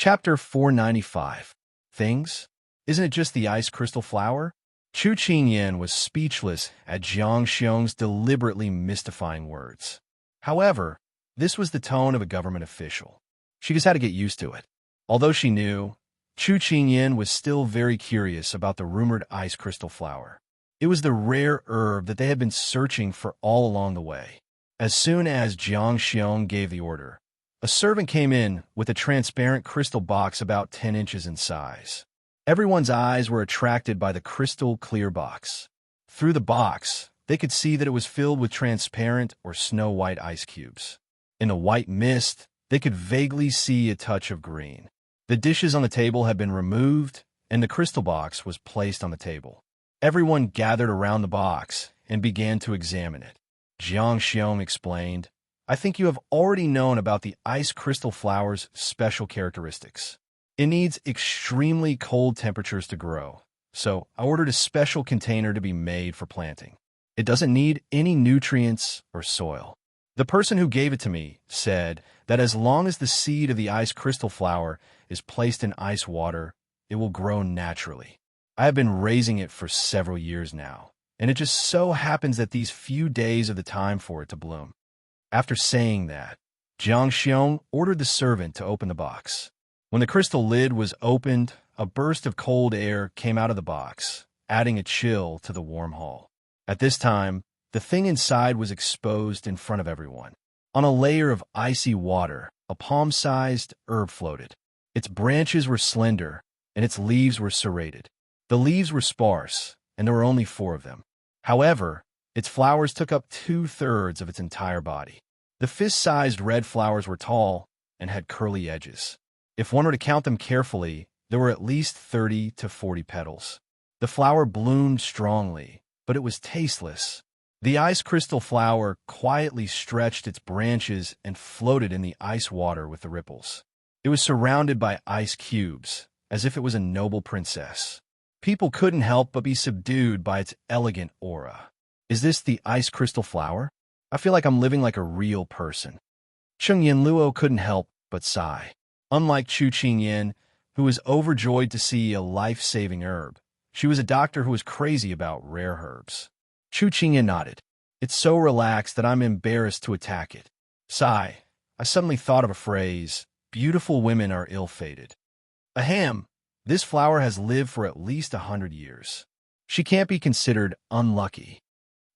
Chapter 495. Things? Isn't it just the ice crystal flower? Chu Qingyan was speechless at Jiang Xiong's deliberately mystifying words. However, this was the tone of a government official. She just had to get used to it. Although she knew, Chu Qingyan was still very curious about the rumored ice crystal flower. It was the rare herb that they had been searching for all along the way. As soon as Jiang Xiong gave the order, a servant came in with a transparent crystal box about 10 inches in size. Everyone's eyes were attracted by the crystal clear box. Through the box, they could see that it was filled with transparent or snow-white ice cubes. In the white mist, they could vaguely see a touch of green. The dishes on the table had been removed, and the crystal box was placed on the table. Everyone gathered around the box and began to examine it. Jiang Xiong explained, "I think you have already known about the ice crystal flower's special characteristics. It needs extremely cold temperatures to grow, so I ordered a special container to be made for planting. It doesn't need any nutrients or soil. The person who gave it to me said that as long as the seed of the ice crystal flower is placed in ice water, it will grow naturally. I have been raising it for several years now, and it just so happens that these few days are the time for it to bloom." After saying that, Jiang Xiong ordered the servant to open the box. When the crystal lid was opened, a burst of cold air came out of the box, adding a chill to the warm hall. At this time, the thing inside was exposed in front of everyone. On a layer of icy water, a palm-sized herb floated. Its branches were slender, and its leaves were serrated. The leaves were sparse, and there were only 4 of them. However, its flowers took up 2/3 of its entire body. The fist-sized red flowers were tall and had curly edges. If one were to count them carefully, there were at least 30 to 40 petals. The flower bloomed strongly, but it was tasteless. The ice crystal flower quietly stretched its branches and floated in the ice water with the ripples. It was surrounded by ice cubes, as if it was a noble princess. People couldn't help but be subdued by its elegant aura. Is this the ice crystal flower? I feel like I'm living like a real person. Cheng Yinluo couldn't help but sigh. Unlike Chu Qingyan, who was overjoyed to see a life-saving herb, she was a doctor who was crazy about rare herbs. Chu Qingyan nodded. "It's so relaxed that I'm embarrassed to attack it." Sigh. I suddenly thought of a phrase, "Beautiful women are ill-fated." Ahem, this flower has lived for at least 100 years. She can't be considered unlucky.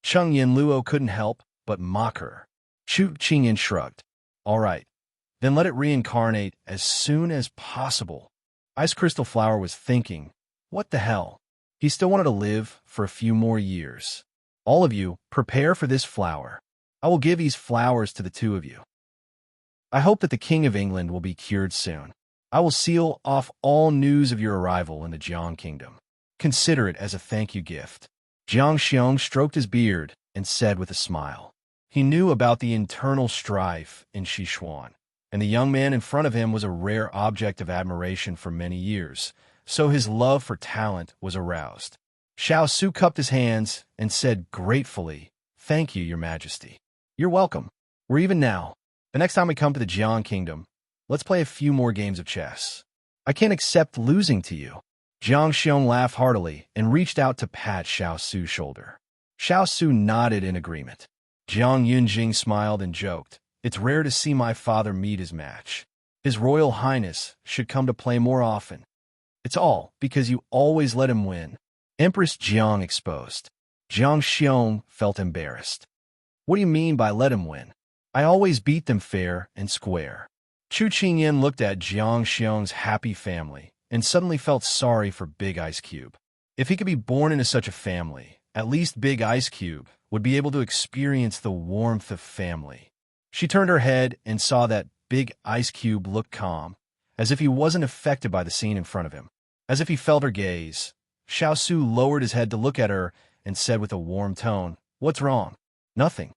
Cheng Yinluo couldn't help but mock her. Chu Qingyan shrugged. "All right, then let it reincarnate as soon as possible." Ice Crystal Flower was thinking, what the hell? He still wanted to live for a few more years. "All of you, prepare for this flower. I will give these flowers to the 2 of you. I hope that the King of England will be cured soon. I will seal off all news of your arrival in the Jiang Kingdom. Consider it as a thank you gift." Jiang Xiong stroked his beard and said with a smile. He knew about the internal strife in Sichuan, and the young man in front of him was a rare object of admiration for many years, so his love for talent was aroused. Xiao Su cupped his hands and said gratefully, "Thank you, Your Majesty." "You're welcome. We're even now. The next time we come to the Jiang Kingdom, let's play a few more games of chess. I can't accept losing to you." Jiang Xiong laughed heartily and reached out to pat Xiao Su's shoulder. Xiao Su nodded in agreement. Jiang Yunjing smiled and joked, "It's rare to see my father meet his match. His Royal Highness should come to play more often. It's all because you always let him win." Empress Jiang exposed. Jiang Xiong felt embarrassed. "What do you mean by let him win? I always beat them fair and square." Chu Qingyan looked at Jiang Xiong's happy family and suddenly felt sorry for Big Ice Cube. If he could be born into such a family, at least Big Ice Cube would be able to experience the warmth of family. She turned her head and saw that Big Ice Cube looked calm, as if he wasn't affected by the scene in front of him. As if he felt her gaze, Xiao Su lowered his head to look at her and said with a warm tone, "What's wrong?" "Nothing."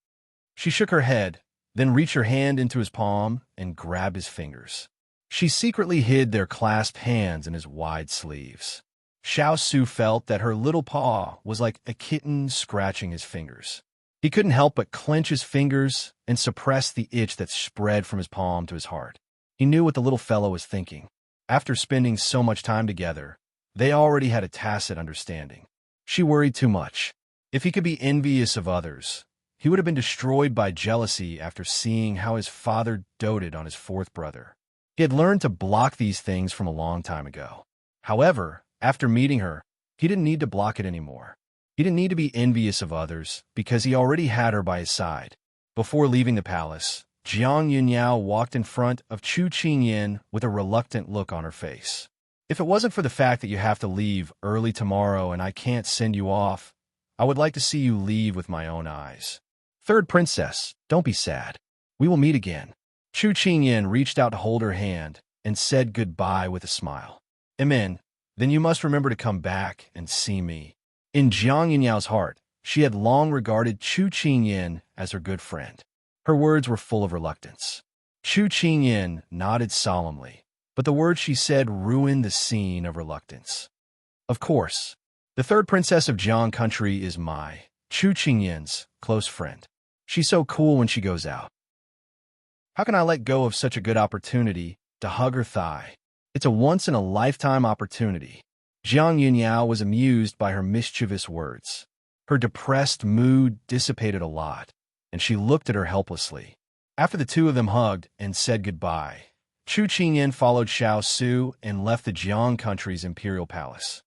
She shook her head, then reached her hand into his palm and grabbed his fingers. She secretly hid their clasped hands in his wide sleeves. Xiao Su felt that her little paw was like a kitten scratching his fingers. He couldn't help but clench his fingers and suppress the itch that spread from his palm to his heart. He knew what the little fellow was thinking. After spending so much time together, they already had a tacit understanding. She worried too much. If he could be envious of others, he would have been destroyed by jealousy after seeing how his father doted on his fourth brother. He had learned to block these things from a long time ago. However, after meeting her, he didn't need to block it anymore. He didn't need to be envious of others because he already had her by his side. Before leaving the palace, Jiang Yunyao walked in front of Chu Qingyan with a reluctant look on her face. If it wasn't for the fact that you have to leave early tomorrow and I can't send you off, I would like to see you leave with my own eyes. Third princess, don't be sad. We will meet again. Chu Qingyan reached out to hold her hand and said goodbye with a smile. Amen. Then you must remember to come back and see me. In Jiang Yunyao's heart, she had long regarded Chu Qingyan as her good friend. Her words were full of reluctance. Chu Qingyan nodded solemnly, but the words she said ruined the scene of reluctance. Of course, the third princess of Jiang country is Chu Qingyan's close friend. She's so cool when she goes out. How can I let go of such a good opportunity to hug her thigh? It's a once-in-a-lifetime opportunity. Jiang Yunyao was amused by her mischievous words. Her depressed mood dissipated a lot, and she looked at her helplessly. After the two of them hugged and said goodbye, Chu Qingyan followed Xiao Su and left the Jiang country's imperial palace.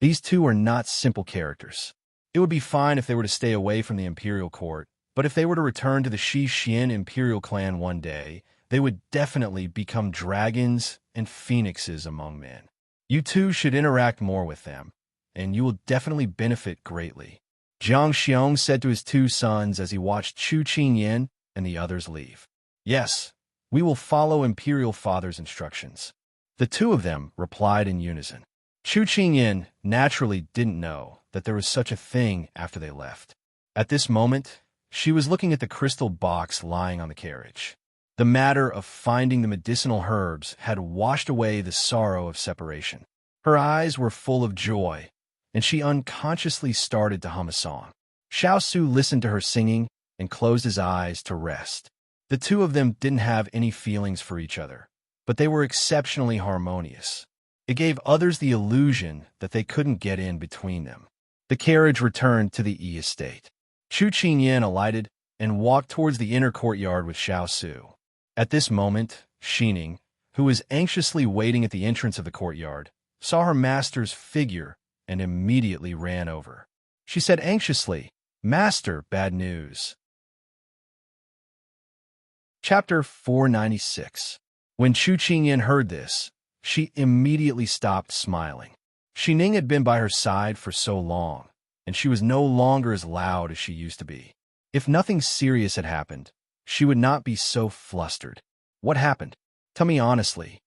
These two are not simple characters. It would be fine if they were to stay away from the imperial court, but if they were to return to the Xian imperial clan one day, they would definitely become dragons and phoenixes among men. You two should interact more with them, and you will definitely benefit greatly. Jiang Xiong said to his two sons as he watched Chu Qingyan and the others leave. Yes, we will follow Imperial Father's instructions. The two of them replied in unison. Chu Qingyan naturally didn't know that there was such a thing after they left. At this moment, she was looking at the crystal box lying on the carriage. The matter of finding the medicinal herbs had washed away the sorrow of separation. Her eyes were full of joy, and she unconsciously started to hum a song. Xiao Su listened to her singing and closed his eyes to rest. The two of them didn't have any feelings for each other, but they were exceptionally harmonious. It gave others the illusion that they couldn't get in between them. The carriage returned to the estate. Chu Qingyan alighted and walked towards the inner courtyard with Xiao Su. At this moment, Xining, who was anxiously waiting at the entrance of the courtyard, saw her master's figure and immediately ran over. She said anxiously, "Master, bad news." Chapter 496. When Chu Qingyan heard this, she immediately stopped smiling. Xining had been by her side for so long, and she was no longer as loud as she used to be. If nothing serious had happened, she would not be so flustered. What happened? Tell me honestly.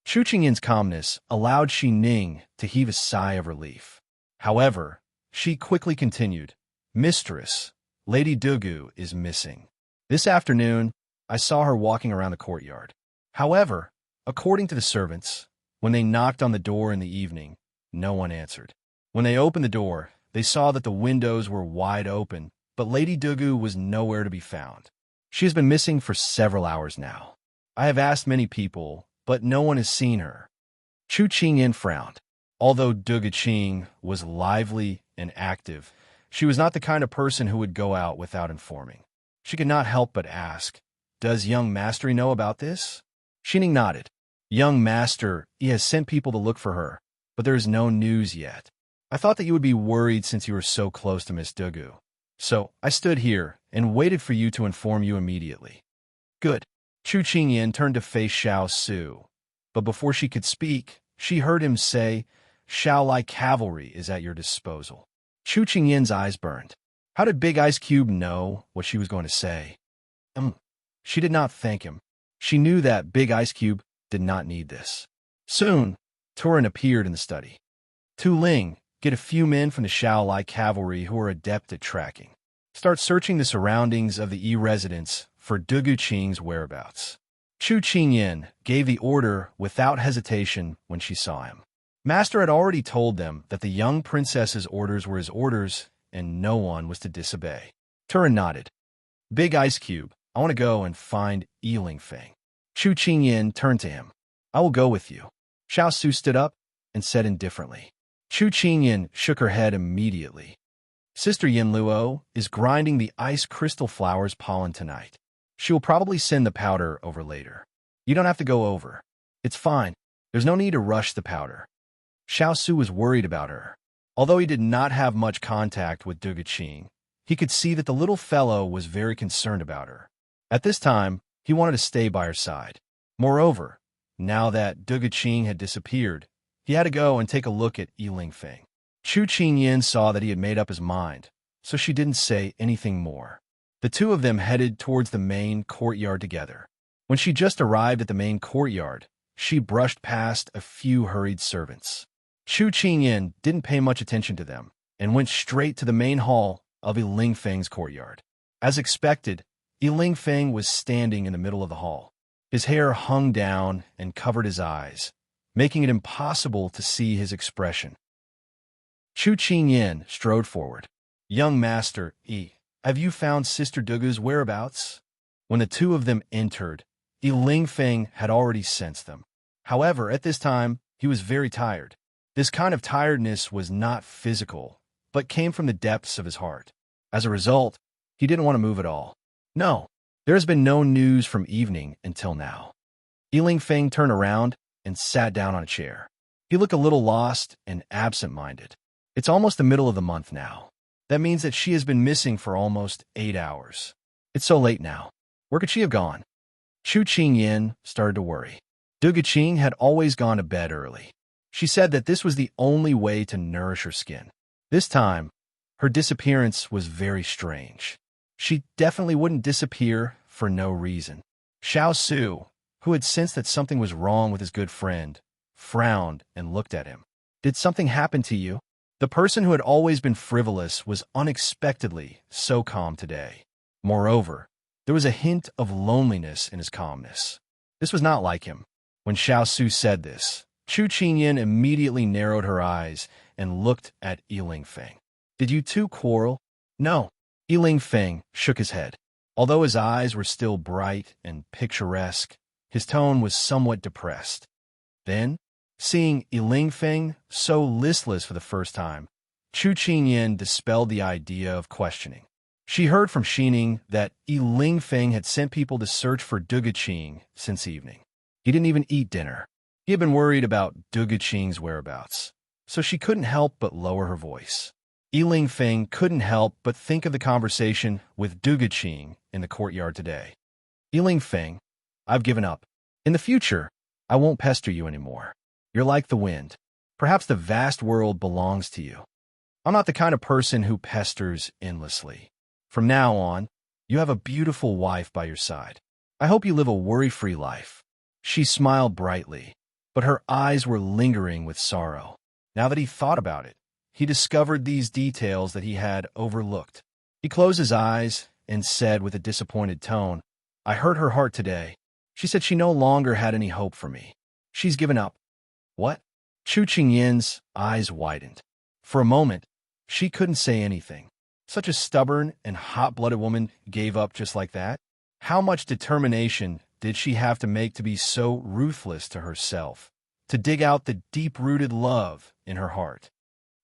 Chu Qingyan's calmness allowed Xining to heave a sigh of relief. However, she quickly continued, "Mistress, Lady Dugu is missing. This afternoon, I saw her walking around the courtyard. However, according to the servants, when they knocked on the door in the evening, no one answered. When they opened the door, they saw that the windows were wide open, but Lady Dugu was nowhere to be found. She has been missing for several hours now. I have asked many people, but no one has seen her." Chu Qingyan frowned. Although Dugu Qing was lively and active, she was not the kind of person who would go out without informing. She could not help but ask, "Does young master know about this?" Xining nodded. "Young master, he has sent people to look for her, but there is no news yet. I thought that you would be worried since you were so close to Miss Dugu. So I stood here and waited for you to inform you immediately." "Good." Chu Qingyan turned to face Xiao Su, but before she could speak, she heard him say, "Xiao cavalry is at your disposal." Chu Qingyan's eyes burned. How did Big Ice Cube know what she was going to say? She did not thank him. She knew that Big Ice Cube did not need this. Soon, Turin appeared in the study. "Tu Ling, get a few men from the Xiao cavalry who are adept at tracking. Start searching the surroundings of the residence for Dugu Qing's whereabouts." Chu Qingyan gave the order without hesitation when she saw him. Master had already told them that the young princess's orders were his orders and no one was to disobey. Turin nodded. "Big Ice Cube, I want to go and find Yiling Feng." Chu Qingyan turned to him. "I will go with you." Xiao Su stood up and said indifferently. Chu Qingyan shook her head immediately. Sister Yin Luo is grinding the ice crystal flower's pollen tonight. She will probably send the powder over later. You don't have to go over. It's fine. There's no need to rush the powder. Xiao Su was worried about her. Although he did not have much contact with Duge Qing, he could see that the little fellow was very concerned about her. At this time, he wanted to stay by her side. Moreover, now that Duge Qing had disappeared, he had to go and take a look at Yi Feng. Chu Qingyan saw that he had made up his mind, so she didn't say anything more. The two of them headed towards the main courtyard together. When she just arrived at the main courtyard, she brushed past a few hurried servants. Chu Qingyan didn't pay much attention to them and went straight to the main hall of Yi Feng's courtyard. As expected, Yi Feng was standing in the middle of the hall. His hair hung down and covered his eyes, making it impossible to see his expression. Chu Qingyan strode forward. Young Master Yi, have you found Sister Duge's whereabouts? When the two of them entered, Yi Feng had already sensed them. However, at this time, he was very tired. This kind of tiredness was not physical, but came from the depths of his heart. As a result, he didn't want to move at all. No, there has been no news from evening until now. Yi Feng turned around and sat down on a chair. He looked a little lost and absent-minded. It's almost the middle of the month now. That means that she has been missing for almost 8 hours. It's so late now. Where could she have gone? Chu Qingyan started to worry. Duge Qing had always gone to bed early. She said that this was the only way to nourish her skin. This time, her disappearance was very strange. She definitely wouldn't disappear for no reason. Xiao Su, who had sensed that something was wrong with his good friend, frowned and looked at him. Did something happen to you? The person who had always been frivolous was unexpectedly so calm today. Moreover, there was a hint of loneliness in his calmness. This was not like him. When Xiao Su said this, Chu Qingyan immediately narrowed her eyes and looked at Yi Feng. Did you two quarrel? No. Yi Feng shook his head. Although his eyes were still bright and picturesque, his tone was somewhat depressed. Then, seeing Yi Feng so listless for the first time, Chu Qingyan dispelled the idea of questioning. She heard from Xining that Yi Feng had sent people to search for Duge Qing since evening. He didn't even eat dinner. He had been worried about Duge Qing's whereabouts, so she couldn't help but lower her voice. Yi Feng couldn't help but think of the conversation with Duge Qing in the courtyard today. Yi Feng, I've given up. In the future, I won't pester you anymore. You're like the wind. Perhaps the vast world belongs to you. I'm not the kind of person who pesters endlessly. From now on, you have a beautiful wife by your side. I hope you live a worry-free life. She smiled brightly, but her eyes were lingering with sorrow. Now that he thought about it, he discovered these details that he had overlooked. He closed his eyes and said with a disappointed tone, I hurt her heart today. She said she no longer had any hope for me. She's given up. What? Chu Qingyan's eyes widened. For a moment, she couldn't say anything. Such a stubborn and hot-blooded woman gave up just like that? How much determination did she have to make to be so ruthless to herself, to dig out the deep-rooted love in her heart?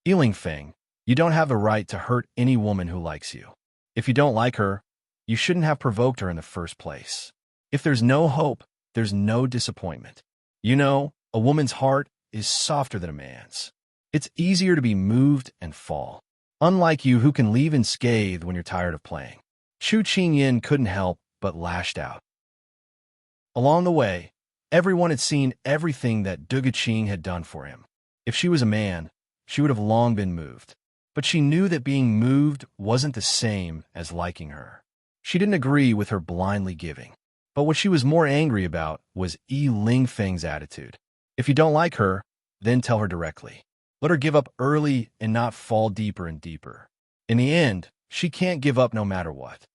Yi Feng, you don't have the right to hurt any woman who likes you. If you don't like her, you shouldn't have provoked her in the first place. If there's no hope, there's no disappointment. You know, a woman's heart is softer than a man's. It's easier to be moved and fall. Unlike you who can leave unscathed when you're tired of playing. Chu Qingyan couldn't help but lashed out. Along the way, everyone had seen everything that Duge Qing had done for him. If she was a man, she would have long been moved. But she knew that being moved wasn't the same as liking her. She didn't agree with her blindly giving. But what she was more angry about was Yi Feng's attitude. If you don't like her, then tell her directly. Let her give up early and not fall deeper and deeper. In the end, she can't give up no matter what.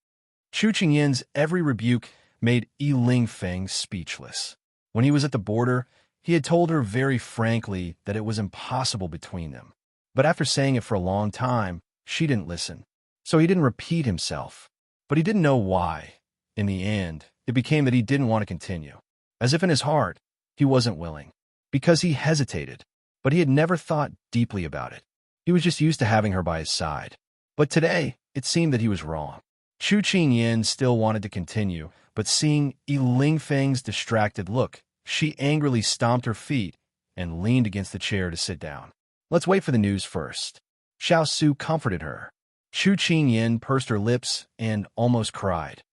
Chu Qingyan's every rebuke made Yi Feng speechless. When he was at the border, he had told her very frankly that it was impossible between them. But after saying it for a long time, she didn't listen. So he didn't repeat himself. But he didn't know why. In the end, it became that he didn't want to continue. As if in his heart, he wasn't willing. because he hesitated, but he had never thought deeply about it. He was just used to having her by his side. But today, it seemed that he was wrong. Chu Qingyan still wanted to continue, but seeing Yi Lingfeng's distracted look, she angrily stomped her feet and leaned against the chair to sit down. Let's wait for the news first. Xiao Su comforted her. Chu Qingyan pursed her lips and almost cried.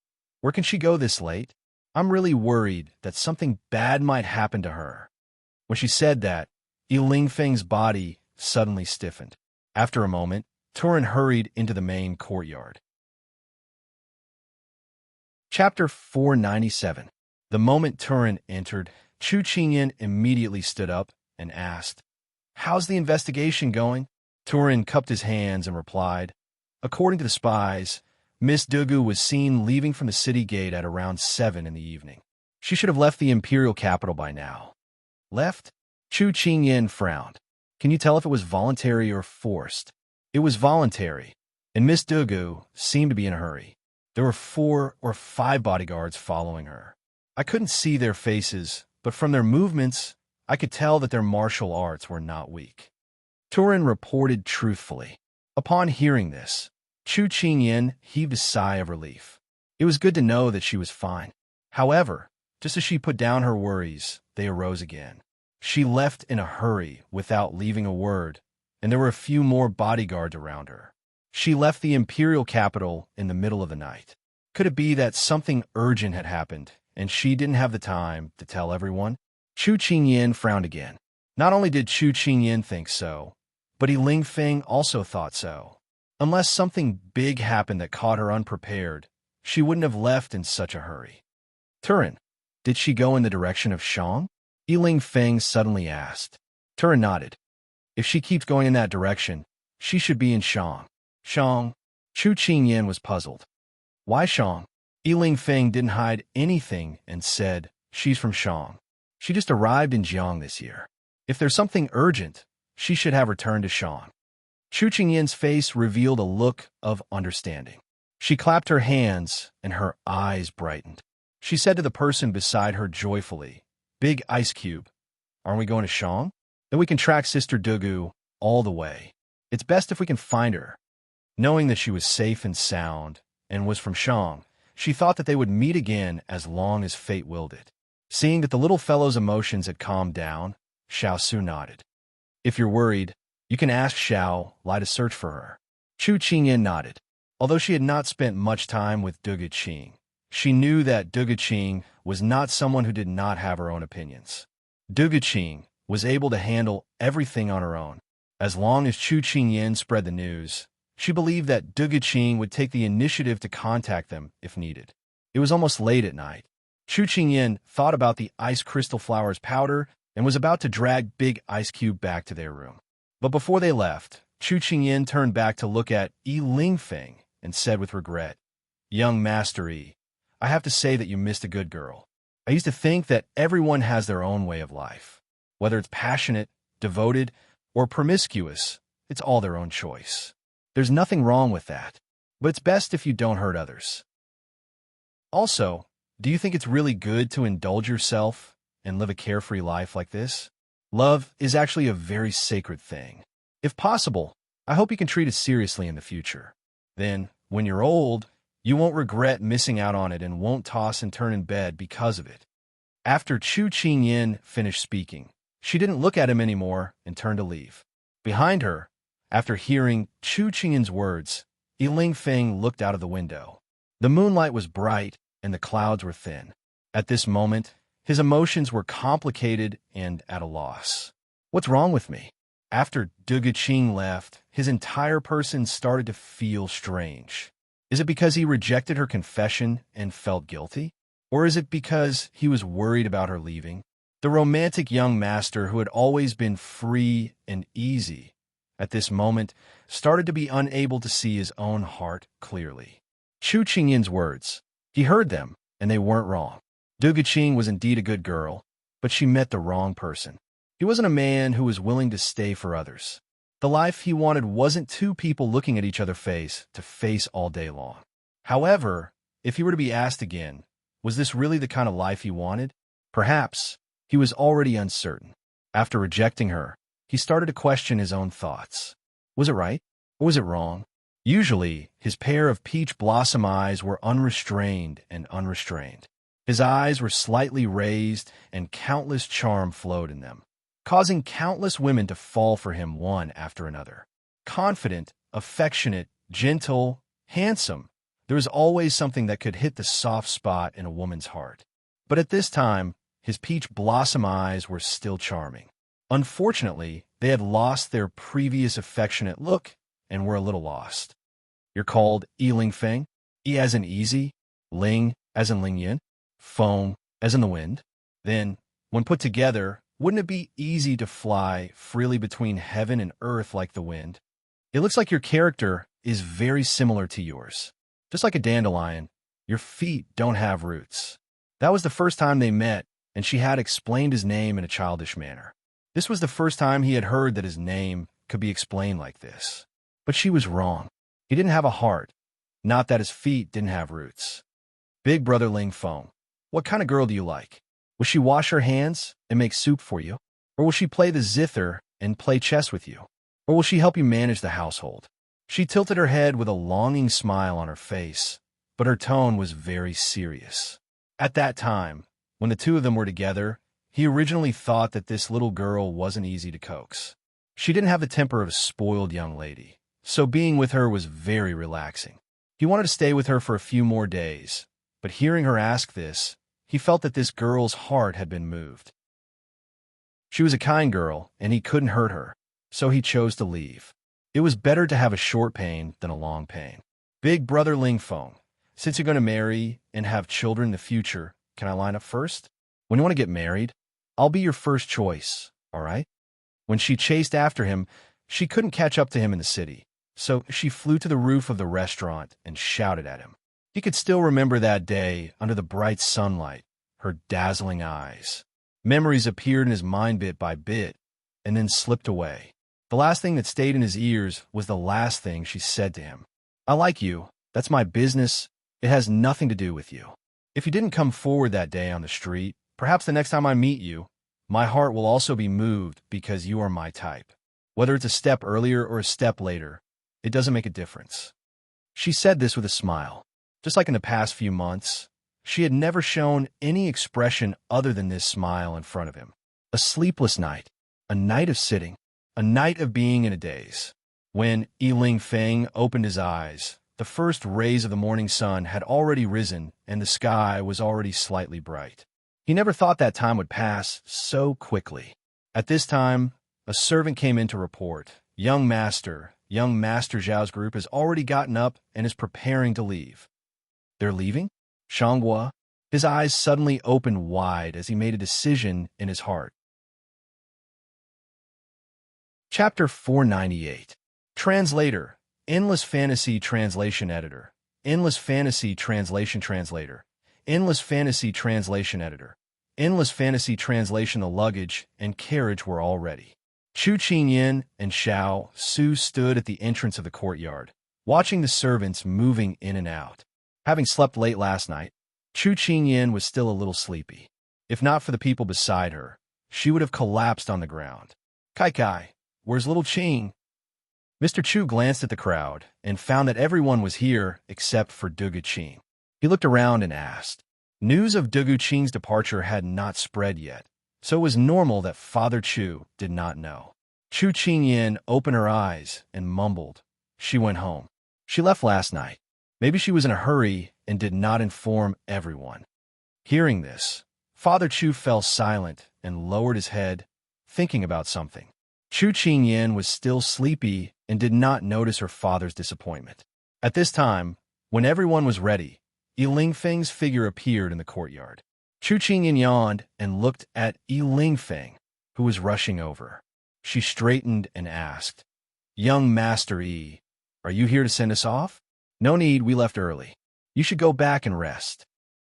Where can she go this late? I'm really worried that something bad might happen to her. When she said that, Yi Lingfeng's body suddenly stiffened. After a moment, Turin hurried into the main courtyard. Chapter 497. The moment Turin entered, Chu Qingyan immediately stood up and asked, How's the investigation going? Turin cupped his hands and replied, According to the spies, Miss Dugu was seen leaving from the city gate at around 7 in the evening. She should have left the imperial capital by now. Left? Chu Qingyan frowned. Can you tell if it was voluntary or forced? It was voluntary, and Miss Dugu seemed to be in a hurry. There were 4 or 5 bodyguards following her. I couldn't see their faces, but from their movements, I could tell that their martial arts were not weak. Turin reported truthfully. Upon hearing this, Chu Qingyan heaved a sigh of relief. It was good to know that she was fine. However, just as she put down her worries, they arose again. She left in a hurry without leaving a word, and there were a few more bodyguards around her. She left the imperial capital in the middle of the night. Could it be that something urgent had happened, and she didn't have the time to tell everyone? Chu Qingyan frowned again. Not only did Chu Qingyan think so, but Yi Lingfeng also thought so. Unless something big happened that caught her unprepared, she wouldn't have left in such a hurry. Turin, did she go in the direction of Shang? Yi Lingfeng suddenly asked. Turin nodded. If she keeps going in that direction, she should be in Shang. Shang? Chu Qingyan was puzzled. Why Shang? Yi Lingfeng didn't hide anything and said, She's from Shang. She just arrived in Jiang this year. If there's something urgent, she should have returned to Shang. Chu Qingyan's face revealed a look of understanding. She clapped her hands, and her eyes brightened. She said to the person beside her joyfully, Big Ice Cube, aren't we going to Shang? Then we can track Sister Dugu all the way. It's best if we can find her. Knowing that she was safe and sound, and was from Shang, she thought that they would meet again as long as fate willed it. Seeing that the little fellow's emotions had calmed down, Xiao Su nodded. If you're worried, you can ask Xiao Lai to search for her. Chu Qingyan nodded. Although she had not spent much time with Dugu Qing, she knew that Dugu Qing was not someone who did not have her own opinions. Dugu Qing was able to handle everything on her own. As long as Chu Qingyan spread the news, she believed that Dugu Qing would take the initiative to contact them if needed. It was almost late at night. Chu Qingyan thought about the ice crystal flowers powder and was about to drag Big Ice Cube back to their room. But before they left, Chu Qingyan turned back to look at Yi Lingfeng and said with regret, Young Master Yi, I have to say that you missed a good girl. I used to think that everyone has their own way of life. Whether it's passionate, devoted, or promiscuous, it's all their own choice. There's nothing wrong with that, but it's best if you don't hurt others. Also, do you think it's really good to indulge yourself and live a carefree life like this? Love is actually a very sacred thing. If possible, I hope you can treat it seriously in the future. Then, when you're old, you won't regret missing out on it and won't toss and turn in bed because of it. After Chu Qingyan finished speaking, she didn't look at him anymore and turned to leave. Behind her, after hearing Chu Qingyan's words, Yi Lingfeng looked out of the window. The moonlight was bright and the clouds were thin. At this moment, his emotions were complicated and at a loss. What's wrong with me? After Dugu Qing left, his entire person started to feel strange. Is it because he rejected her confession and felt guilty? Or is it because he was worried about her leaving? The romantic young master who had always been free and easy, at this moment, started to be unable to see his own heart clearly. Chu Qingyan's words. He heard them, and they weren't wrong. Dugu Qing was indeed a good girl, but she met the wrong person. He wasn't a man who was willing to stay for others. The life he wanted wasn't two people looking at each other face to face all day long. However, if he were to be asked again, was this really the kind of life he wanted? Perhaps he was already uncertain. After rejecting her, he started to question his own thoughts. Was it right, or was it wrong? Usually, his pair of peach blossom eyes were unrestrained and unrestrained. His eyes were slightly raised, and countless charm flowed in them, causing countless women to fall for him one after another. Confident, affectionate, gentle, handsome, there was always something that could hit the soft spot in a woman's heart. But at this time, his peach blossom eyes were still charming. Unfortunately, they had lost their previous affectionate look and were a little lost. You're called Ling Feng, E as in easy, Ling as in Ling Yin, Feng as in the wind. Then, when put together, wouldn't it be easy to fly freely between heaven and earth like the wind? It looks like your character is very similar to yours. Just like a dandelion, your feet don't have roots. That was the first time they met, and she had explained his name in a childish manner. This was the first time he had heard that his name could be explained like this. But she was wrong. He didn't have a heart, not that his feet didn't have roots. Big brother Ling Feng, what kind of girl do you like? Will she wash her hands and make soup for you? Or will she play the zither and play chess with you? Or will she help you manage the household? She tilted her head with a longing smile on her face, but her tone was very serious. At that time, when the two of them were together, he originally thought that this little girl wasn't easy to coax. She didn't have the temper of a spoiled young lady, so being with her was very relaxing. He wanted to stay with her for a few more days, but hearing her ask this, he felt that this girl's heart had been moved. She was a kind girl, and he couldn't hurt her, so he chose to leave. It was better to have a short pain than a long pain. Big brother Ling Feng, since you're going to marry and have children in the future, can I line up first? When you want to get married, I'll be your first choice, all right? When she chased after him, she couldn't catch up to him in the city, so she flew to the roof of the restaurant and shouted at him. He could still remember that day under the bright sunlight, her dazzling eyes. Memories appeared in his mind bit by bit, and then slipped away. The last thing that stayed in his ears was the last thing she said to him. I like you. That's my business. It has nothing to do with you. If you didn't come forward that day on the street, perhaps the next time I meet you, my heart will also be moved because you are my type. Whether it's a step earlier or a step later, it doesn't make a difference. She said this with a smile. Just like in the past few months, she had never shown any expression other than this smile in front of him. A sleepless night, a night of sitting, a night of being in a daze. When Ling Feng opened his eyes, the first rays of the morning sun had already risen and the sky was already slightly bright. He never thought that time would pass so quickly. At this time, a servant came in to report. Young Master Xiao's group has already gotten up and is preparing to leave. They're leaving? Shanghua? His eyes suddenly opened wide as he made a decision in his heart. Chapter 498. Translator. Endless Fantasy Translation Editor. Endless Fantasy Translation Translator. Endless Fantasy Translation Editor. Endless Fantasy Translation. The luggage and carriage were all ready. Chu Qingyan and Xiao Su stood at the entrance of the courtyard, watching the servants moving in and out. Having slept late last night, Chu Qingyan was still a little sleepy. If not for the people beside her, she would have collapsed on the ground. Kai, where's little Qing? Mr. Chu glanced at the crowd and found that everyone was here except for Dugu Qing. He looked around and asked. News of Dugu Qing's departure had not spread yet, so it was normal that Father Chu did not know. Chu Qingyan opened her eyes and mumbled. She went home. She left last night. Maybe she was in a hurry and did not inform everyone. Hearing this, Father Chu fell silent and lowered his head, thinking about something. Chu Qingyan was still sleepy and did not notice her father's disappointment. At this time, when everyone was ready, Ling Feng's figure appeared in the courtyard. Chu Qingyan yawned and looked at Ling Feng, who was rushing over. She straightened and asked, Young Master Yi, are you here to send us off? No need, we left early. You should go back and rest.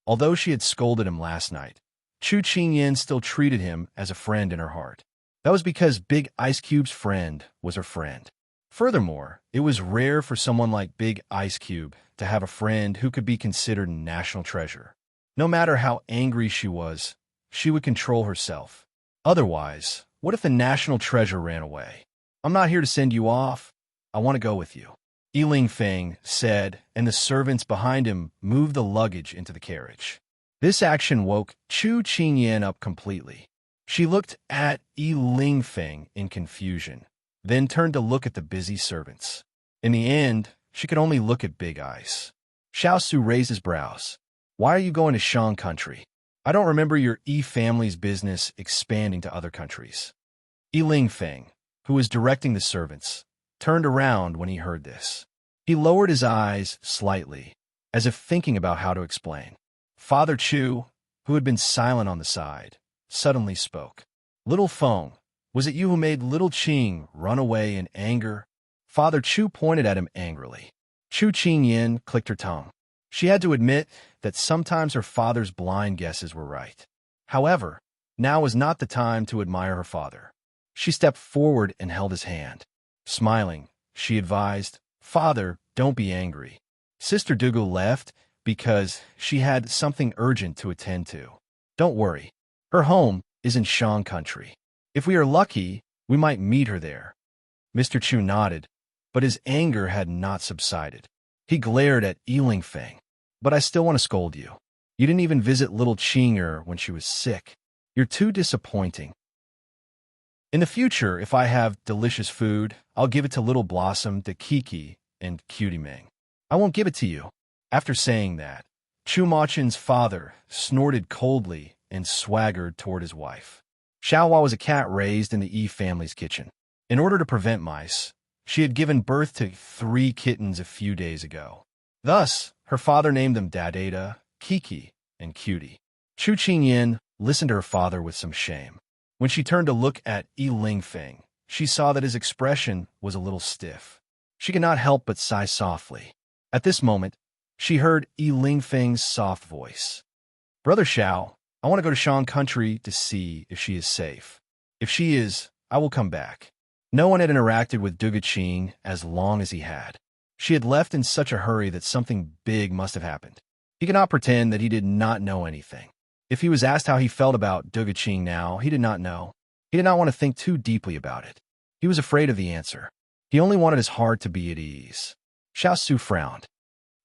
Although she had scolded him last night, Chu Qingyan still treated him as a friend in her heart. That was because Big Ice Cube's friend was her friend. Furthermore, it was rare for someone like Big Ice Cube to have a friend who could be considered a national treasure. No matter how angry she was, she would control herself. Otherwise, What if the national treasure ran away? I'm not here to send you off. I want to go with you. Ling Feng said, and the servants behind him moved the luggage into the carriage. This action woke Chu Qingyan up completely. She looked at Ling Feng in confusion, then turned to look at the busy servants. In the end, she could only look at Big Eyes. Xiao Su raised his brows. Why are you going to Shang country? I don't remember your family's business expanding to other countries. Ling Feng, who was directing the servants, turned around when he heard this. He lowered his eyes slightly, as if thinking about how to explain. Father Chu, who had been silent on the side, suddenly spoke. Little Feng, was it you who made little Qing run away in anger? Father Chu pointed at him angrily. Chu Qingyan clicked her tongue. She had to admit that sometimes her father's blind guesses were right. However, now was not the time to admire her father. She stepped forward and held his hand. Smiling, she advised, Father, don't be angry. Sister Dougal left because she had something urgent to attend to. Don't worry. Her home is in Shang country. If we are lucky, we might meet her there. Mr. Chu nodded, but his anger had not subsided. He glared at Ling Feng. But I still want to scold you. You didn't even visit little Qinger when she was sick. You're too disappointing. In the future, if I have delicious food, I'll give it to Little Blossom, the Kiki, and Cutie Ming. I won't give it to you. After saying that, Chu Machin's father snorted coldly and swaggered toward his wife. Xiao was a cat raised in the family's kitchen. In order to prevent mice, she had given birth to 3 kittens a few days ago. Thus, her father named them Dadada, Kiki, and Cutie. Chu Qingyan listened to her father with some shame. When she turned to look at Ling Feng, she saw that his expression was a little stiff. She could not help but sigh softly. At this moment, she heard Ling Feng's soft voice. Brother Xiao, I want to go to Shang country to see if she is safe. If she is, I will come back. No one had interacted with Duga Qing as long as he had. She had left in such a hurry that something big must have happened. He could not pretend that he did not know anything. If he was asked how he felt about Duga Qing now, he did not know. He did not want to think too deeply about it. He was afraid of the answer. He only wanted his heart to be at ease. Xiao Su frowned.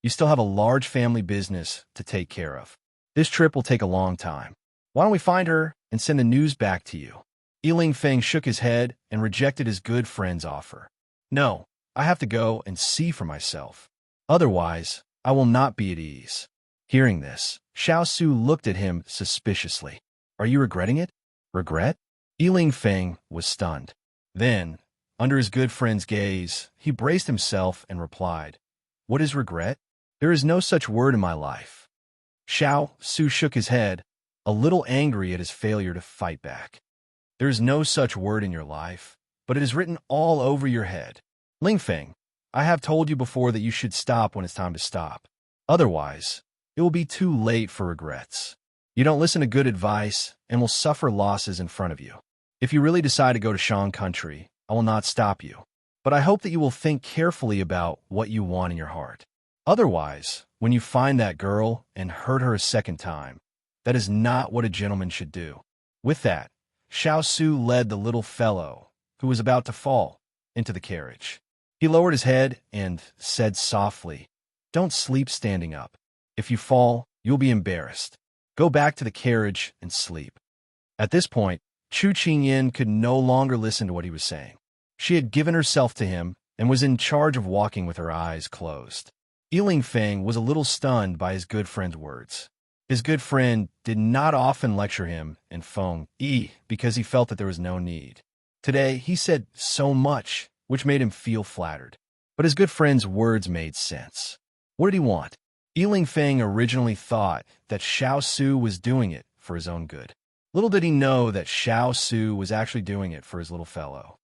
You still have a large family business to take care of. This trip will take a long time. Why don't we find her and send the news back to you? Ling Feng shook his head and rejected his good friend's offer. No, I have to go and see for myself. Otherwise, I will not be at ease. Hearing this, Xiao Su looked at him suspiciously. Are you regretting it? Regret? Ling Feng was stunned. Then, under his good friend's gaze, he braced himself and replied, What is regret? There is no such word in my life. Xiao Su shook his head, a little angry at his failure to fight back. There is no such word in your life, but it is written all over your head. Ling Feng, I have told you before that you should stop when it's time to stop. Otherwise, it will be too late for regrets. You don't listen to good advice and will suffer losses in front of you. If you really decide to go to Shang country, I will not stop you. But I hope that you will think carefully about what you want in your heart. Otherwise, when you find that girl and hurt her a second time, that is not what a gentleman should do. With that, Xiao Su led the little fellow, who was about to fall, into the carriage. He lowered his head and said softly, Don't sleep standing up. If you fall, you'll be embarrassed. Go back to the carriage and sleep. At this point, Chu Qingyan could no longer listen to what he was saying. She had given herself to him and was in charge of walking with her eyes closed. Ling Feng was a little stunned by his good friend's words. His good friend did not often lecture him in Feng because he felt that there was no need. Today, he said so much, which made him feel flattered. But his good friend's words made sense. What did he want? Ling Feng originally thought that Xiao Su was doing it for his own good. Little did he know that Xiao Su was actually doing it for his little fellow.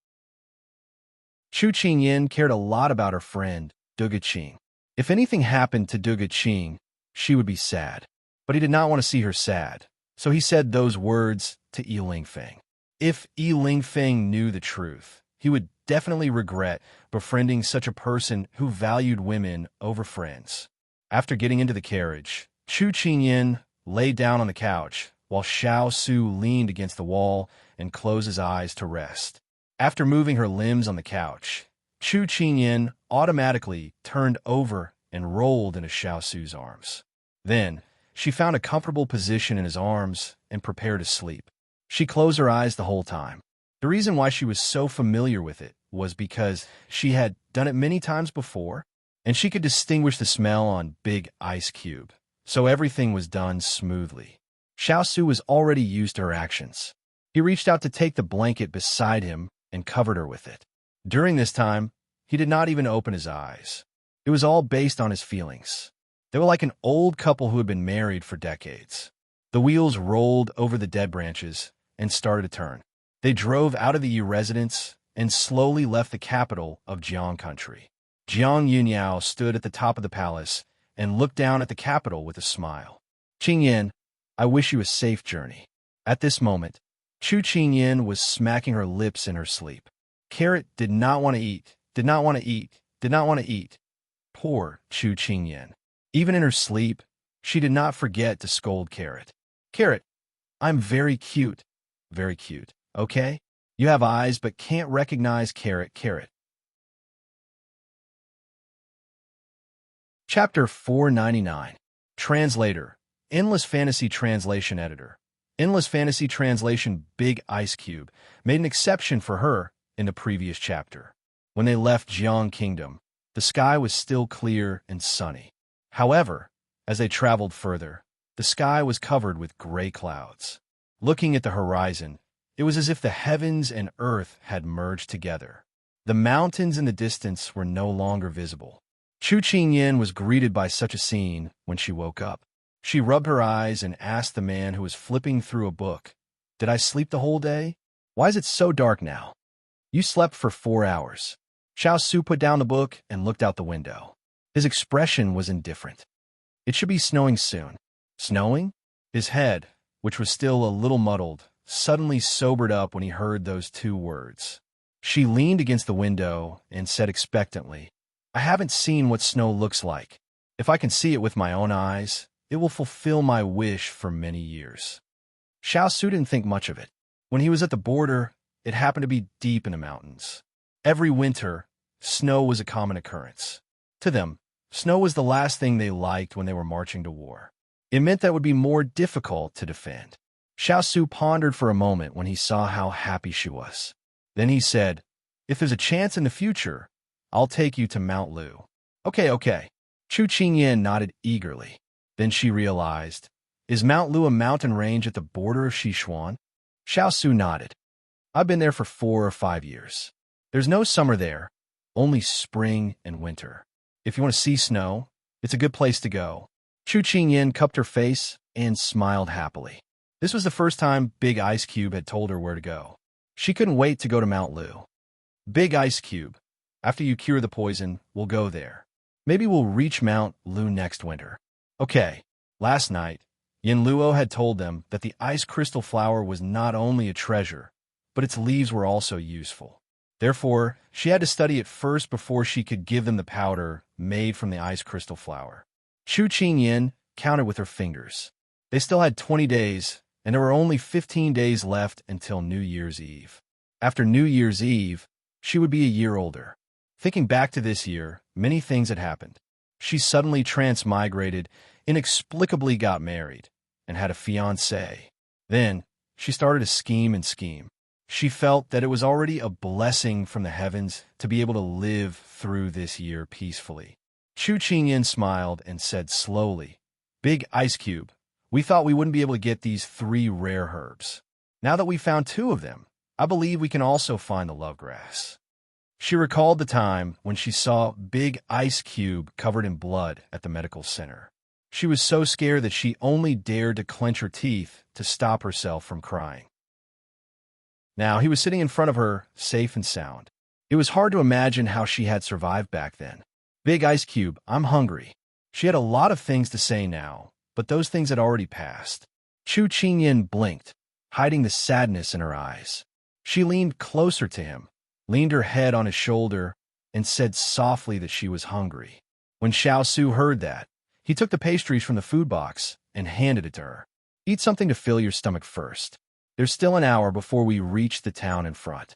Chu Qingyan cared a lot about her friend, Duga Qing. If anything happened to Duga Qing, she would be sad. But he did not want to see her sad, so he said those words to Ling Feng. If Ling Feng knew the truth, he would definitely regret befriending such a person who valued women over friends. After getting into the carriage, Chu Qingyan lay down on the couch while Xiao Su leaned against the wall and closed his eyes to rest. After moving her limbs on the couch, Chu Qingyan automatically turned over and rolled into Xiao Su's arms. Then, she found a comfortable position in his arms and prepared to sleep. She closed her eyes the whole time. The reason why she was so familiar with it was because she had done it many times before, and she could distinguish the smell on Big Ice Cube, so everything was done smoothly. Xiao Su was already used to her actions. He reached out to take the blanket beside him and covered her with it. During this time, he did not even open his eyes. It was all based on his feelings. They were like an old couple who had been married for decades. The wheels rolled over the dead branches and started to turn. They drove out of the Yu residence and slowly left the capital of Jiang country. Jiang Yunyao stood at the top of the palace and looked down at the capital with a smile. Qingyan, I wish you a safe journey. At this moment, Chu Qingyan was smacking her lips in her sleep. Carrot did not want to eat, did not want to eat, did not want to eat. Poor Chu Qingyan. Even in her sleep, she did not forget to scold Carrot. Carrot, I'm very cute. Very cute, okay? You have eyes but can't recognize Carrot. Chapter 499. Translator. Endless Fantasy Translation Editor. Endless Fantasy Translation Big Ice Cube made an exception for her in the previous chapter. When they left Jiang Kingdom, the sky was still clear and sunny. However, as they traveled further, the sky was covered with gray clouds. Looking at the horizon, it was as if the heavens and earth had merged together. The mountains in the distance were no longer visible. Chu Qingyan was greeted by such a scene when she woke up. She rubbed her eyes and asked the man who was flipping through a book, "Did I sleep the whole day? Why is it so dark now?" "You slept for 4 hours." Xiao Su put down the book and looked out the window. His expression was indifferent. "It should be snowing soon." "Snowing?" His head, which was still a little muddled, suddenly sobered up when he heard those 2 words. She leaned against the window and said expectantly, "I haven't seen what snow looks like. If I can see it with my own eyes, it will fulfill my wish for many years." Xiao Su didn't think much of it. When he was at the border, it happened to be deep in the mountains. Every winter, snow was a common occurrence. To them, snow was the last thing they liked when they were marching to war. It meant that it would be more difficult to defend. Xiao Su pondered for a moment when he saw how happy she was. Then he said, "If there's a chance in the future, I'll take you to Mount Lu." Okay. Chu Qingyan nodded eagerly. Then she realized, is Mount Lu a mountain range at the border of Sichuan? Xiao Su nodded. "I've been there for 4 or 5 years. There's no summer there, only spring and winter. If you want to see snow, it's a good place to go." Chu Qingyan cupped her face and smiled happily. This was the first time Big Ice Cube had told her where to go. She couldn't wait to go to Mount Lu. "Big Ice Cube, after you cure the poison, we'll go there. Maybe we'll reach Mount Lu next winter." Okay. Last night, Yin Luo had told them that the ice crystal flower was not only a treasure, but its leaves were also useful. Therefore, she had to study it first before she could give them the powder made from the ice crystal flower. Chu Qingyan counted with her fingers. They still had 20 days, and there were only 15 days left until New Year's Eve. After New Year's Eve, she would be a year older. Thinking back to this year, many things had happened. She suddenly transmigrated, inexplicably got married, and had a fiancé. Then, she started to scheme. She felt that it was already a blessing from the heavens to be able to live through this year peacefully. Chu Qingyan smiled and said slowly, "Big Ice Cube, we thought we wouldn't be able to get these 3 rare herbs. Now that we found 2 of them, I believe we can also find the love grass." She recalled the time when she saw Big Ice Cube covered in blood at the medical center. She was so scared that she only dared to clench her teeth to stop herself from crying. Now he was sitting in front of her, safe and sound. It was hard to imagine how she had survived back then. "Big Ice Cube, I'm hungry." She had a lot of things to say now, but those things had already passed. Chu Qingyan blinked, hiding the sadness in her eyes. She leaned closer to him, leaned her head on his shoulder, and said softly that she was hungry. When Xiao Su heard that, he took the pastries from the food box and handed it to her. Eat something to fill your stomach first. There's still an hour before we reach the town in front.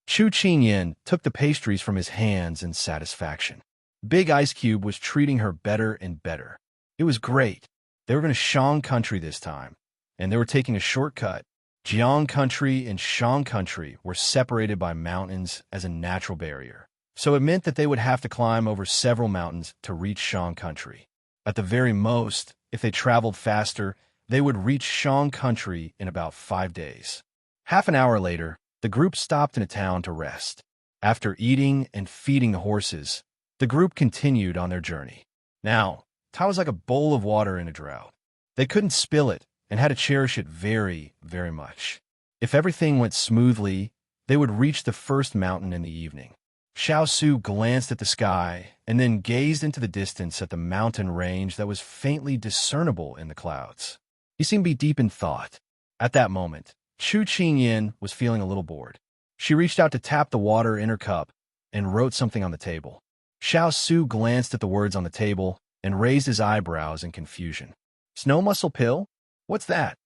Chu Qingyan took the pastries from his hands in satisfaction. Big Ice Cube was treating her better and better. It was great. They were going to Shang country this time, and they were taking a shortcut. Jiang country and Shang country were separated by mountains as a natural barrier, so it meant that they would have to climb over several mountains to reach Shang country. At the very most, if they traveled faster, they would reach Shang country in about 5 days. Half an hour later, the group stopped in a town to rest. After eating and feeding the horses, the group continued on their journey. Now, time was like a bowl of water in a drought. They couldn't spill it and had to cherish it very, very much. If everything went smoothly, they would reach the first mountain in the evening. Xiao Su glanced at the sky and then gazed into the distance at the mountain range that was faintly discernible in the clouds. He seemed to be deep in thought. At that moment, Chu Qingyan was feeling a little bored. She reached out to tap the water in her cup and wrote something on the table. Xiao Su glanced at the words on the table and raised his eyebrows in confusion. Snow muscle pill? What's that?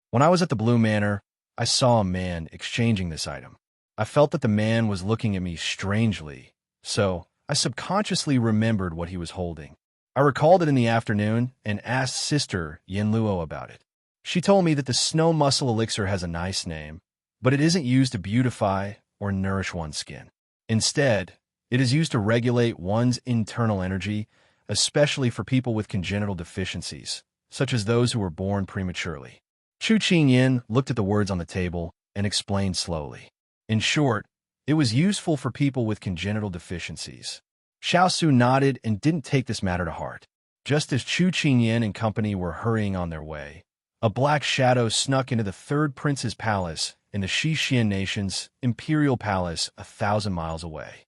When I was at the Blue Manor, I saw a man exchanging this item. I felt that the man was looking at me strangely, so I subconsciously remembered what he was holding. I recalled it in the afternoon and asked Sister Yin Luo about it. She told me that the snow muscle elixir has a nice name, but it isn't used to beautify or nourish one's skin. Instead, it is used to regulate one's internal energy, especially for people with congenital deficiencies, such as those who were born prematurely. Chu Qingyan looked at the words on the table and explained slowly. In short, it was useful for people with congenital deficiencies. Xiao Su nodded and didn't take this matter to heart. Just as Chu Qingyan and company were hurrying on their way, a black shadow snuck into the third prince's palace in the Xixian nation's imperial palace 1,000 miles away.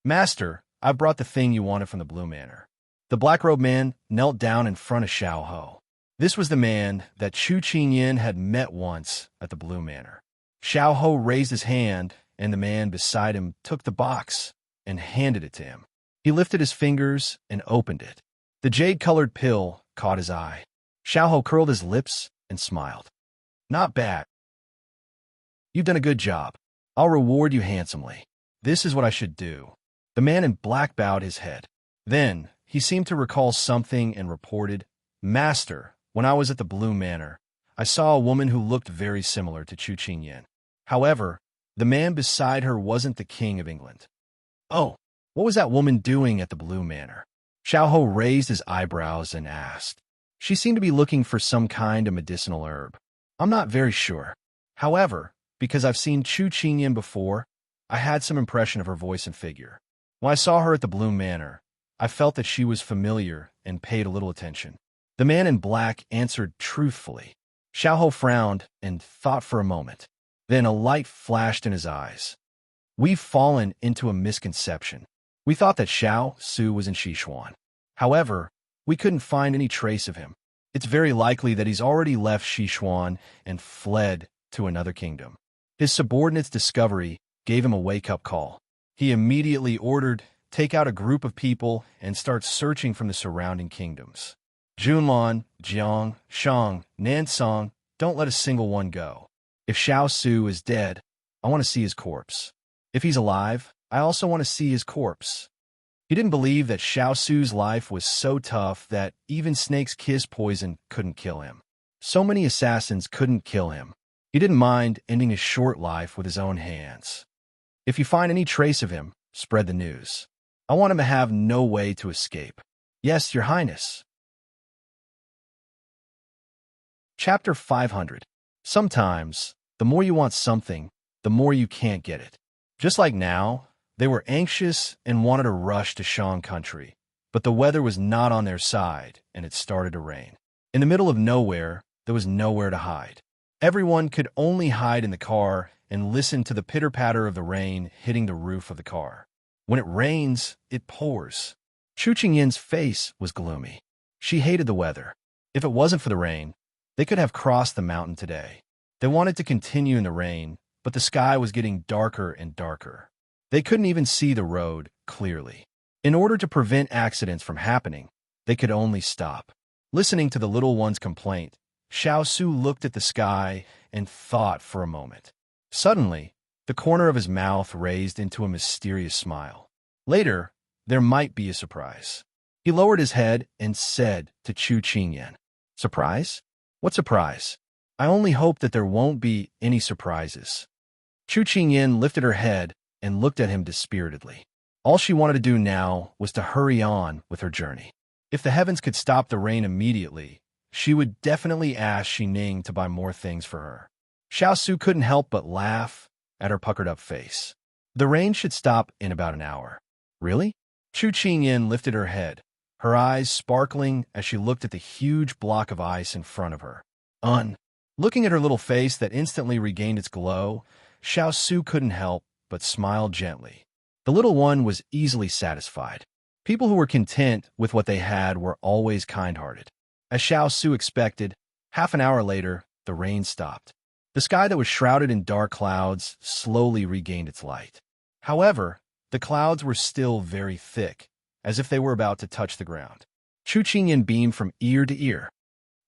Master, I brought the thing you wanted from the Blue Manor. The black-robed man knelt down in front of Xiao Ho. This was the man that Chu Qingyan had met once at the Blue Manor. Xiao Ho raised his hand, and the man beside him took the box and handed it to him. He lifted his fingers and opened it. The jade-colored pill caught his eye. Xiao Ho curled his lips and smiled. Not bad. You've done a good job. I'll reward you handsomely. This is what I should do. The man in black bowed his head. Then, he seemed to recall something and reported, Master, when I was at the Blue Manor, I saw a woman who looked very similar to Chu Qingyan. However, the man beside her wasn't the King of England. Oh, what was that woman doing at the Blue Manor? Xiao Ho raised his eyebrows and asked. She seemed to be looking for some kind of medicinal herb. I'm not very sure. However, because I've seen Chu Qingyan before, I had some impression of her voice and figure. When I saw her at the Blue Manor, I felt that she was familiar and paid a little attention. The man in black answered truthfully. Xiao Ho frowned and thought for a moment. Then a light flashed in his eyes. We've fallen into a misconception. We thought that Xiao Su was in Sichuan. However, we couldn't find any trace of him. It's very likely that he's already left Sichuan and fled to another kingdom. His subordinate's discovery gave him a wake-up call. He immediately ordered, take out a group of people and start searching from the surrounding kingdoms. Junlan, Jiang, Shang, Nansong, don't let a single one go. If Xiao Su is dead, I want to see his corpse. If he's alive, I also want to see his corpse. He didn't believe that Xiao Su's life was so tough that even Snake's kiss poison couldn't kill him. So many assassins couldn't kill him. He didn't mind ending his short life with his own hands. If you find any trace of him, spread the news. I want him to have no way to escape. Yes, Your Highness. Chapter 500. Sometimes, the more you want something, the more you can't get it. Just like now, they were anxious and wanted to rush to Shang country, but the weather was not on their side, and it started to rain. In the middle of nowhere, there was nowhere to hide. Everyone could only hide in the car and listen to the pitter-patter of the rain hitting the roof of the car. When it rains, it pours. Chu Qingyan's face was gloomy. She hated the weather. If it wasn't for the rain, they could have crossed the mountain today. They wanted to continue in the rain, but the sky was getting darker and darker. They couldn't even see the road clearly. In order to prevent accidents from happening, they could only stop. Listening to the little one's complaint, Xiao Su looked at the sky and thought for a moment. Suddenly, the corner of his mouth raised into a mysterious smile. Later, there might be a surprise. He lowered his head and said to Chu Qingyan, "Surprise? What surprise? I only hope that there won't be any surprises." Chu Qingyan lifted her head and looked at him dispiritedly. All she wanted to do now was to hurry on with her journey. If the heavens could stop the rain immediately, she would definitely ask Xining to buy more things for her. Xiao Su couldn't help but laugh at her puckered-up face. The rain should stop in about an hour. Really? Chu Qingyan lifted her head, her eyes sparkling as she looked at the huge block of ice in front of her. Looking at her little face that instantly regained its glow, Xiao Su couldn't help but smile gently. The little one was easily satisfied. People who were content with what they had were always kind-hearted. As Xiao Su expected, half an hour later, the rain stopped. The sky that was shrouded in dark clouds slowly regained its light. However, the clouds were still very thick, as if they were about to touch the ground. Chu Qingyan beamed from ear to ear.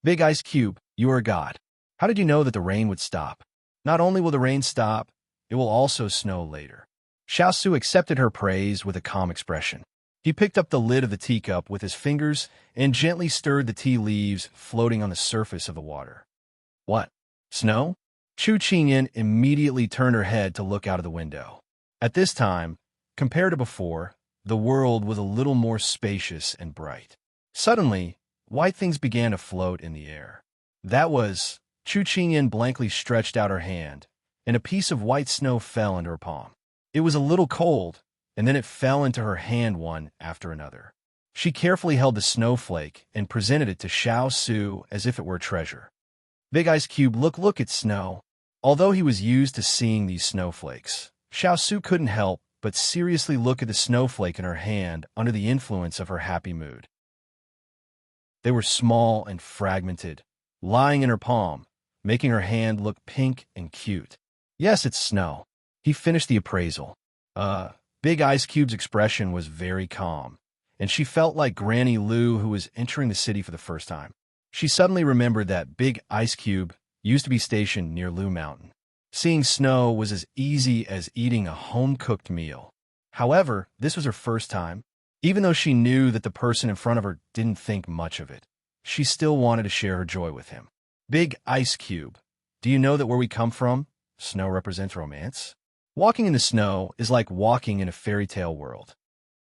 "Big Ice Cube, you are a god. How did you know that the rain would stop? Not only will the rain stop, it will also snow later." Xiao Su accepted her praise with a calm expression. He picked up the lid of the teacup with his fingers and gently stirred the tea leaves floating on the surface of the water. "What? Snow?" Chu Qingyan immediately turned her head to look out of the window. At this time, compared to before, the world was a little more spacious and bright. Suddenly, white things began to float in the air. Chu Qingyan blankly stretched out her hand, and a piece of white snow fell into her palm. It was a little cold, and then it fell into her hand one after another. She carefully held the snowflake and presented it to Xiao Su as if it were a treasure. "Big Ice Cube, look at snow." Although he was used to seeing these snowflakes, Xiao Su couldn't help but seriously look at the snowflake in her hand under the influence of her happy mood. They were small and fragmented, lying in her palm, making her hand look pink and cute. "Yes, it's snow." He finished the appraisal. Big Ice Cube's expression was very calm, and she felt like Granny Lou who was entering the city for the first time. She suddenly remembered that Big Ice Cube used to be stationed near Lou Mountain. Seeing snow was as easy as eating a home-cooked meal. However, this was her first time. Even though she knew that the person in front of her didn't think much of it, she still wanted to share her joy with him. "Big Ice Cube, do you know that where we come from, snow represents romance? Walking in the snow is like walking in a fairy tale world."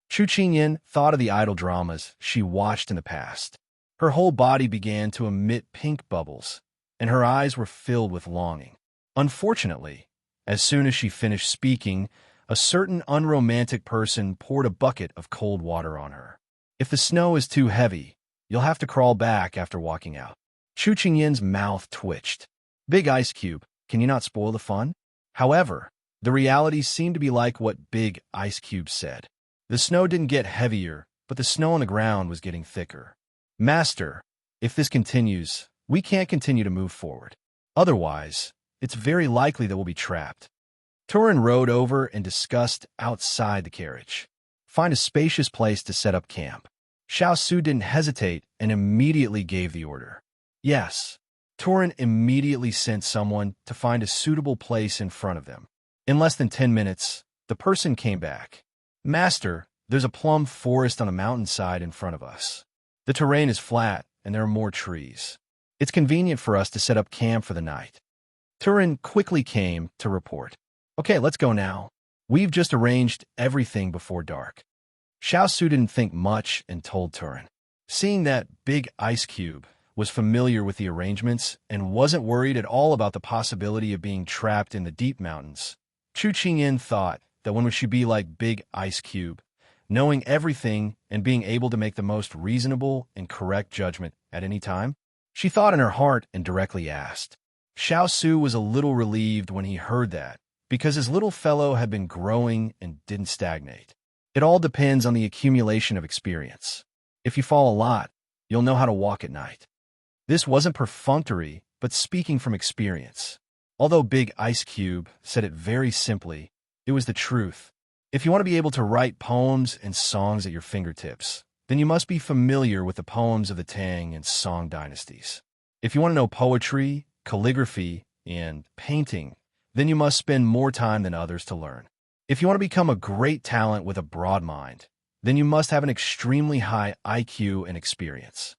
Chu Qingyan thought of the idol dramas she watched in the past. Her whole body began to emit pink bubbles, and her eyes were filled with longing. Unfortunately, as soon as she finished speaking, a certain unromantic person poured a bucket of cold water on her. "If the snow is too heavy, you'll have to crawl back after walking out." Chu Qingyan's mouth twitched. "Big Ice Cube, can you not spoil the fun?" However, the reality seemed to be like what Big Ice Cube said. The snow didn't get heavier, but the snow on the ground was getting thicker. "Master, if this continues, we can't continue to move forward. Otherwise, it's very likely that we'll be trapped." Turin rode over and discussed outside the carriage. "Find a spacious place to set up camp." Xiao Su didn't hesitate and immediately gave the order. "Yes." Turin immediately sent someone to find a suitable place in front of them. In less than 10 minutes, the person came back. "Master, there's a plum forest on the mountainside in front of us. The terrain is flat, and there are more trees. It's convenient for us to set up camp for the night." Turin quickly came to report. "Okay, let's go now. We've just arranged everything before dark." Xiao Su didn't think much and told Turin. Seeing that Big Ice Cube was familiar with the arrangements and wasn't worried at all about the possibility of being trapped in the deep mountains, Chu Qingyan thought that one should be like Big Ice Cube, knowing everything and being able to make the most reasonable and correct judgment at any time. She thought in her heart and directly asked. Xiao Su was a little relieved when he heard that, because his little fellow had been growing and didn't stagnate. It all depends on the accumulation of experience. If you fall a lot, you'll know how to walk at night. This wasn't perfunctory, but speaking from experience. Although Big Ice Cube said it very simply, it was the truth. If you want to be able to write poems and songs at your fingertips, then you must be familiar with the poems of the Tang and Song dynasties. If you want to know poetry, calligraphy, and painting, then you must spend more time than others to learn. If you want to become a great talent with a broad mind, then you must have an extremely high IQ and experience.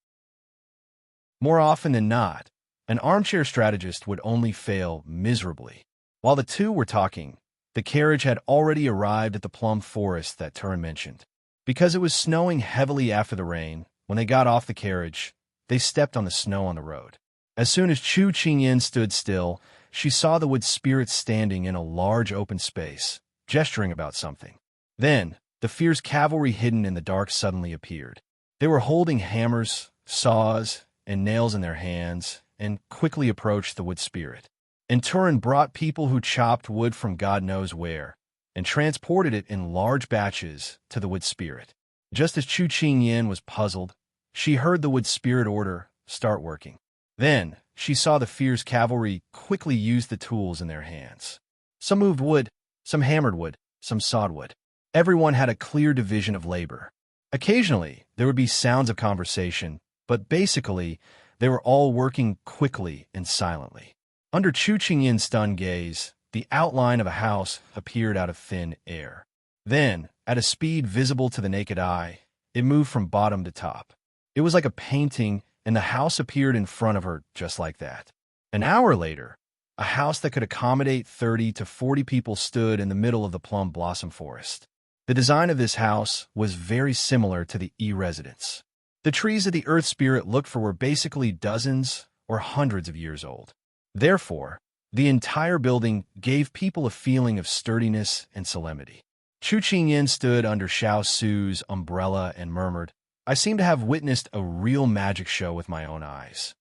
More often than not, an armchair strategist would only fail miserably. While the two were talking, the carriage had already arrived at the plum forest that Turin mentioned. Because it was snowing heavily after the rain, when they got off the carriage, they stepped on the snow on the road. As soon as Chu Qingyan stood still, she saw the wood spirit standing in a large open space, gesturing about something. Then, the fierce cavalry hidden in the dark suddenly appeared. They were holding hammers, saws, and nails in their hands, and quickly approached the wood spirit. And Turin brought people who chopped wood from God knows where, and transported it in large batches to the wood spirit. Just as Chu Qingyan was puzzled, she heard the wood spirit order, "Start working." Then, she saw the fierce cavalry quickly use the tools in their hands. Some moved wood, some hammered wood, some sawed wood. Everyone had a clear division of labor. Occasionally, there would be sounds of conversation, but basically, they were all working quickly and silently. Under Chu Qingyan's stunned gaze, the outline of a house appeared out of thin air. Then, at a speed visible to the naked eye, it moved from bottom to top. It was like a painting, and the house appeared in front of her just like that. An hour later, a house that could accommodate 30 to 40 people stood in the middle of the plum blossom forest. The design of this house was very similar to the E-residence. The trees of the earth spirit looked for were basically dozens or hundreds of years old. Therefore, the entire building gave people a feeling of sturdiness and solemnity. Chu Qingyan stood under Xiao Su's umbrella and murmured, "I seem to have witnessed a real magic show with my own eyes."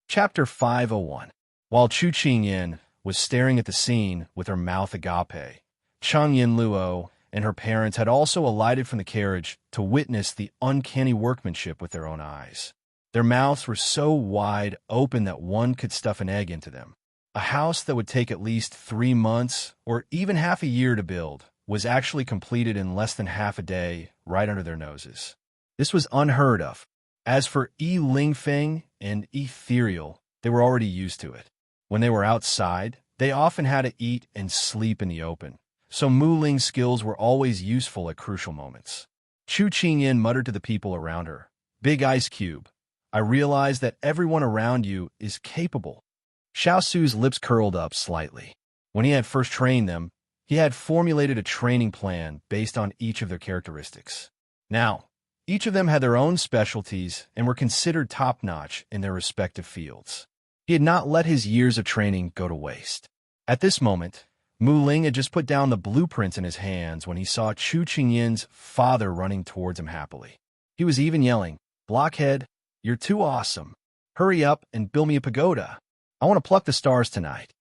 Chapter 501. While Chu Qingyan was staring at the scene with her mouth agape, Chang Yinluo and her parents had also alighted from the carriage to witness the uncanny workmanship with their own eyes. Their mouths were so wide open that one could stuff an egg into them. A house that would take at least 3 months or even half a year to build was actually completed in less than half a day right under their noses. This was unheard of. As for Yi Lingfeng and Ethereal, they were already used to it. When they were outside, they often had to eat and sleep in the open, so Mu Ling's skills were always useful at crucial moments. Chu Qingyan muttered to the people around her, "Big ice cube. I realize that everyone around you is capable." Xiao Su's lips curled up slightly. When he had first trained them, he had formulated a training plan based on each of their characteristics. Now, each of them had their own specialties and were considered top-notch in their respective fields. He had not let his years of training go to waste. At this moment, Mu Ling had just put down the blueprints in his hands when he saw Chu Qingyan's father running towards him happily. He was even yelling, "Blockhead, you're too awesome. Hurry up and build me a pagoda. I want to pluck the stars tonight."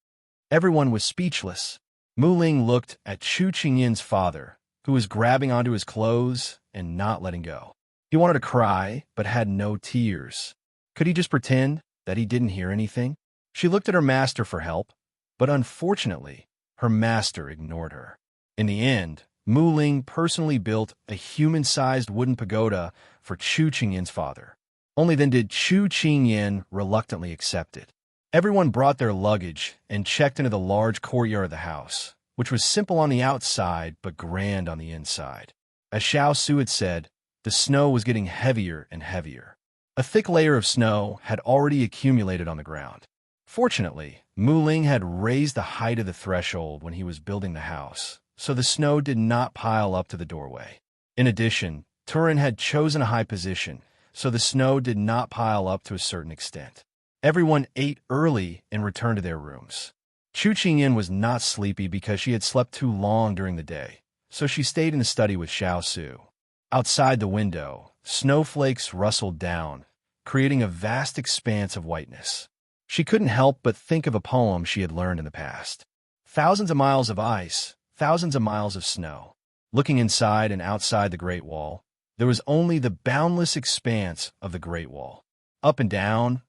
Everyone was speechless. Mu Ling looked at Chu Qingyan's father, who was grabbing onto his clothes and not letting go. He wanted to cry, but had no tears. Could he just pretend that he didn't hear anything? She looked at her master for help, but unfortunately, her master ignored her. In the end, Mu Ling personally built a human-sized wooden pagoda for Chu Qingyan's father. Only then did Chu Qingyan reluctantly accept it. Everyone brought their luggage and checked into the large courtyard of the house, which was simple on the outside but grand on the inside. As Xiao Su had said, the snow was getting heavier and heavier. A thick layer of snow had already accumulated on the ground. Fortunately, Mu Ling had raised the height of the threshold when he was building the house, so the snow did not pile up to the doorway. In addition, Turin had chosen a high position, so the snow did not pile up to a certain extent. Everyone ate early and returned to their rooms. Chu Qingyan was not sleepy because she had slept too long during the day, so she stayed in the study with Xiao Su. Outside the window, snowflakes rustled down, creating a vast expanse of whiteness. She couldn't help but think of a poem she had learned in the past. Thousands of miles of ice, thousands of miles of snow. Looking inside and outside the Great Wall, there was only the boundless expanse of the Great Wall. Up and down,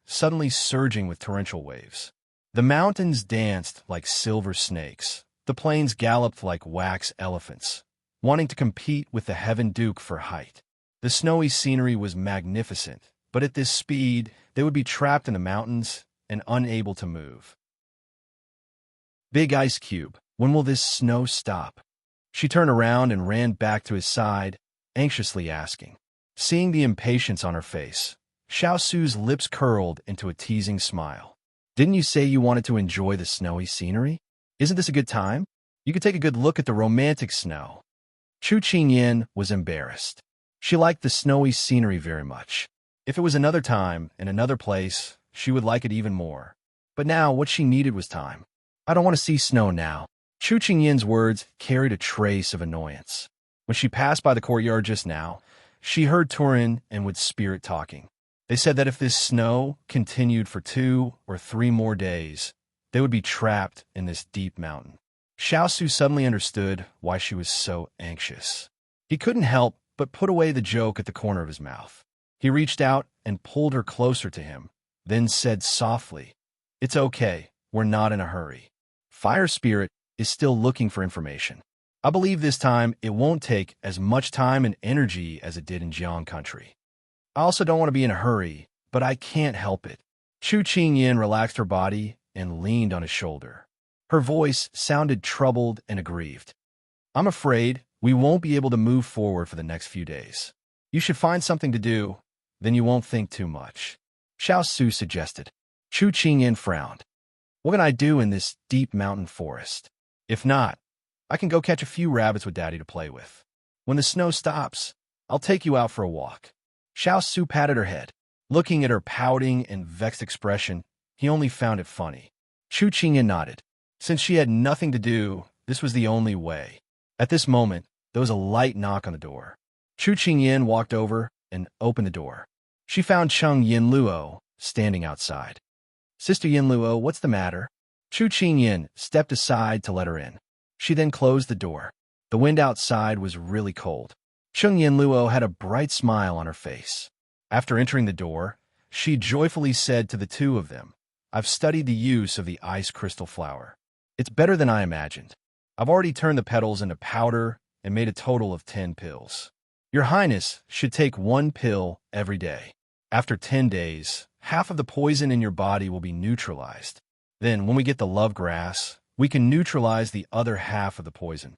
suddenly surging with torrential waves. The mountains danced like silver snakes. The plains galloped like wax elephants, wanting to compete with the Heaven Duke for height. The snowy scenery was magnificent, but at this speed, they would be trapped in the mountains and unable to move. Big Ice Cube, when will this snow stop? She turned around and ran back to his side, anxiously asking. Seeing the impatience on her face, Xiao Su's lips curled into a teasing smile. Didn't you say you wanted to enjoy the snowy scenery? Isn't this a good time? You could take a good look at the romantic snow. Chu Qingyan was embarrassed. She liked the snowy scenery very much. If it was another time, in another place, she would like it even more. But now what she needed was time. I don't want to see snow now. Chu Qingyan's words carried a trace of annoyance. When she passed by the courtyard just now, she heard Turin and Wood's spirit talking. They said that if this snow continued for 2 or 3 more days, they would be trapped in this deep mountain. Xiao Su suddenly understood why she was so anxious. He couldn't help but put away the joke at the corner of his mouth. He reached out and pulled her closer to him, then said softly, "It's okay, we're not in a hurry. Fire Spirit is still looking for information. I believe this time it won't take as much time and energy as it did in Jiang country. I also don't want to be in a hurry, but I can't help it." Chu Qingyan relaxed her body and leaned on his shoulder. Her voice sounded troubled and aggrieved. "I'm afraid we won't be able to move forward for the next few days. You should find something to do, then you won't think too much," Xiao Su suggested. Chu Qingyan frowned. "What can I do in this deep mountain forest? If not, I can go catch a few rabbits with Daddy to play with. When the snow stops, I'll take you out for a walk." Xiao Su patted her head. Looking at her pouting and vexed expression, he only found it funny. Chu Qingyan nodded. Since she had nothing to do, this was the only way. At this moment, there was a light knock on the door. Chu Qingyan walked over and opened the door. She found Cheng Yinluo standing outside. "Sister Yinluo, what's the matter?" Chu Qingyan stepped aside to let her in. She then closed the door. The wind outside was really cold. Cheng Yinluo had a bright smile on her face. After entering the door, she joyfully said to the two of them, "I've studied the use of the ice crystal flower. It's better than I imagined. I've already turned the petals into powder and made a total of 10 pills. Your Highness should take 1 pill every day. After 10 days, half of the poison in your body will be neutralized. Then, when we get the love grass, we can neutralize the other half of the poison."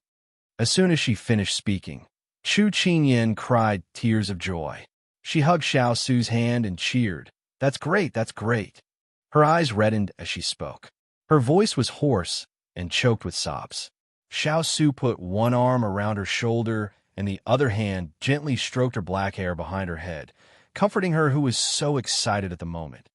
As soon as she finished speaking, Chu Qingyan cried tears of joy. She hugged Xiao Su's hand and cheered. "That's great, that's great." Her eyes reddened as she spoke. Her voice was hoarse and choked with sobs. Xiao Su put one arm around her shoulder and the other hand gently stroked her black hair behind her head, comforting her who was so excited at the moment.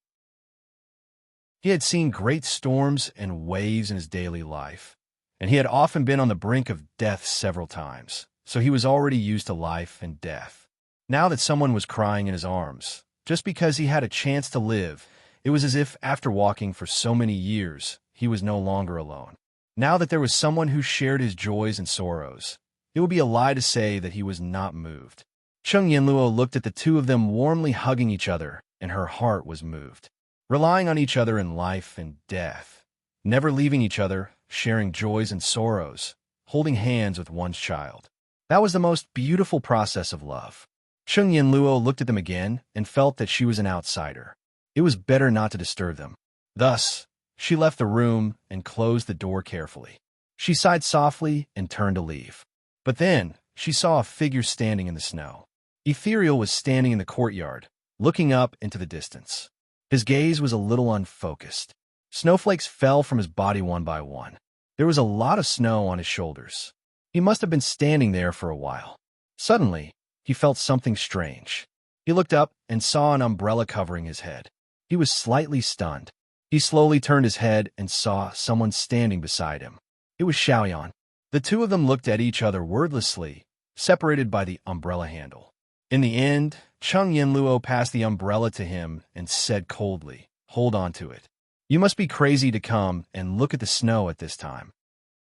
He had seen great storms and waves in his daily life, and he had often been on the brink of death several times, so he was already used to life and death. Now that someone was crying in his arms, just because he had a chance to live, it was as if after walking for so many years, he was no longer alone. Now that there was someone who shared his joys and sorrows, it would be a lie to say that he was not moved. Cheng Yinluo looked at the two of them warmly hugging each other, and her heart was moved. Relying on each other in life and death, never leaving each other, sharing joys and sorrows, holding hands with one's child. That was the most beautiful process of love. Cheng Yinluo looked at them again and felt that she was an outsider. It was better not to disturb them. Thus, she left the room and closed the door carefully. She sighed softly and turned to leave. But then, she saw a figure standing in the snow. Ethereal was standing in the courtyard, looking up into the distance. His gaze was a little unfocused. Snowflakes fell from his body one by one. There was a lot of snow on his shoulders. He must have been standing there for a while. Suddenly, he felt something strange. He looked up and saw an umbrella covering his head. He was slightly stunned. He slowly turned his head and saw someone standing beside him. It was Xiaoyan. The two of them looked at each other wordlessly, separated by the umbrella handle. In the end, Cheng Yinluo passed the umbrella to him and said coldly, "Hold on to it. You must be crazy to come and look at the snow at this time."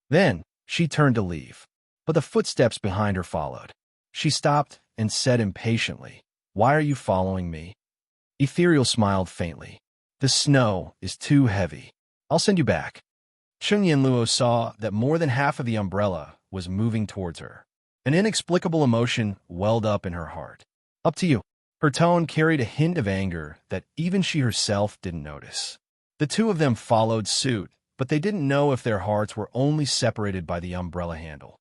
Then, she turned to leave, but the footsteps behind her followed. She stopped and said impatiently, "Why are you following me?" Ethereal smiled faintly. "The snow is too heavy. I'll send you back." Cheng Yinluo saw that more than half of the umbrella was moving towards her. An inexplicable emotion welled up in her heart. Up to you. Her tone carried a hint of anger that even she herself didn't notice. The two of them followed suit, but they didn't know if their hearts were only separated by the umbrella handle.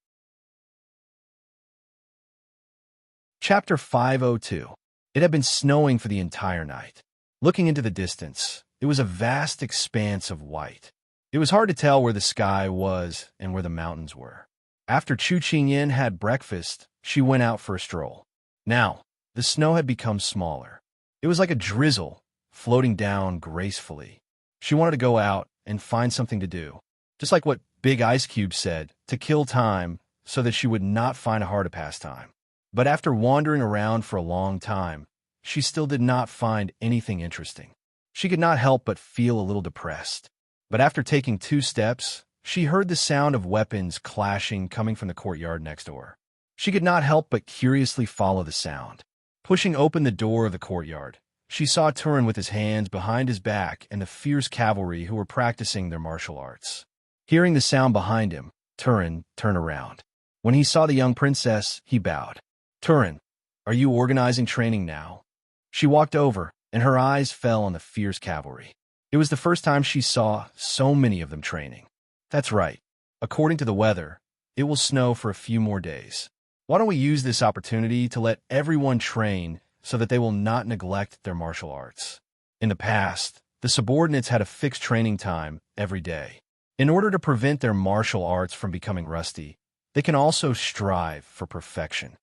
Chapter 502. It had been snowing for the entire night. Looking into the distance, it was a vast expanse of white. It was hard to tell where the sky was and where the mountains were. After Chu Qingyan had breakfast, she went out for a stroll. Now, the snow had become smaller. It was like a drizzle, floating down gracefully. She wanted to go out and find something to do, just like what Big Ice Cube said, to kill time so that she would not find it hard to pass time. But after wandering around for a long time, she still did not find anything interesting. She could not help but feel a little depressed. But after taking 2 steps, she heard the sound of weapons clashing coming from the courtyard next door. She could not help but curiously follow the sound. Pushing open the door of the courtyard, she saw Turin with his hands behind his back and the fierce cavalry who were practicing their martial arts. Hearing the sound behind him, Turin turned around. When he saw the young princess, he bowed. "Turin, are you organizing training now?" She walked over, and her eyes fell on the fierce cavalry. It was the first time she saw so many of them training. "That's right. According to the weather, it will snow for a few more days. Why don't we use this opportunity to let everyone train so that they will not neglect their martial arts?" In the past, the subordinates had a fixed training time every day. In order to prevent their martial arts from becoming rusty, they can also strive for perfection.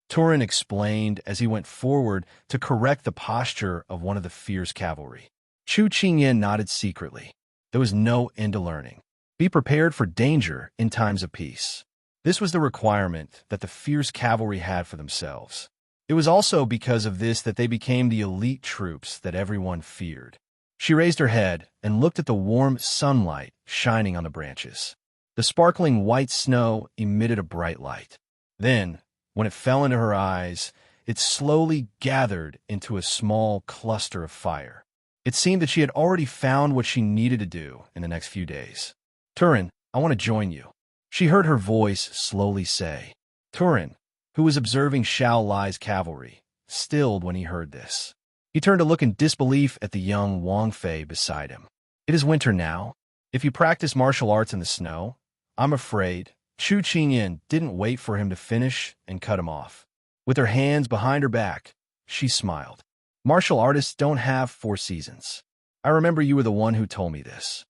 Turin explained as he went forward to correct the posture of one of the fierce cavalry. Chu Qingyan nodded secretly. There was no end to learning. Be prepared for danger in times of peace. This was the requirement that the fierce cavalry had for themselves. It was also because of this that they became the elite troops that everyone feared. She raised her head and looked at the warm sunlight shining on the branches. The sparkling white snow emitted a bright light. Then, when it fell into her eyes, it slowly gathered into a small cluster of fire. It seemed that she had already found what she needed to do in the next few days. "Turin, I want to join you," she heard her voice slowly say. Turin, who was observing Xiao Lai's cavalry, stilled when he heard this. He turned to look in disbelief at the young Wang Fei beside him. "It is winter now. If you practice martial arts in the snow, I'm afraid." Chu Qingyan didn't wait for him to finish and cut him off. With her hands behind her back, she smiled. "Martial artists don't have 4 seasons. I remember you were the one who told me this.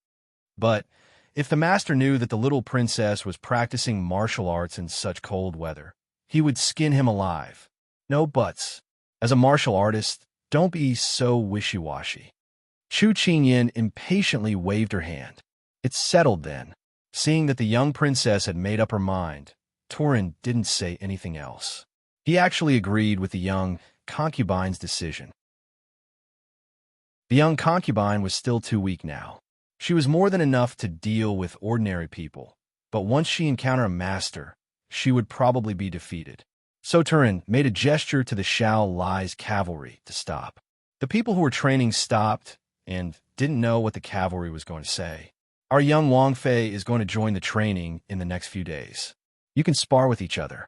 But if the master knew that the little princess was practicing martial arts in such cold weather, he would skin him alive. No buts. As a martial artist, don't be so wishy-washy." Chu Qingyan impatiently waved her hand. It settled then. Seeing that the young princess had made up her mind, Turin didn't say anything else. He actually agreed with the young concubine's decision. The young concubine was still too weak now. She was more than enough to deal with ordinary people, but once she encountered a master, she would probably be defeated. So Turin made a gesture to the Xiao Lai's cavalry to stop. The people who were training stopped and didn't know what the cavalry was going to say. "Our young Wang Fei is going to join the training in the next few days. You can spar with each other."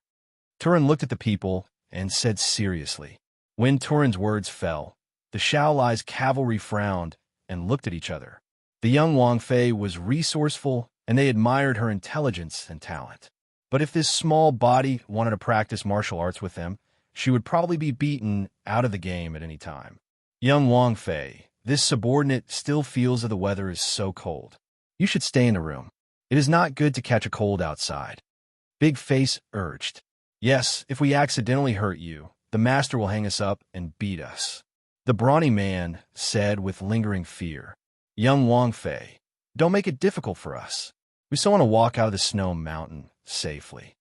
Turin looked at the people and said seriously. When Turin's words fell, the Xiao Lai's cavalry frowned and looked at each other. The young Wang Fei was resourceful, and they admired her intelligence and talent. But if this small body wanted to practice martial arts with them, she would probably be beaten out of the game at any time. "Young Wang Fei, this subordinate still feels that the weather is so cold. You should stay in the room. It is not good to catch a cold outside." Big Face urged. "Yes, if we accidentally hurt you, the master will hang us up and beat us." The brawny man said with lingering fear. "Young Wang Fei, don't make it difficult for us. We still want to walk out of the snow mountain safely."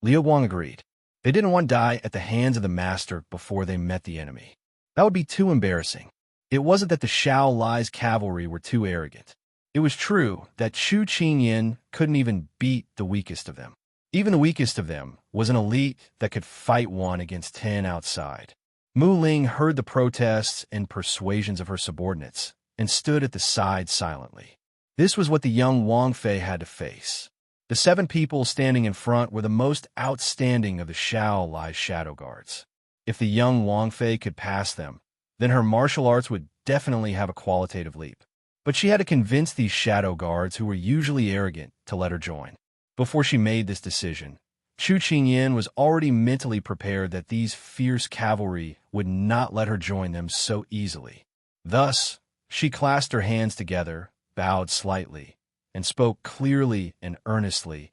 Liu Guang agreed. They didn't want to die at the hands of the master before they met the enemy. That would be too embarrassing. It wasn't that the Xiao Lai's cavalry were too arrogant. It was true that Chu Qingyan couldn't even beat the weakest of them. Even the weakest of them was an elite that could fight 1 against 10 outside. Mu Ling heard the protests and persuasions of her subordinates and stood at the side silently. This was what the young Wang Fei had to face. The 7 people standing in front were the most outstanding of the Xiao Lai's shadow guards. If the young Wang Fei could pass them, then her martial arts would definitely have a qualitative leap. But she had to convince these shadow guards, who were usually arrogant, to let her join. Before she made this decision, Chu Qingyan was already mentally prepared that these fierce cavalry would not let her join them so easily. Thus, she clasped her hands together, bowed slightly, and spoke clearly and earnestly.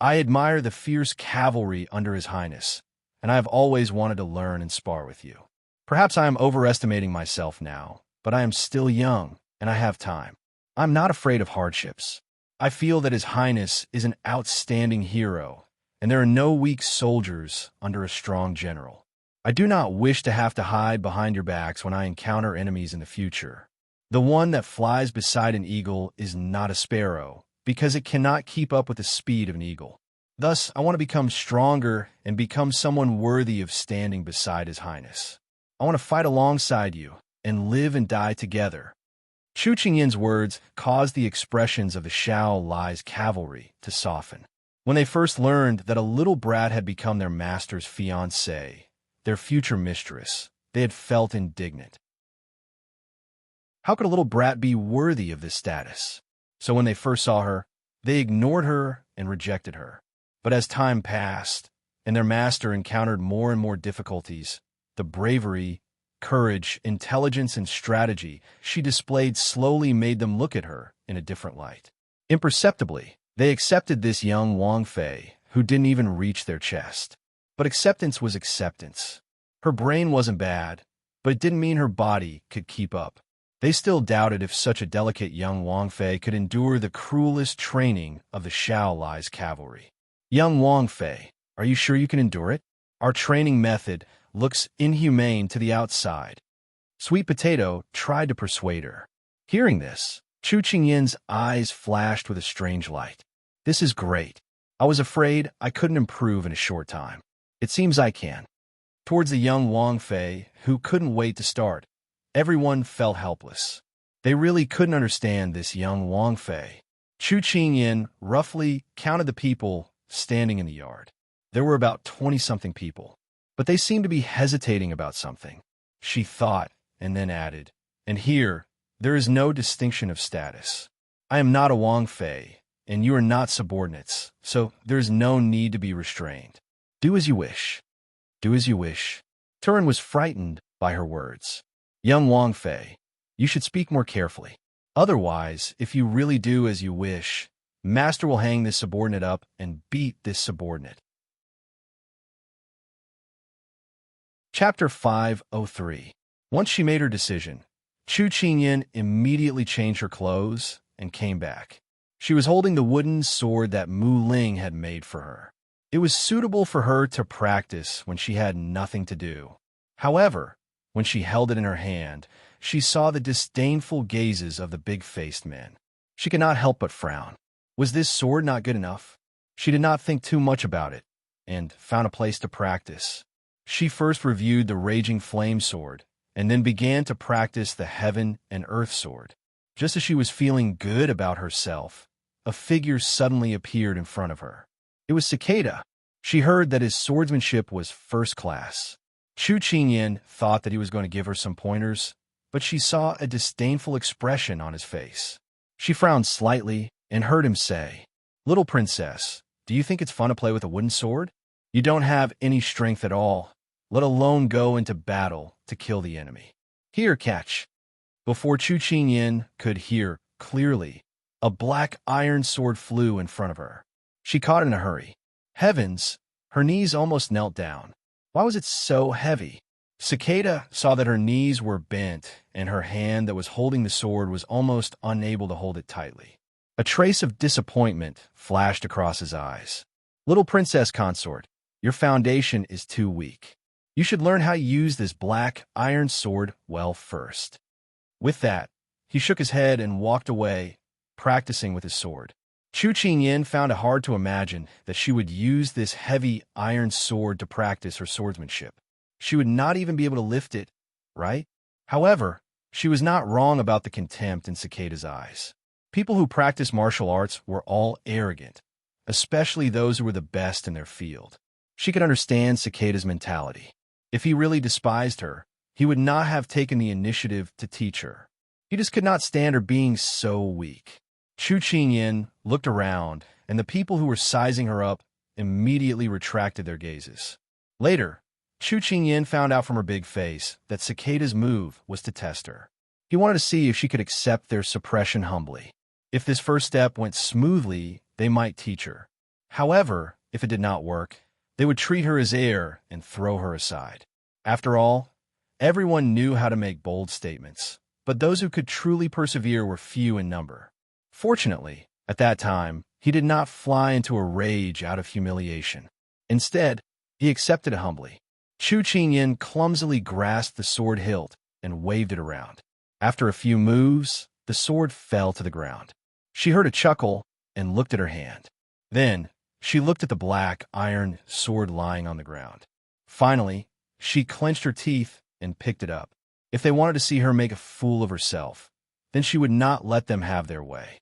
"I admire the fierce cavalry under His Highness, and I have always wanted to learn and spar with you. Perhaps I am overestimating myself now, but I am still young, and I have time. I'm not afraid of hardships. I feel that His Highness is an outstanding hero, and there are no weak soldiers under a strong general. I do not wish to have to hide behind your backs when I encounter enemies in the future. The one that flies beside an eagle is not a sparrow, because it cannot keep up with the speed of an eagle. Thus, I want to become stronger and become someone worthy of standing beside His Highness. I want to fight alongside you and live and die together." Chu Qingyan's words caused the expressions of the Xiao Lai's cavalry to soften. When they first learned that a little brat had become their master's fiancée, their future mistress, they had felt indignant. How could a little brat be worthy of this status? So when they first saw her, they ignored her and rejected her. But as time passed, and their master encountered more and more difficulties, the bravery, courage, intelligence, and strategy she displayed slowly made them look at her in a different light. Imperceptibly, they accepted this young Wang Fei, who didn't even reach their chest. But acceptance was acceptance. Her brain wasn't bad, but it didn't mean her body could keep up. They still doubted if such a delicate young Wang Fei could endure the cruelest training of the Xiao Lai's cavalry. "Young Wang Fei, are you sure you can endure it? Our training method looks inhumane to the outside." Sweet Potato tried to persuade her. Hearing this, Chu Qingyan's eyes flashed with a strange light. "This is great. I was afraid I couldn't improve in a short time. It seems I can." Towards the young Wang Fei, who couldn't wait to start, everyone felt helpless. They really couldn't understand this young Wang Fei. Chu Qingyan roughly counted the people standing in the yard. There were about 20-something people, but they seemed to be hesitating about something. She thought, and then added, "And here, there is no distinction of status. I am not a Wang Fei, and you are not subordinates, so there is no need to be restrained. Do as you wish. Do as you wish." Turin was frightened by her words. "Young Wang Fei, you should speak more carefully. Otherwise, if you really do as you wish, Master will hang this subordinate up and beat this subordinate." Chapter 503. Once she made her decision, Chu Qingyan immediately changed her clothes and came back. She was holding the wooden sword that Mu Ling had made for her. It was suitable for her to practice when she had nothing to do. However, when she held it in her hand, she saw the disdainful gazes of the big-faced men. She could not help but frown. Was this sword not good enough? She did not think too much about it, and found a place to practice. She first reviewed the Raging Flame Sword, and then began to practice the Heaven and Earth Sword. Just as she was feeling good about herself, a figure suddenly appeared in front of her. It was Cicada. She heard that his swordsmanship was first class. Chu Qingyan thought that he was going to give her some pointers, but she saw a disdainful expression on his face. She frowned slightly and heard him say, "Little princess, do you think it's fun to play with a wooden sword? You don't have any strength at all, let alone go into battle to kill the enemy. Here, catch." Before Chu Qingyan could hear clearly, a black iron sword flew in front of her. She caught it in a hurry. Heavens, her knees almost knelt down. Why was it so heavy? Cicada saw that her knees were bent, and her hand that was holding the sword was almost unable to hold it tightly. A trace of disappointment flashed across his eyes. "Little princess consort, your foundation is too weak. You should learn how to use this black iron sword well first." With that, he shook his head and walked away, practicing with his sword. Chu Qingyan found it hard to imagine that she would use this heavy iron sword to practice her swordsmanship. She would not even be able to lift it, right? However, she was not wrong about the contempt in Cicada's eyes. People who practice martial arts were all arrogant, especially those who were the best in their field. She could understand Cicada's mentality. If he really despised her, he would not have taken the initiative to teach her. He just could not stand her being so weak. Chu Qingyan looked around, and the people who were sizing her up immediately retracted their gazes. Later, Chu Qingyan found out from her big face that Cicada's move was to test her. He wanted to see if she could accept their suppression humbly. If this first step went smoothly, they might teach her. However, if it did not work, they would treat her as air and throw her aside. After all, everyone knew how to make bold statements, but those who could truly persevere were few in number. Fortunately, at that time, he did not fly into a rage out of humiliation. Instead, he accepted it humbly. Chu Qingyan clumsily grasped the sword hilt and waved it around. After a few moves, the sword fell to the ground. She heard a chuckle and looked at her hand. Then, she looked at the black iron sword lying on the ground. Finally, she clenched her teeth and picked it up. If they wanted to see her make a fool of herself, then she would not let them have their way.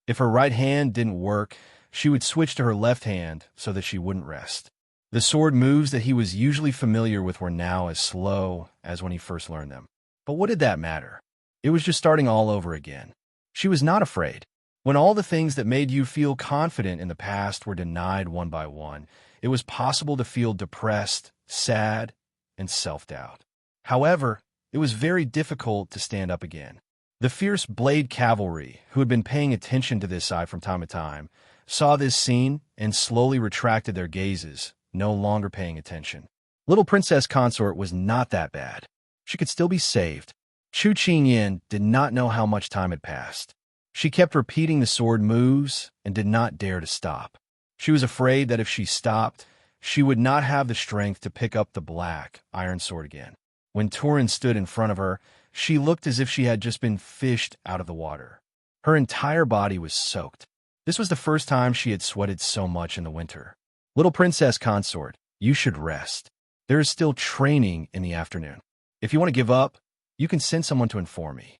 If her right hand didn't work, she would switch to her left hand so that she wouldn't rest. The sword moves that he was usually familiar with were now as slow as when he first learned them. But what did that matter? It was just starting all over again. She was not afraid. When all the things that made you feel confident in the past were denied one by one, it was possible to feel depressed, sad, and self-doubt. However, it was very difficult to stand up again. The fierce blade cavalry, who had been paying attention to this side from time to time, saw this scene and slowly retracted their gazes, no longer paying attention. Little Princess Consort was not that bad. She could still be saved. Chu Qingyan did not know how much time had passed. She kept repeating the sword moves and did not dare to stop. She was afraid that if she stopped, she would not have the strength to pick up the black iron sword again. When Turin stood in front of her, she looked as if she had just been fished out of the water. Her entire body was soaked. This was the first time she had sweated so much in the winter. Little Princess Consort, you should rest. There is still training in the afternoon. If you want to give up, you can send someone to inform me.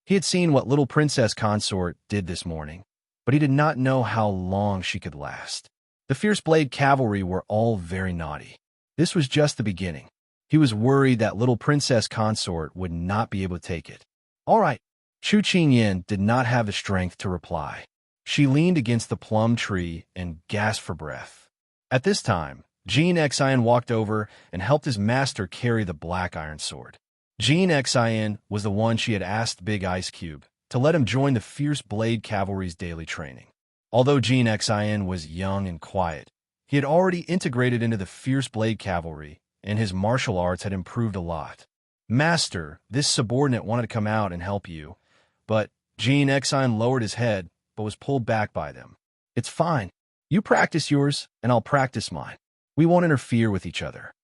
He had seen what Little Princess Consort did this morning, but he did not know how long she could last. The fierce blade cavalry were all very naughty. This was just the beginning. He was worried that Little Princess Consort would not be able to take it. All right. Chu Qingyan did not have the strength to reply. She leaned against the plum tree and gasped for breath. At this time, Jean Xian walked over and helped his master carry the black iron sword. Jean Xian was the one she had asked Big Ice Cube to let him join the fierce blade cavalry's daily training. Although Jean Xian was young and quiet, he had already integrated into the fierce blade cavalry, and his martial arts had improved a lot. Master, this subordinate wanted to come out and help you, but Jean Xian lowered his head but was pulled back by them. It's fine. You practice yours, and I'll practice mine. We won't interfere with each other.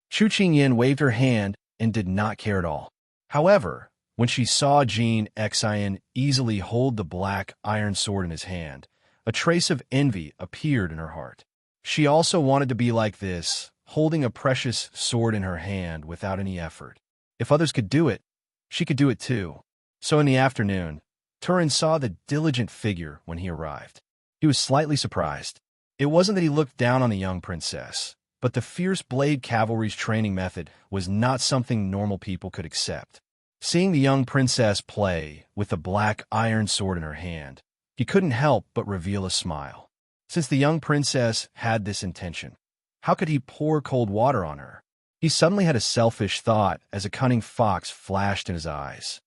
Chu Qingyan waved her hand and did not care at all. However, when she saw Jean Xian easily hold the black iron sword in his hand, a trace of envy appeared in her heart. She also wanted to be like this, holding a precious sword in her hand without any effort. If others could do it, she could do it too. So in the afternoon, Turin saw the diligent figure when he arrived. He was slightly surprised. It wasn't that he looked down on the young princess, but the fierce blade cavalry's training method was not something normal people could accept. Seeing the young princess play with the black iron sword in her hand, he couldn't help but reveal a smile. Since the young princess had this intention, how could he pour cold water on her? He suddenly had a selfish thought as a cunning fox flashed in his eyes.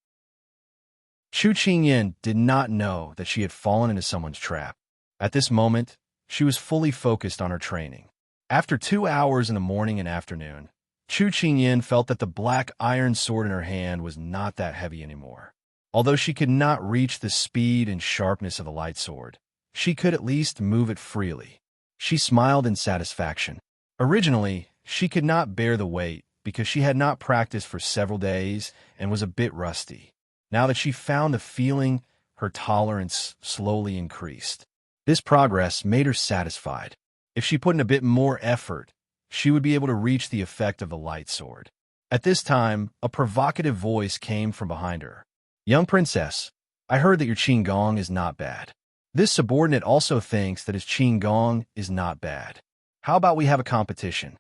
Chu Qingyan did not know that she had fallen into someone's trap. At this moment, she was fully focused on her training. After 2 hours in the morning and afternoon, Chu Qingyan felt that the black iron sword in her hand was not that heavy anymore. Although she could not reach the speed and sharpness of the light sword, she could at least move it freely. She smiled in satisfaction. Originally, she could not bear the weight because she had not practiced for several days and was a bit rusty. Now that she found the feeling, her tolerance slowly increased. This progress made her satisfied. If she put in a bit more effort, she would be able to reach the effect of the light sword. At this time, a provocative voice came from behind her. Young princess, I heard that your qigong is not bad. This subordinate also thinks that his qigong is not bad. How about we have a competition?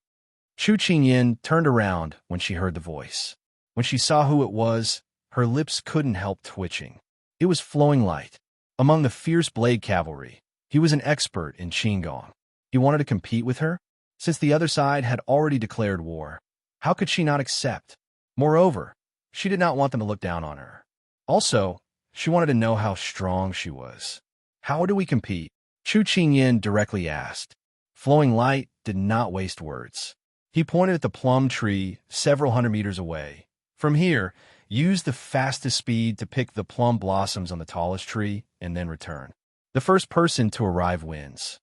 Chu Qingyin turned around when she heard the voice. When she saw who it was, her lips couldn't help twitching. It was Flowing Light. Among the fierce blade cavalry, he was an expert in Qinggong. He wanted to compete with her? Since the other side had already declared war, how could she not accept? Moreover, she did not want them to look down on her. Also, she wanted to know how strong she was. How do we compete? Chu Qingyin directly asked. Flowing Light did not waste words. He pointed at the plum tree several hundred meters away. From here, use the fastest speed to pick the plum blossoms on the tallest tree and then return. The first person to arrive wins.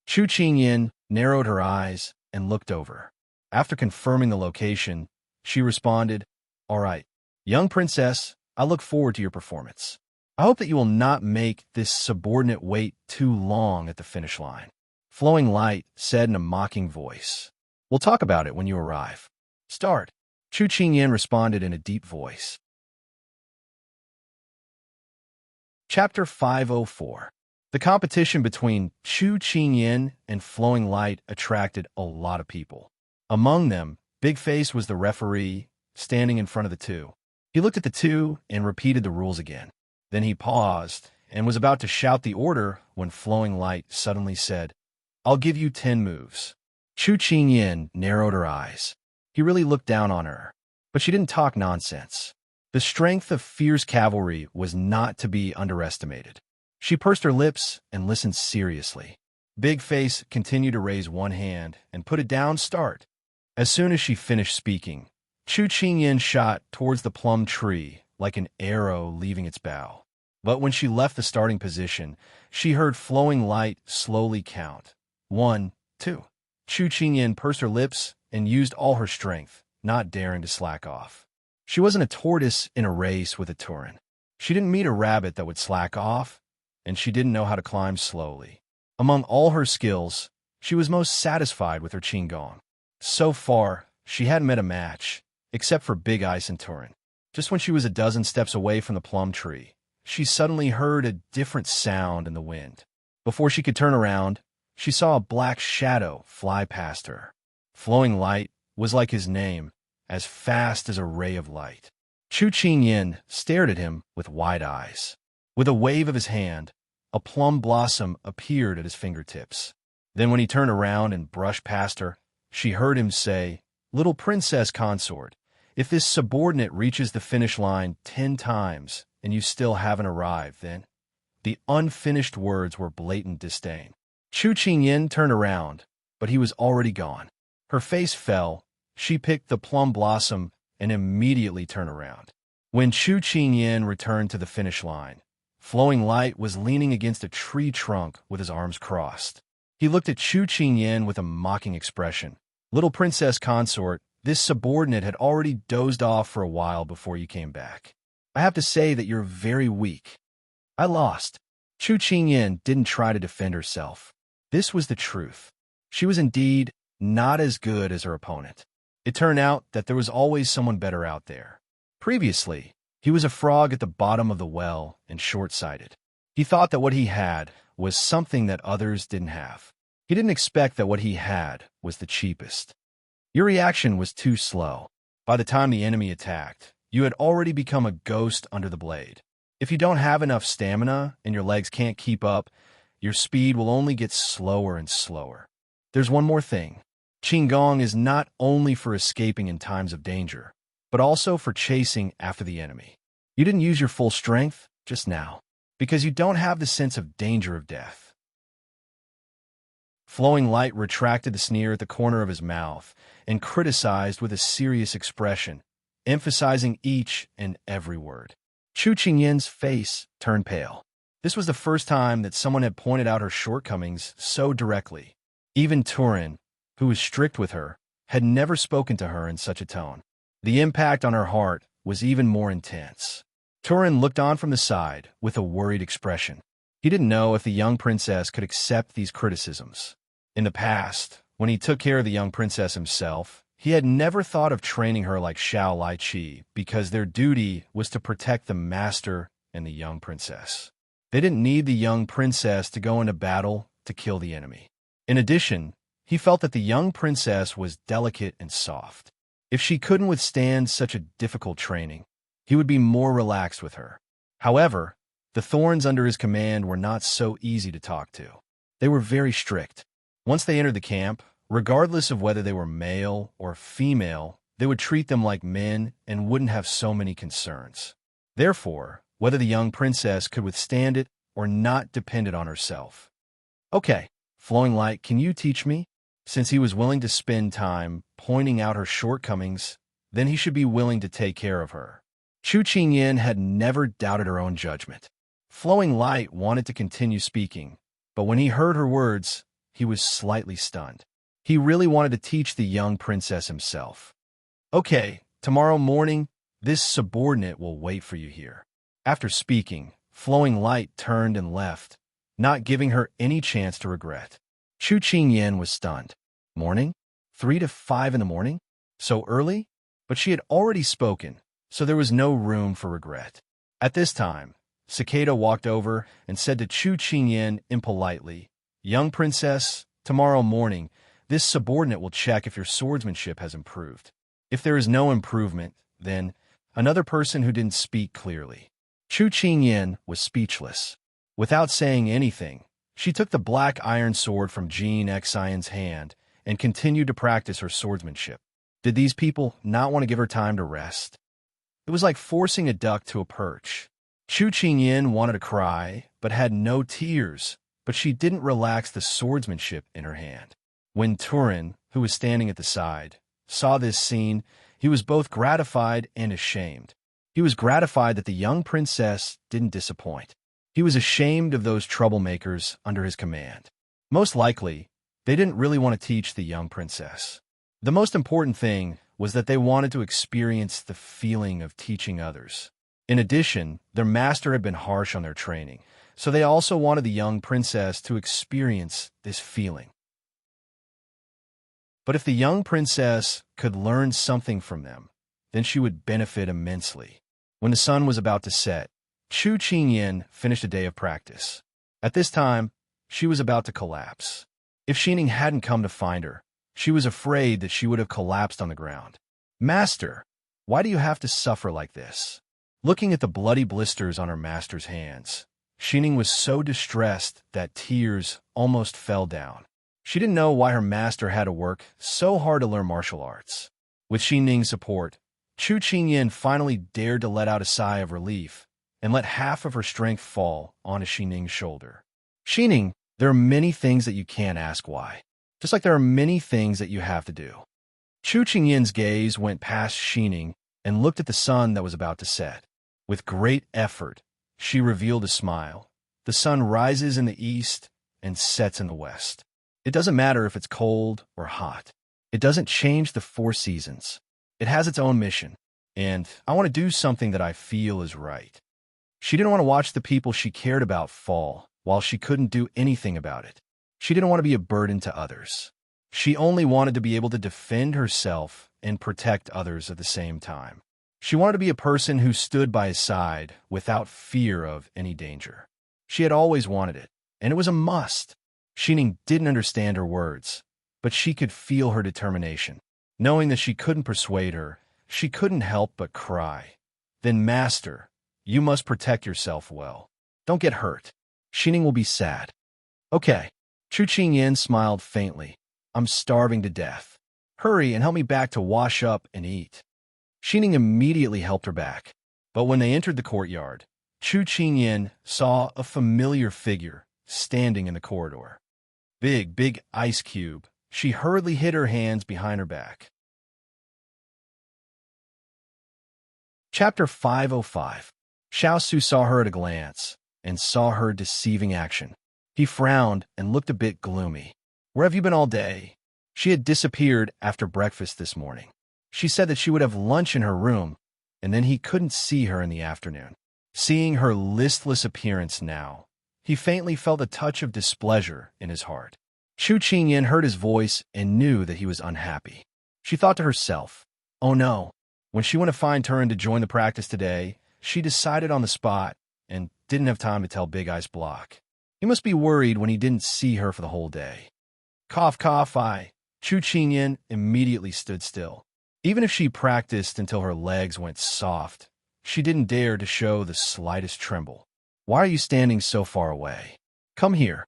Chu Qingyin narrowed her eyes and looked over. After confirming the location, she responded, "All right, young princess, I look forward to your performance. I hope that you will not make this subordinate wait too long at the finish line." Flowing Light said in a mocking voice, "We'll talk about it when you arrive. Start." Chu Qingyin responded in a deep voice. Chapter 504. The competition between Chu Qingyin and Flowing Light attracted a lot of people. Among them, Big Face was the referee, standing in front of the two. He looked at the two and repeated the rules again. Then he paused and was about to shout the order when Flowing Light suddenly said, "I'll give you 10 moves." Chu Qingyin narrowed her eyes. He really looked down on her, but she didn't talk nonsense. The strength of fierce cavalry was not to be underestimated. She pursed her lips and listened seriously. Big Face continued to raise one hand and put it down. Start. As soon as she finished speaking, Chu Qingyin shot towards the plum tree like an arrow leaving its bough. But when she left the starting position, she heard Flowing Light slowly count. 1, 2. Chu Qingyin pursed her lips and used all her strength, not daring to slack off. She wasn't a tortoise in a race with a Turin. She didn't meet a rabbit that would slack off, and she didn't know how to climb slowly. Among all her skills, she was most satisfied with her Qinggong. So far, she hadn't met a match, except for Big Ice and Turin. Just when she was a dozen steps away from the plum tree, she suddenly heard a different sound in the wind. Before she could turn around, she saw a black shadow fly past her. Flowing Light was like his name, as fast as a ray of light. Chu Qingyin stared at him with wide eyes. With a wave of his hand, a plum blossom appeared at his fingertips. Then when he turned around and brushed past her, she heard him say, "Little princess consort, if this subordinate reaches the finish line 10 times and you still haven't arrived, then..." The unfinished words were blatant disdain. Chu Qingyin turned around, but he was already gone. Her face fell. She picked the plum blossom and immediately turned around. When Chu Qingyin returned to the finish line, Flowing Light was leaning against a tree trunk with his arms crossed. He looked at Chu Qingyin with a mocking expression. "Little princess consort, this subordinate had already dozed off for a while before you came back. I have to say that you're very weak." "I lost." Chu Qingyin didn't try to defend herself. This was the truth. She was indeed not as good as her opponent. It turned out that there was always someone better out there. Previously, he was a frog at the bottom of the well and short-sighted. He thought that what he had was something that others didn't have. He didn't expect that what he had was the cheapest. Your reaction was too slow. By the time the enemy attacked, you had already become a ghost under the blade. If you don't have enough stamina and your legs can't keep up, your speed will only get slower and slower. There's one more thing. Qinggong is not only for escaping in times of danger, but also for chasing after the enemy. You didn't use your full strength just now, because you don't have the sense of danger of death. Flowing Light retracted the sneer at the corner of his mouth and criticized with a serious expression, emphasizing each and every word. Chu Qingyin's face turned pale. This was the first time that someone had pointed out her shortcomings so directly. Even Turin, who was strict with her, had never spoken to her in such a tone. The impact on her heart was even more intense. Turin looked on from the side with a worried expression. He didn't know if the young princess could accept these criticisms. In the past, when he took care of the young princess himself, he had never thought of training her like Xiao Lai Qi because their duty was to protect the master and the young princess. They didn't need the young princess to go into battle to kill the enemy. In addition, He felt that the young princess was delicate and soft. If she couldn't withstand such a difficult training, he would be more relaxed with her. However, the thorns under his command were not so easy to talk to. They were very strict. Once they entered the camp, regardless of whether they were male or female, they would treat them like men and wouldn't have so many concerns. Therefore, whether the young princess could withstand it or not depended on herself. Okay, Flowing Light, can you teach me? Since he was willing to spend time pointing out her shortcomings, then he should be willing to take care of her. Chu Qingyan had never doubted her own judgment. Flowing Light wanted to continue speaking, but when he heard her words, he was slightly stunned. He really wanted to teach the young princess himself. Okay, tomorrow morning, this subordinate will wait for you here. After speaking, Flowing Light turned and left, not giving her any chance to regret. Chu Qingyan was stunned. Morning? 3 to 5 in the morning? So early? But she had already spoken, so there was no room for regret. At this time, Cicada walked over and said to Chu Qingyan impolitely, "Young princess, tomorrow morning, this subordinate will check if your swordsmanship has improved. If there is no improvement, then another person who didn't speak clearly." Chu Qingyan was speechless. Without saying anything, she took the black iron sword from Jean Xian's hand and continued to practice her swordsmanship. Did these people not want to give her time to rest? It was like forcing a duck to a perch. Chu Qingyan wanted to cry, but had no tears, but she didn't relax the swordsmanship in her hand. When Turin, who was standing at the side, saw this scene, he was both gratified and ashamed. He was gratified that the young princess didn't disappoint. He was ashamed of those troublemakers under his command. Most likely, they didn't really want to teach the young princess. The most important thing was that they wanted to experience the feeling of teaching others. In addition, their master had been harsh on their training, so they also wanted the young princess to experience this feeling. But if the young princess could learn something from them, then she would benefit immensely. When the sun was about to set, Chu Qingyan finished a day of practice. At this time, she was about to collapse. If Xining hadn't come to find her, she was afraid that she would have collapsed on the ground. "Master, why do you have to suffer like this?" Looking at the bloody blisters on her master's hands, Xining was so distressed that tears almost fell down. She didn't know why her master had to work so hard to learn martial arts. With Xining's support, Chu Qingyan finally dared to let out a sigh of relief and let half of her strength fall onto Xining's shoulder. "Xining, there are many things that you can't ask why, just like there are many things that you have to do." Chu Qingyan's gaze went past Xining and looked at the sun that was about to set. With great effort, she revealed a smile. The sun rises in the east and sets in the west. It doesn't matter if it's cold or hot. It doesn't change the 4 seasons. It has its own mission, and I want to do something that I feel is right. She didn't want to watch the people she cared about fall while she couldn't do anything about it. She didn't want to be a burden to others. She only wanted to be able to defend herself and protect others at the same time. She wanted to be a person who stood by his side without fear of any danger. She had always wanted it, and it was a must. Xining didn't understand her words, but she could feel her determination. Knowing that she couldn't persuade her, she couldn't help but cry. "Then, Master, you must protect yourself well. Don't get hurt. Xining will be sad." "Okay." Chu Qingyan smiled faintly. "I'm starving to death. Hurry and help me back to wash up and eat." Xining immediately helped her back. But when they entered the courtyard, Chu Qingyan saw a familiar figure standing in the corridor. Big ice cube. She hurriedly hid her hands behind her back. Chapter 505. Xiao Su saw her at a glance and saw her deceiving action. He frowned and looked a bit gloomy. "Where have you been all day?" She had disappeared after breakfast this morning. She said that she would have lunch in her room, and then he couldn't see her in the afternoon. Seeing her listless appearance now, he faintly felt a touch of displeasure in his heart. Chu Qingyan heard his voice and knew that he was unhappy. She thought to herself, "Oh no." When she went to find Turin to join the practice today, she decided on the spot and didn't have time to tell Big Ice Block. He must be worried when he didn't see her for the whole day. Cough, cough, I. Chu Qingyan immediately stood still. Even if she practiced until her legs went soft, she didn't dare to show the slightest tremble. Why are you standing so far away? Come here.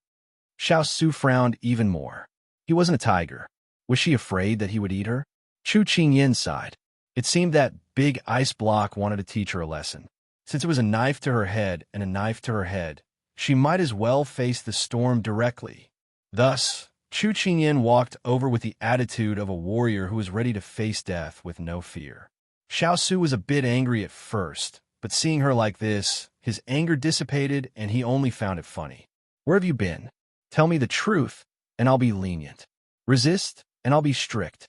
Xiao Su frowned even more. He wasn't a tiger. Was she afraid that he would eat her? Chu Qingyan sighed. It seemed that big ice block wanted to teach her a lesson. Since it was a knife to her head and a knife to her head, she might as well face the storm directly. Thus, Chu Qingyan walked over with the attitude of a warrior who was ready to face death with no fear. Xiao Su was a bit angry at first, but seeing her like this, his anger dissipated and he only found it funny. Where have you been? Tell me the truth, and I'll be lenient. Resist, and I'll be strict.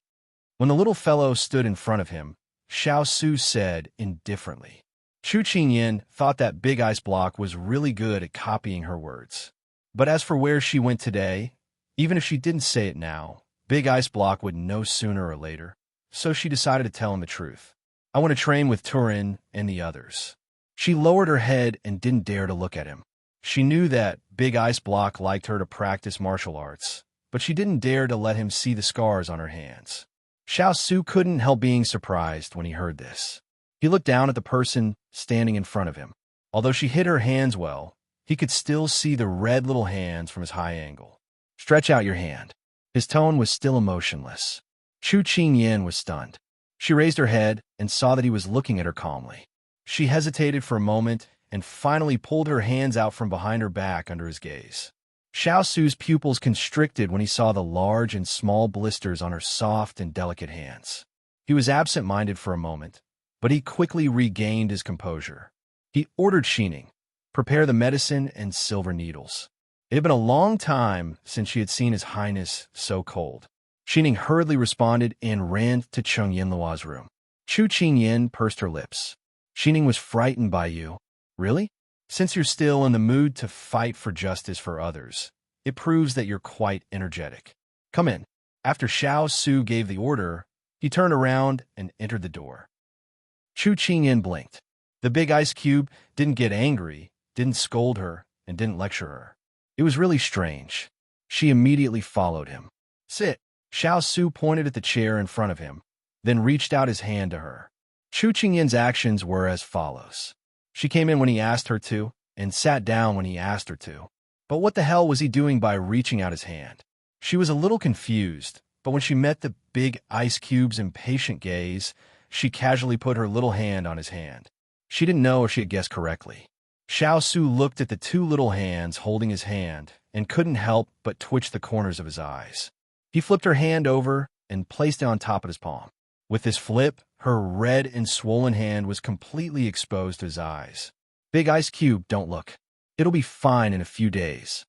When the little fellow stood in front of him, Xiao Su said indifferently. Chu Qingyan thought that big ice block was really good at copying her words. But as for where she went today, even if she didn't say it now, big ice block would know sooner or later. So she decided to tell him the truth. I want to train with Turin and the others. She lowered her head and didn't dare to look at him. She knew that big ice block liked her to practice martial arts, but she didn't dare to let him see the scars on her hands. Xiao Su couldn't help being surprised when he heard this. He looked down at the person standing in front of him. Although she hid her hands well, he could still see the red little hands from his high angle. Stretch out your hand. His tone was still emotionless. Chu Qingyan was stunned. She raised her head and saw that he was looking at her calmly. She hesitated for a moment and finally pulled her hands out from behind her back under his gaze. Xiao Su's pupils constricted when he saw the large and small blisters on her soft and delicate hands. He was absent-minded for a moment, but he quickly regained his composure. He ordered Xining, prepare the medicine and silver needles. It had been a long time since she had seen His Highness so cold. Xining hurriedly responded and ran to Cheng Yinluo's room. Chu Qingyan pursed her lips. Xining was frightened by you. Really? Since you're still in the mood to fight for justice for others, it proves that you're quite energetic. Come in. After Xiao Su gave the order, he turned around and entered the door. Chu Qingyan blinked. The big ice cube didn't get angry, didn't scold her, and didn't lecture her. It was really strange. She immediately followed him. Sit. Xiao Su pointed at the chair in front of him, then reached out his hand to her. Chu Qingyan's actions were as follows. She came in when he asked her to, and sat down when he asked her to. But what the hell was he doing by reaching out his hand? She was a little confused, but when she met the big ice cube's impatient gaze, she casually put her little hand on his hand. She didn't know if she had guessed correctly. Xiao Su looked at the two little hands holding his hand and couldn't help but twitch the corners of his eyes. He flipped her hand over and placed it on top of his palm. With this flip, her red and swollen hand was completely exposed to his eyes. Big ice cube, don't look. It'll be fine in a few days.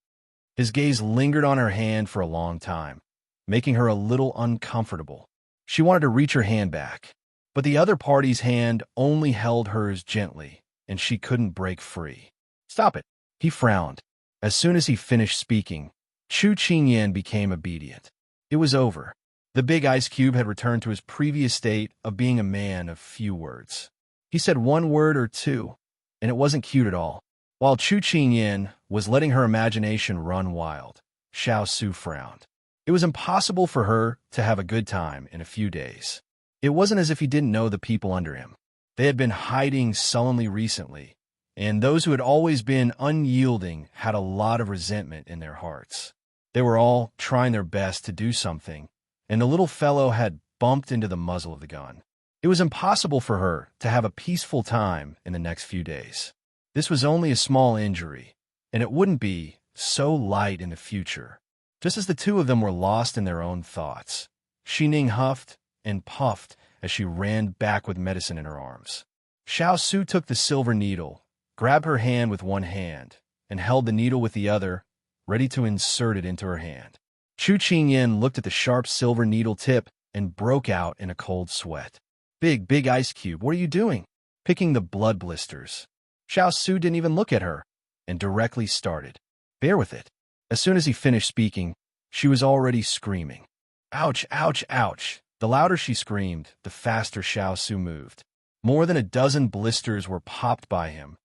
His gaze lingered on her hand for a long time, making her a little uncomfortable. She wanted to reach her hand back, but the other party's hand only held hers gently, and she couldn't break free. Stop it. He frowned. As soon as he finished speaking, Chu Qingyan became obedient. It was over. The big ice cube had returned to his previous state of being a man of few words. He said one word or two, and it wasn't cute at all. While Chu Qingyan was letting her imagination run wild, Xiao Su frowned. It was impossible for her to have a good time in a few days. It wasn't as if he didn't know the people under him. They had been hiding sullenly recently, and those who had always been unyielding had a lot of resentment in their hearts. They were all trying their best to do something, and the little fellow had bumped into the muzzle of the gun. It was impossible for her to have a peaceful time in the next few days. This was only a small injury, and it wouldn't be so light in the future. Just as the two of them were lost in their own thoughts, Xining huffed and puffed as she ran back with medicine in her arms. Xiao Su took the silver needle, grabbed her hand with one hand, and held the needle with the other, ready to insert it into her hand. Chu Qingyan looked at the sharp silver needle tip and broke out in a cold sweat. Big ice cube, what are you doing? Picking the blood blisters. Xiao Su didn't even look at her, and directly started. Bear with it. As soon as he finished speaking, she was already screaming. Ouch, ouch, ouch. The louder she screamed, the faster Xiao Su moved. More than a dozen blisters were popped by him,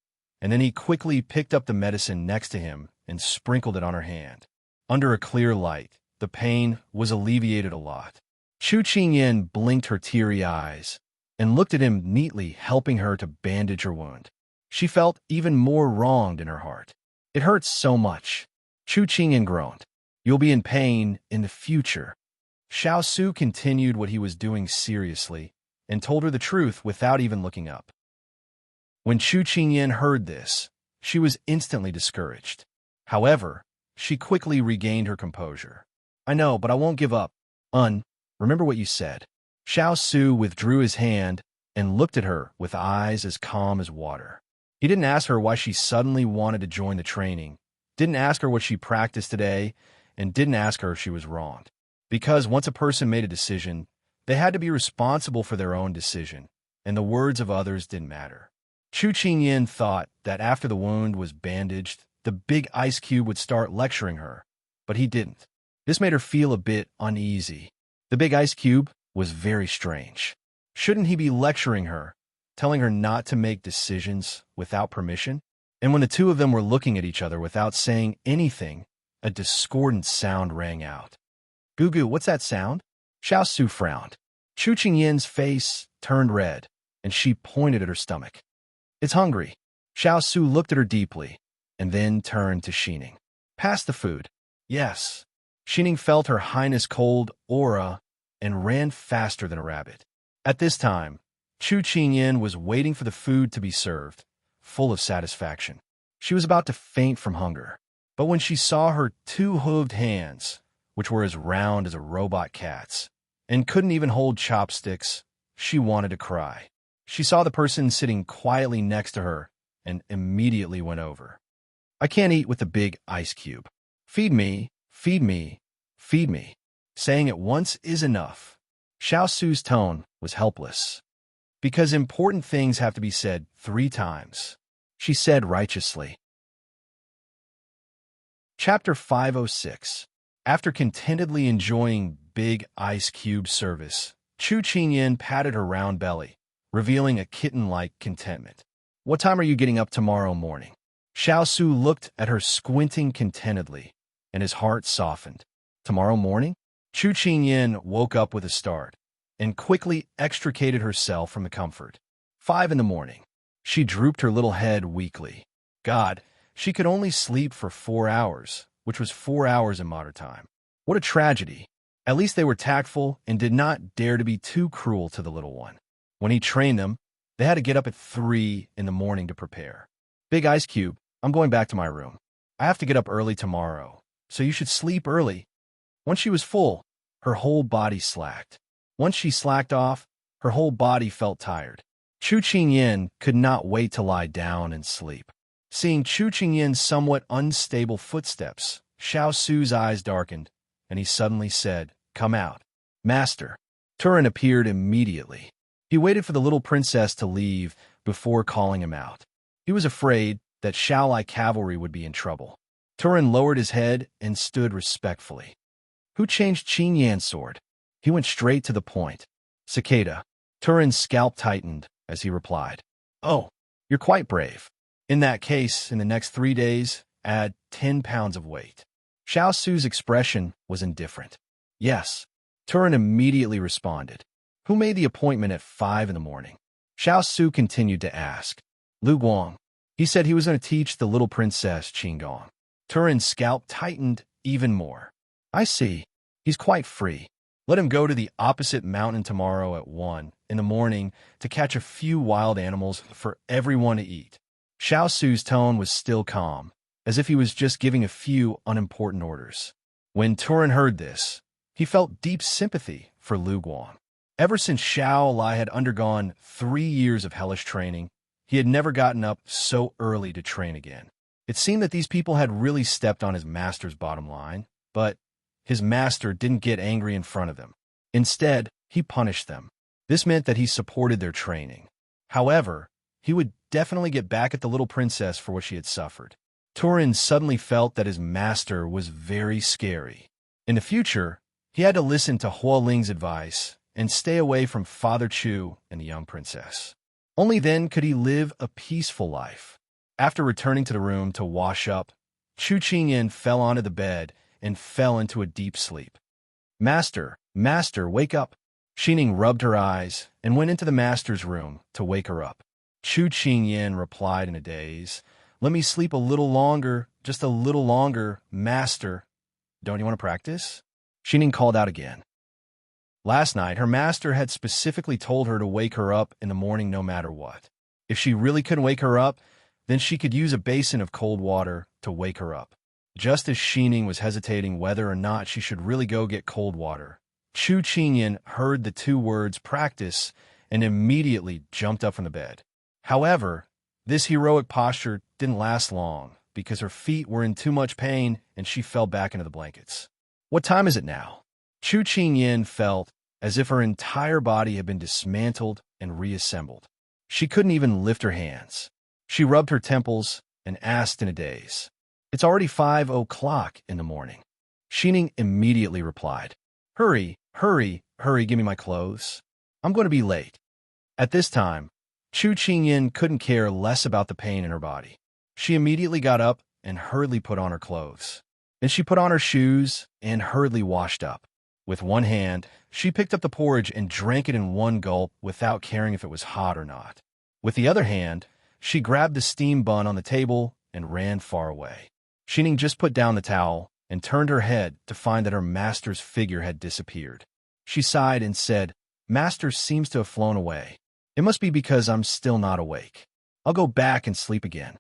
and then he quickly picked up the medicine next to him and sprinkled it on her hand. Under a clear light, the pain was alleviated a lot. Chu Qingyan blinked her teary eyes and looked at him neatly, helping her to bandage her wound. She felt even more wronged in her heart. It hurts so much. Chu Qingyan groaned. You'll be in pain in the future. Xiao Su continued what he was doing seriously and told her the truth without even looking up. When Chu Qingyan heard this, she was instantly discouraged. However, she quickly regained her composure. I know, but I won't give up. Remember what you said. Xiao Su withdrew his hand and looked at her with eyes as calm as water. He didn't ask her why she suddenly wanted to join the training, didn't ask her what she practiced today, and didn't ask her if she was wronged. Because once a person made a decision, they had to be responsible for their own decision, and the words of others didn't matter. Chu Qingyan thought that after the wound was bandaged, the big ice cube would start lecturing her, but he didn't. This made her feel a bit uneasy. The big ice cube was very strange. Shouldn't he be lecturing her, telling her not to make decisions without permission? And when the two of them were looking at each other without saying anything, a discordant sound rang out. Gugu, what's that sound? Xiao Su frowned. Chu Qingyan's face turned red, and she pointed at her stomach. It's hungry. Xiao Su looked at her deeply, and then turned to Xining. Pass the food. Yes. Xining felt her highness' cold aura and ran faster than a rabbit. At this time, Chu Qingyan was waiting for the food to be served, full of satisfaction. She was about to faint from hunger, but when she saw her two-hooved hands, which were as round as a robot cat's, and couldn't even hold chopsticks, she wanted to cry. She saw the person sitting quietly next to her and immediately went over. I can't eat with the big ice cube. Feed me, feed me, feed me. Saying it once is enough. Xiao Su's tone was helpless. Because important things have to be said 3 times, she said righteously. Chapter 506. After contentedly enjoying big ice cube service, Chu Qingyan patted her round belly, revealing a kitten-like contentment. What time are you getting up tomorrow morning? Xiao Su looked at her squinting contentedly, and his heart softened. Tomorrow morning? Chu Qingyan woke up with a start and quickly extricated herself from the comfort. 5 in the morning. She drooped her little head weakly. God, she could only sleep for 4 hours, which was 4 hours in modern time. What a tragedy. At least they were tactful and did not dare to be too cruel to the little one. When he trained them, they had to get up at 3 in the morning to prepare. Big ice cube, I'm going back to my room. I have to get up early tomorrow, so you should sleep early. Once she was full, her whole body slacked. Once she slacked off, her whole body felt tired. Chu Qingyan could not wait to lie down and sleep. Seeing Chu Qingyan's somewhat unstable footsteps, Xiao Su's eyes darkened, and he suddenly said, Come out. Master. Turin appeared immediately. He waited for the little princess to leave before calling him out. He was afraid that Xiaolai cavalry would be in trouble. Turin lowered his head and stood respectfully. Who changed Qingyan's sword? He went straight to the point. Cicada. Turin's scalp tightened as he replied. Oh, you're quite brave. In that case, in the next 3 days, add 10 pounds of weight. Xiao Su's expression was indifferent. Yes. Turin immediately responded. Who made the appointment at 5 in the morning? Xiao Su continued to ask. Lu Guang. He said he was going to teach the little princess Qinggong. Turin's scalp tightened even more. I see. He's quite free. Let him go to the opposite mountain tomorrow at 1 in the morning to catch a few wild animals for everyone to eat. Xiao Su's tone was still calm, as if he was just giving a few unimportant orders. When Turin heard this, he felt deep sympathy for Lu Guang. Ever since Xiao Lai had undergone 3 years of hellish training, he had never gotten up so early to train again. It seemed that these people had really stepped on his master's bottom line, but his master didn't get angry in front of them. Instead, he punished them. This meant that he supported their training. However, he would definitely get back at the little princess for what she had suffered. Turin suddenly felt that his master was very scary. In the future, he had to listen to Huoling's advice and stay away from Father Chu and the young princess. Only then could he live a peaceful life. After returning to the room to wash up, Chu Qingyan fell onto the bed and fell into a deep sleep. "Master, master, wake up!" Xining rubbed her eyes and went into the master's room to wake her up. Chu Qingyan replied in a daze, "Let me sleep a little longer, just a little longer, master." "Don't you want to practice?" Xining called out again. Last night, her master had specifically told her to wake her up in the morning no matter what. If she really couldn't wake her up, then she could use a basin of cold water to wake her up. Just as Xining was hesitating whether or not she should really go get cold water, Chu Qingyan heard the two words practice and immediately jumped up from the bed. However, this heroic posture didn't last long because her feet were in too much pain and she fell back into the blankets. "What time is it now?" Chu Qingyan felt as if her entire body had been dismantled and reassembled. She couldn't even lift her hands. She rubbed her temples and asked in a daze, "It's already 5 o'clock in the morning." Xining immediately replied, "Hurry, hurry, hurry, give me my clothes. I'm going to be late." At this time, Chu Qingyan couldn't care less about the pain in her body. She immediately got up and hurriedly put on her clothes. Then she put on her shoes and hurriedly washed up. With one hand, she picked up the porridge and drank it in one gulp without caring if it was hot or not. With the other hand, she grabbed the steam bun on the table and ran far away. Xining just put down the towel and turned her head to find that her master's figure had disappeared. She sighed and said, "Master seems to have flown away. It must be because I'm still not awake. I'll go back and sleep again."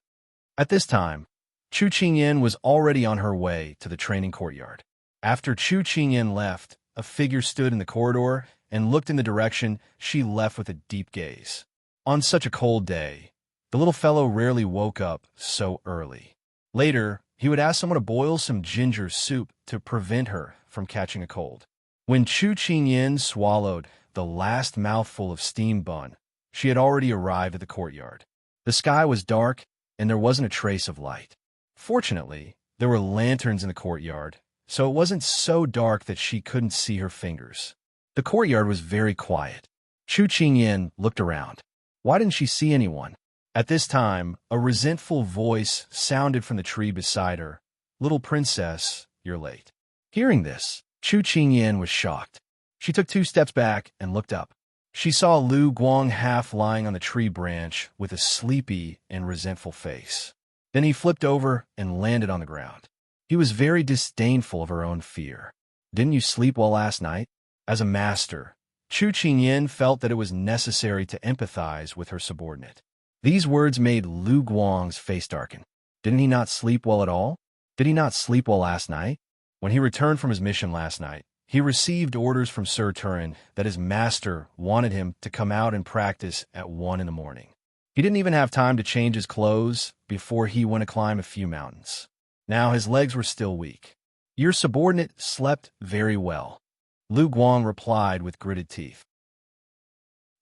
At this time, Chu Qingyan was already on her way to the training courtyard. After Chu Qingyan left, a figure stood in the corridor and looked in the direction she left with a deep gaze. On such a cold day, the little fellow rarely woke up so early. Later, he would ask someone to boil some ginger soup to prevent her from catching a cold. When Chu Qingyan swallowed the last mouthful of steam bun, she had already arrived at the courtyard. The sky was dark, and there wasn't a trace of light. Fortunately, there were lanterns in the courtyard, so it wasn't so dark that she couldn't see her fingers. The courtyard was very quiet. Chu Qingyan looked around. Why didn't she see anyone? At this time, a resentful voice sounded from the tree beside her. "Little princess, you're late." Hearing this, Chu Qingyan was shocked. She took 2 steps back and looked up. She saw Lu Guang half lying on the tree branch with a sleepy and resentful face. Then he flipped over and landed on the ground. He was very disdainful of her own fear. "Didn't you sleep well last night?" As a master, Chu Qingyan felt that it was necessary to empathize with her subordinate. These words made Lu Guang's face darken. Didn't he not sleep well at all? Did he not sleep well last night? When he returned from his mission last night, he received orders from Sir Turin that his master wanted him to come out and practice at 1 in the morning. He didn't even have time to change his clothes before he went to climb a few mountains. Now his legs were still weak. "Your subordinate slept very well," Lu Guang replied with gritted teeth.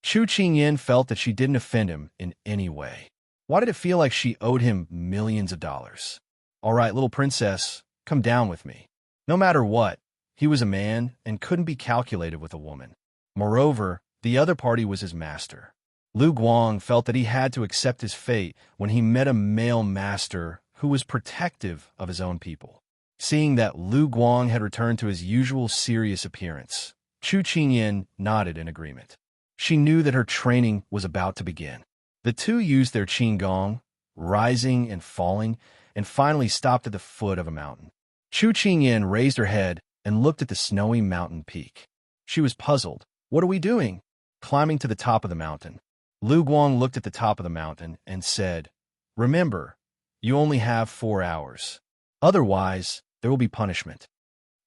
Chu Qingyan felt that she didn't offend him in any way. Why did it feel like she owed him millions of dollars? "All right, little princess, come down with me." No matter what, he was a man and couldn't be calculated with a woman. Moreover, the other party was his master. Lu Guang felt that he had to accept his fate when he met a male master who was protective of his own people. Seeing that Lu Guang had returned to his usual serious appearance, Chu Qingyan nodded in agreement. She knew that her training was about to begin. The two used their qinggong, rising and falling, and finally stopped at the foot of a mountain. Chu Qingyan raised her head and looked at the snowy mountain peak. She was puzzled. "What are we doing?" "Climbing to the top of the mountain." Lu Guang looked at the top of the mountain and said, "Remember, you only have 4 hours. Otherwise, there will be punishment."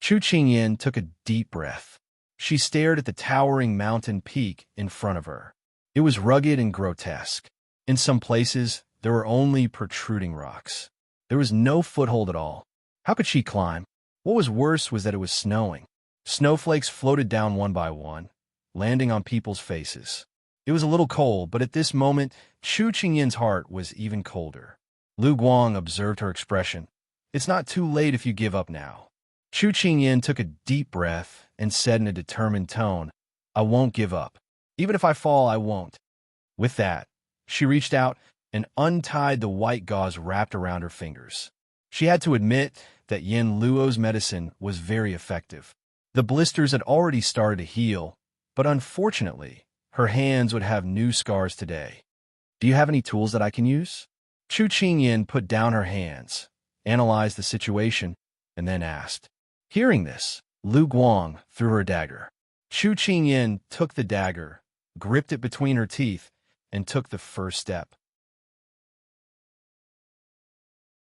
Chu Qingyan took a deep breath. She stared at the towering mountain peak in front of her. It was rugged and grotesque. In some places, there were only protruding rocks. There was no foothold at all. How could she climb? What was worse was that it was snowing. Snowflakes floated down one by one, landing on people's faces. It was a little cold, but at this moment, Chu Qingyan's heart was even colder. Lu Guang observed her expression. "It's not too late if you give up now." Chu Qingyan took a deep breath and said in a determined tone, "I won't give up. Even if I fall, I won't." With that, she reached out and untied the white gauze wrapped around her fingers. She had to admit that Yin Luo's medicine was very effective. The blisters had already started to heal, but unfortunately, her hands would have new scars today. Do you have any tools that I can use? Chu Qingyin put down her hands, analyzed the situation, and then asked. Hearing this, Lu Guang threw her dagger. Chu Qingyin took the dagger, gripped it between her teeth, and took the first step.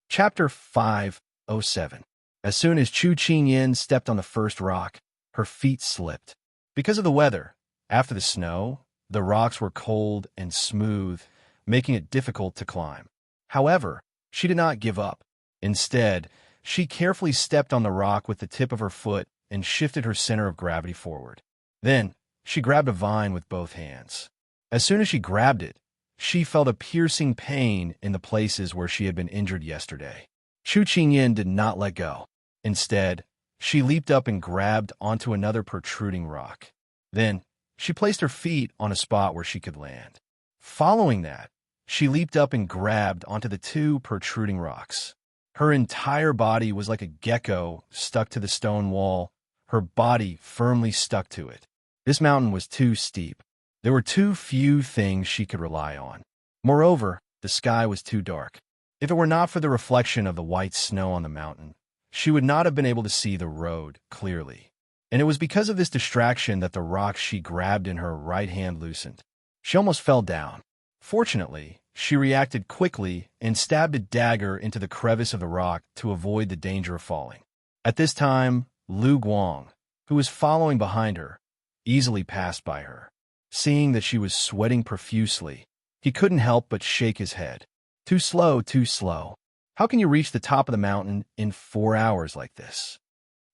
Chapter 507. As soon as Chu Qingyin stepped on the first rock, her feet slipped. Because of the weather, after the snow, the rocks were cold and smooth, making it difficult to climb. However, she did not give up. Instead, she carefully stepped on the rock with the tip of her foot and shifted her center of gravity forward. Then, she grabbed a vine with both hands. As soon as she grabbed it, she felt a piercing pain in the places where she had been injured yesterday. Chu Qingyin did not let go. Instead, she leaped up and grabbed onto another protruding rock. Then, she placed her feet on a spot where she could land. Following that, she leaped up and grabbed onto the two protruding rocks. Her entire body was like a gecko stuck to the stone wall, her body firmly stuck to it. This mountain was too steep. There were too few things she could rely on. Moreover, the sky was too dark. If it were not for the reflection of the white snow on the mountain, she would not have been able to see the road clearly. And it was because of this distraction that the rock she grabbed in her right hand loosened. She almost fell down. Fortunately, she reacted quickly and stabbed a dagger into the crevice of the rock to avoid the danger of falling. At this time, Lu Guang, who was following behind her, easily passed by her. Seeing that she was sweating profusely, he couldn't help but shake his head. Too slow, too slow. How can you reach the top of the mountain in 4 hours like this?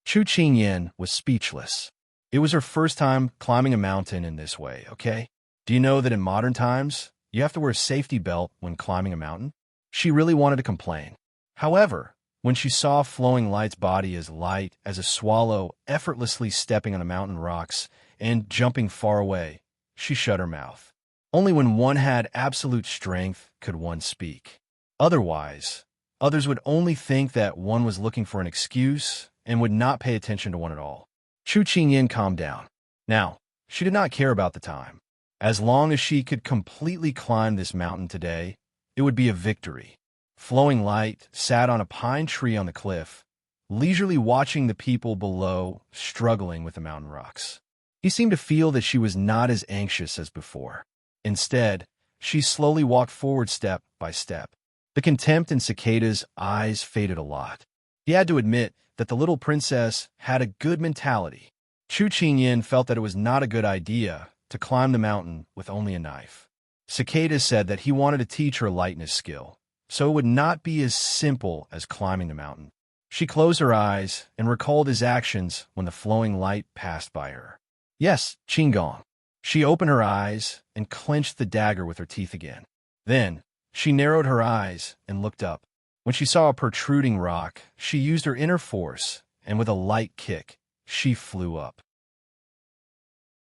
Chu Qingyin was speechless. It was her first time climbing a mountain in this way, okay? Do you know that in modern times, you have to wear a safety belt when climbing a mountain? She really wanted to complain. However, when she saw Flowing Light's body as light as a swallow effortlessly stepping on the mountain rocks and jumping far away, she shut her mouth. Only when one had absolute strength could one speak. Otherwise, others would only think that one was looking for an excuse and would not pay attention to one at all. Chu Qingyin calmed down. Now, she did not care about the time. As long as she could completely climb this mountain today, it would be a victory. Flowing Light sat on a pine tree on the cliff, leisurely watching the people below struggling with the mountain rocks. He seemed to feel that she was not as anxious as before. Instead, she slowly walked forward step by step. The contempt in Cicada's eyes faded a lot. He had to admit that the little princess had a good mentality. Chu Qingyin felt that it was not a good idea to climb the mountain with only a knife. Cicada said that he wanted to teach her lightness skill, so it would not be as simple as climbing the mountain. She closed her eyes and recalled his actions when the Flowing Light passed by her. Yes, Qinggong. She opened her eyes and clenched the dagger with her teeth again. Then, she narrowed her eyes and looked up. When she saw a protruding rock, she used her inner force, and with a light kick, she flew up.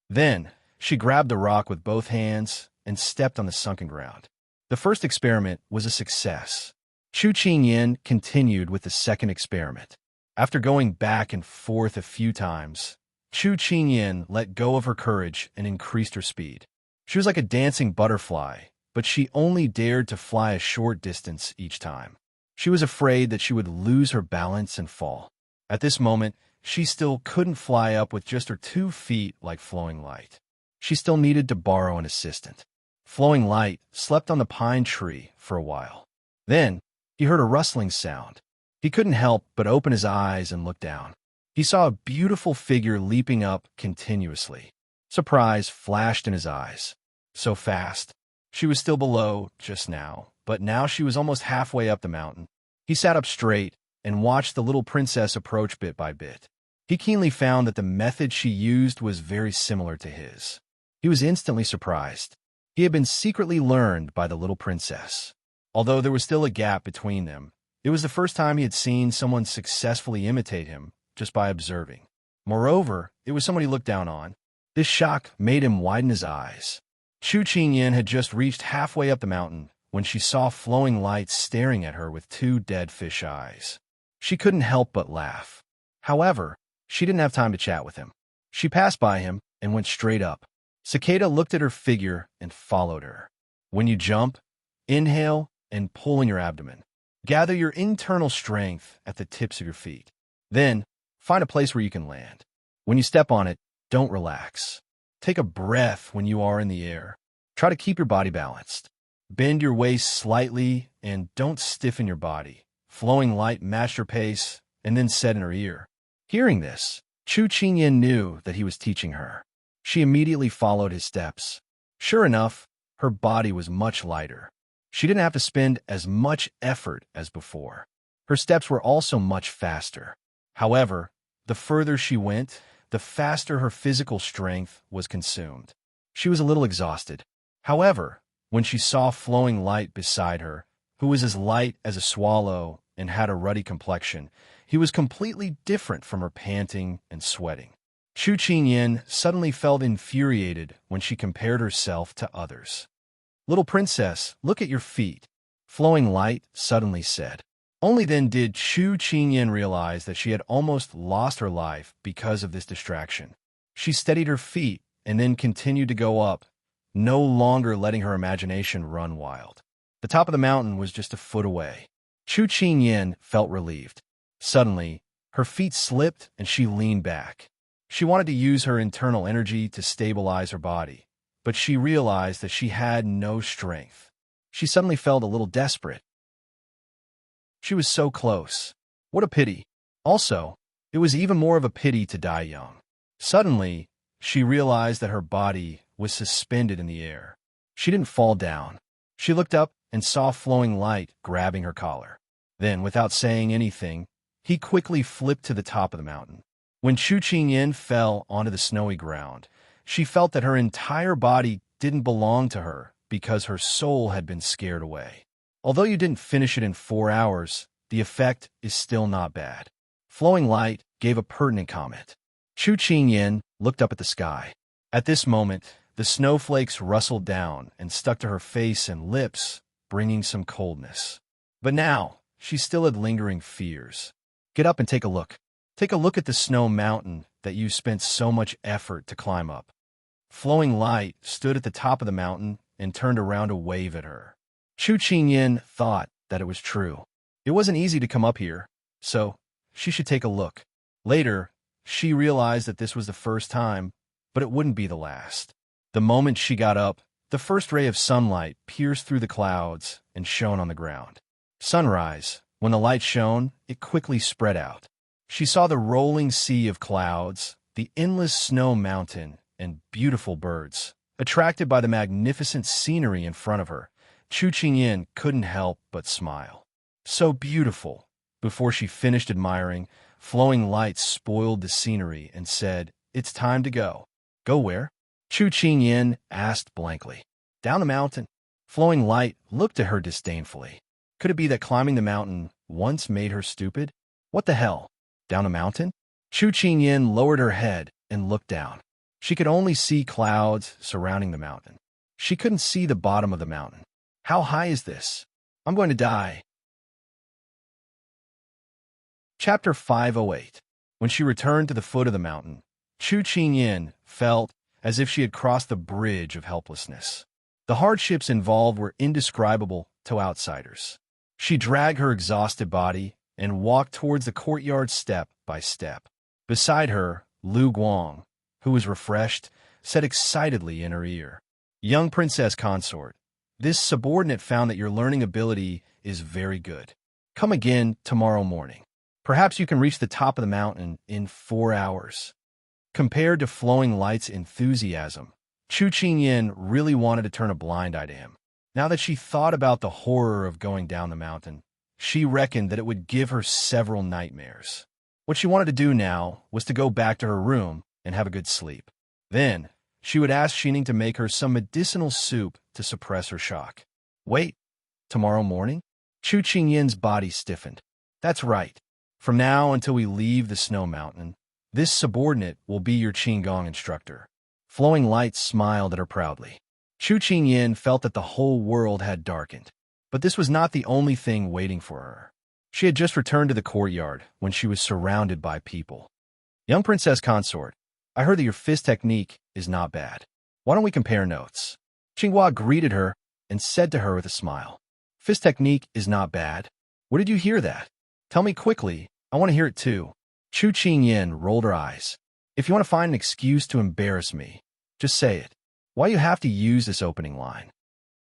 Then, she grabbed the rock with both hands and stepped on the sunken ground. The first experiment was a success. Chu Qingyin continued with the second experiment. After going back and forth a few times, Chu Qingyin let go of her courage and increased her speed. She was like a dancing butterfly, but she only dared to fly a short distance each time. She was afraid that she would lose her balance and fall. At this moment, she still couldn't fly up with just her 2 feet like Flowing Light. She still needed to borrow an assistant. Flowing Light slept on the pine tree for a while. Then, he heard a rustling sound. He couldn't help but open his eyes and look down. He saw a beautiful figure leaping up continuously. Surprise flashed in his eyes. So fast. She was still below just now, but now she was almost halfway up the mountain. He sat up straight and watched the little princess approach bit by bit. He keenly found that the method she used was very similar to his. He was instantly surprised. He had been secretly learned by the little princess. Although there was still a gap between them, it was the first time he had seen someone successfully imitate him just by observing. Moreover, it was someone he looked down on. This shock made him widen his eyes. Chu Qingyin had just reached halfway up the mountain when she saw Flowing Light staring at her with 2 dead fish eyes. She couldn't help but laugh. However, she didn't have time to chat with him. She passed by him and went straight up. Cicada looked at her figure and followed her. When you jump, inhale and pull in your abdomen. Gather your internal strength at the tips of your feet. Then, find a place where you can land. When you step on it, don't relax. Take a breath when you are in the air. Try to keep your body balanced. Bend your waist slightly and don't stiffen your body. Flowing light matched her pace and then said in her ear. Hearing this, Chu Qingyan knew that he was teaching her. She immediately followed his steps. Sure enough, her body was much lighter. She didn't have to spend as much effort as before. Her steps were also much faster. However, the further she went, the faster her physical strength was consumed. She was a little exhausted. However, when she saw flowing light beside her, who was as light as a swallow and had a ruddy complexion, he was completely different from her panting and sweating. Chu Qingyan suddenly felt infuriated when she compared herself to others. Little princess, look at your feet, Flowing Light suddenly said. Only then did Chu Qingyan realize that she had almost lost her life because of this distraction. She steadied her feet and then continued to go up, no longer letting her imagination run wild. The top of the mountain was just a foot away. Chu Qingyan felt relieved. Suddenly, her feet slipped and she leaned back. She wanted to use her internal energy to stabilize her body, but she realized that she had no strength. She suddenly felt a little desperate. She was so close. What a pity. Also, it was even more of a pity to die young. Suddenly, she realized that her body was suspended in the air. She didn't fall down. She looked up and saw Flowing Light grabbing her collar. Then, without saying anything, he quickly flipped to the top of the mountain. When Chu Qingyan fell onto the snowy ground, she felt that her entire body didn't belong to her because her soul had been scared away. Although you didn't finish it in 4 hours, the effect is still not bad. Flowing Light gave a pertinent comment. Chu Qingyan looked up at the sky. At this moment, the snowflakes rustled down and stuck to her face and lips, bringing some coldness. But now, she still had lingering fears. Get up and take a look. Take a look at the snow mountain that you spent so much effort to climb up. Flowing Light stood at the top of the mountain and turned around to wave at her. Chu Qingyan thought that it was true. It wasn't easy to come up here, so she should take a look. Later, she realized that this was the first time, but it wouldn't be the last. The moment she got up, the first ray of sunlight pierced through the clouds and shone on the ground. Sunrise, when the light shone, it quickly spread out. She saw the rolling sea of clouds, the endless snow mountain, and beautiful birds. Attracted by the magnificent scenery in front of her, Chu Qingyan couldn't help but smile. So beautiful. Before she finished admiring, Flowing Light spoiled the scenery and said, "It's time to go." Go where? Chu Qingyan asked blankly. Down the mountain. Flowing Light looked at her disdainfully. Could it be that climbing the mountain once made her stupid? What the hell? Down a mountain? Chu Qingyan lowered her head and looked down. She could only see clouds surrounding the mountain. She couldn't see the bottom of the mountain. How high is this? I'm going to die. Chapter 508. When she returned to the foot of the mountain, Chu Qingyan felt as if she had crossed the bridge of helplessness. The hardships involved were indescribable to outsiders. She dragged her exhausted body and walked towards the courtyard step by step. Beside her, Lu Guang, who was refreshed, said excitedly in her ear, "Young princess consort, this subordinate found that your learning ability is very good. Come again tomorrow morning. Perhaps you can reach the top of the mountain in 4 hours." Compared to Flowing Light's enthusiasm, Chu Qingyan really wanted to turn a blind eye to him. Now that she thought about the horror of going down the mountain, she reckoned that it would give her several nightmares. What she wanted to do now was to go back to her room and have a good sleep. Then, she would ask Xining to make her some medicinal soup to suppress her shock. Wait, tomorrow morning? Chu Qingyan's body stiffened. That's right. From now until we leave the snow mountain, this subordinate will be your Qigong instructor. Flowing Light smiled at her proudly. Chu Qingyan felt that the whole world had darkened. But this was not the only thing waiting for her. She had just returned to the courtyard when she was surrounded by people. Young princess consort, I heard that your fist technique is not bad. Why don't we compare notes? Qinghua greeted her and said to her with a smile. Fist technique is not bad. Where did you hear that? Tell me quickly. I want to hear it too. Chu Qingyan rolled her eyes. If you want to find an excuse to embarrass me, just say it. Why you have to use this opening line?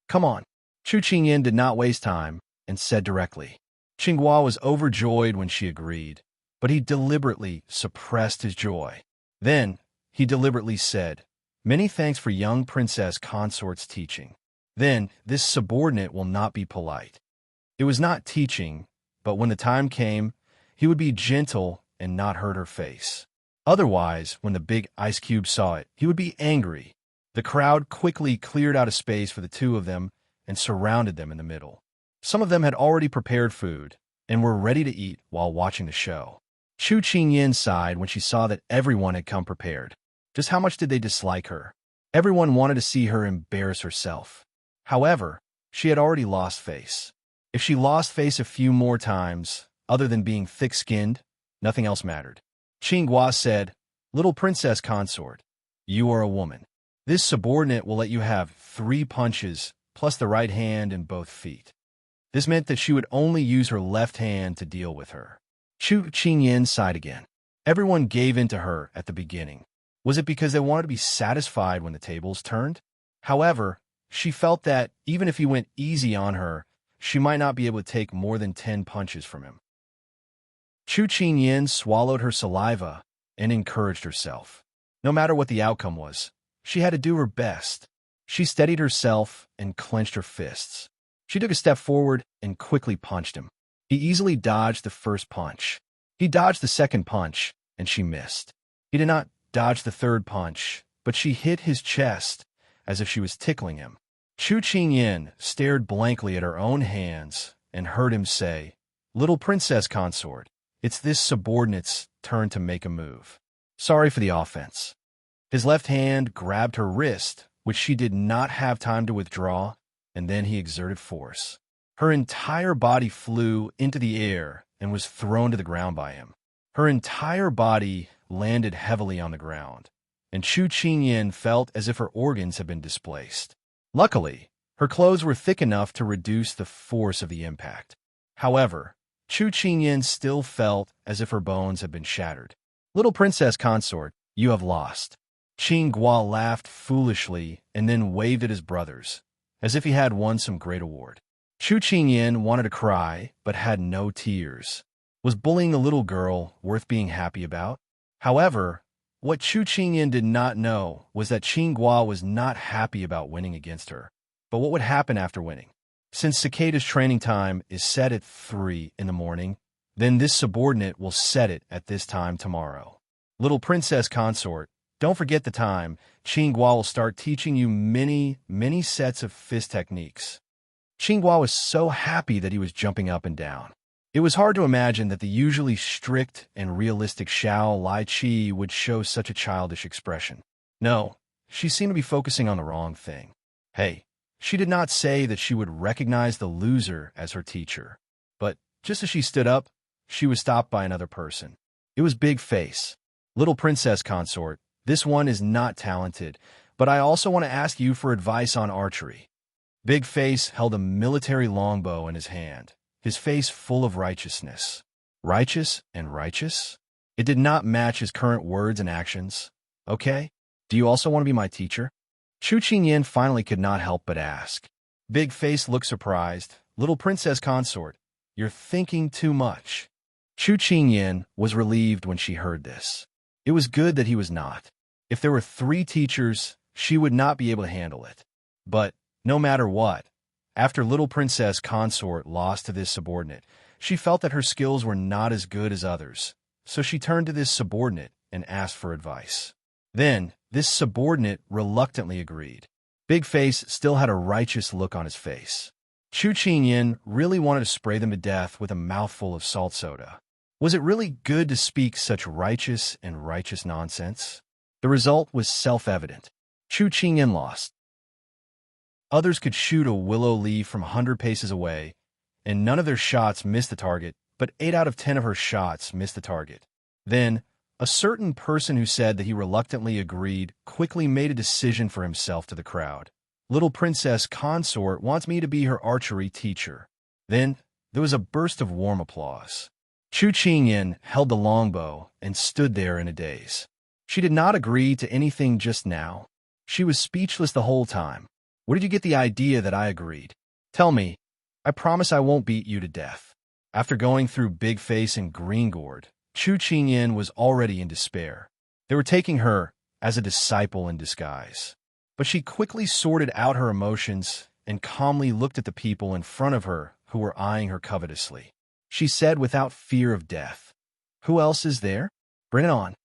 Come on. Chu Qingyan did not waste time and said directly. Qinghua was overjoyed when she agreed, but he deliberately suppressed his joy. Then, he deliberately said, Many thanks for young princess consort's teaching. Then, this subordinate will not be polite. It was not teaching, but when the time came, he would be gentle and not hurt her face. Otherwise, when the big ice cube saw it, he would be angry. The crowd quickly cleared out a space for the two of them and surrounded them in the middle. Some of them had already prepared food and were ready to eat while watching the show. Chu Qingyan sighed when she saw that everyone had come prepared. Just how much did they dislike her? Everyone wanted to see her embarrass herself. However, she had already lost face. If she lost face a few more times, other than being thick-skinned, nothing else mattered. Qinghua said, Little princess consort, you are a woman. This subordinate will let you have 3 punches plus the right hand and both feet. This meant that she would only use her left hand to deal with her. Chu Qingyan sighed again. Everyone gave in to her at the beginning. Was it because they wanted to be satisfied when the tables turned? However, she felt that even if he went easy on her, she might not be able to take more than 10 punches from him. Chu Qingyan swallowed her saliva and encouraged herself. No matter what the outcome was, she had to do her best. She steadied herself and clenched her fists. She took a step forward and quickly punched him. He easily dodged the first punch. He dodged the second punch, and she missed. He did not dodge the third punch, but she hit his chest as if she was tickling him. Chu Qingyan stared blankly at her own hands and heard him say, Little princess consort, it's this subordinate's turn to make a move. Sorry for the offense. His left hand grabbed her wrist, which she did not have time to withdraw, and then he exerted force. Her entire body flew into the air and was thrown to the ground by him. Her entire body landed heavily on the ground, and Chu Qingyan felt as if her organs had been displaced. Luckily, her clothes were thick enough to reduce the force of the impact. However, Chu Qingyan still felt as if her bones had been shattered. Little princess consort, you have lost. Qinghua laughed foolishly and then waved at his brothers, as if he had won some great award. Chu Qingyan wanted to cry, but had no tears. Was bullying the little girl worth being happy about? However, what Chu Qingyan did not know was that Qinghua was not happy about winning against her. But what would happen after winning? Since Cicada's training time is set at 3 in the morning, then this subordinate will set it at this time tomorrow. Little princess consort, don't forget the time. Qinghua will start teaching you many sets of fist techniques. Qinghua was so happy that he was jumping up and down. It was hard to imagine that the usually strict and realistic Xiao Lai Chi would show such a childish expression. No, she seemed to be focusing on the wrong thing. Hey, she did not say that she would recognize the loser as her teacher. But just as she stood up, she was stopped by another person. It was Big Face. Little princess consort, this one is not talented, but I also want to ask you for advice on archery. Big Face held a military longbow in his hand, his face full of righteousness. Righteous and righteous? It did not match his current words and actions. Okay, do you also want to be my teacher? Chu Qingyan finally could not help but ask. Big Face looked surprised. Little princess consort, you're thinking too much. Chu Qingyan was relieved when she heard this. It was good that he was not. If there were 3 teachers, she would not be able to handle it. But no matter what, after little princess consort lost to this subordinate, she felt that her skills were not as good as others, so she turned to this subordinate and asked for advice. Then, this subordinate reluctantly agreed. Big Face still had a righteous look on his face. Chu Qingyan really wanted to spray them to death with a mouthful of salt soda. Was it really good to speak such righteous and righteous nonsense? The result was self-evident. Chu Qingyan lost. Others could shoot a willow leaf from 100 paces away, and none of their shots missed the target but 8 out of 10 of her shots missed the target. Then, a certain person who said that he reluctantly agreed quickly made a decision for himself to the crowd. Little Princess Consort wants me to be her archery teacher. Then, there was a burst of warm applause. Chu Qingyan held the longbow and stood there in a daze. She did not agree to anything just now. She was speechless the whole time. Where did you get the idea that I agreed? Tell me. I promise I won't beat you to death. After going through Big Face and Green Gourd, Chu Qingyan was already in despair. They were taking her as a disciple in disguise. But she quickly sorted out her emotions and calmly looked at the people in front of her who were eyeing her covetously. She said without fear of death, "Who else is there? Bring it on."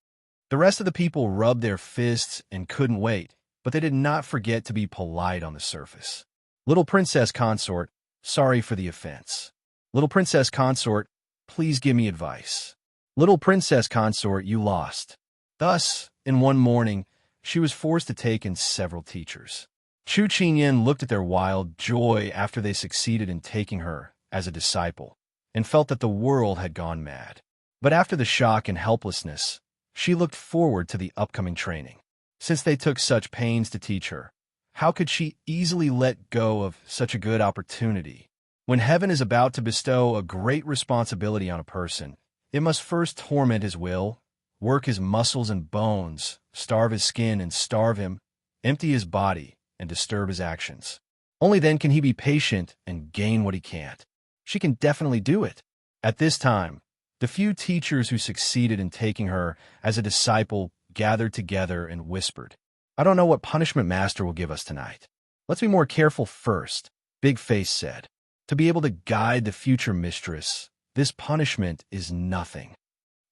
The rest of the people rubbed their fists and couldn't wait, but they did not forget to be polite on the surface. Little Princess Consort, sorry for the offense. Little Princess Consort, please give me advice. Little Princess Consort, you lost. Thus, in one morning, she was forced to take in several teachers. Chu Qingyan looked at their wild joy after they succeeded in taking her as a disciple, and felt that the world had gone mad. But after the shock and helplessness, she looked forward to the upcoming training. Since they took such pains to teach her, how could she easily let go of such a good opportunity? When heaven is about to bestow a great responsibility on a person, it must first torment his will, work his muscles and bones, starve his skin and starve him, empty his body and disturb his actions. Only then can he be patient and gain what he can't. She can definitely do it. At this time, the few teachers who succeeded in taking her as a disciple gathered together and whispered, "I don't know what punishment Master will give us tonight. Let's be more careful first," Big Face said. "To be able to guide the future mistress, this punishment is nothing."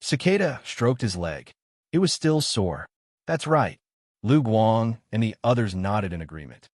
Cicada stroked his leg. It was still sore. That's right. Lu Guang and the others nodded in agreement.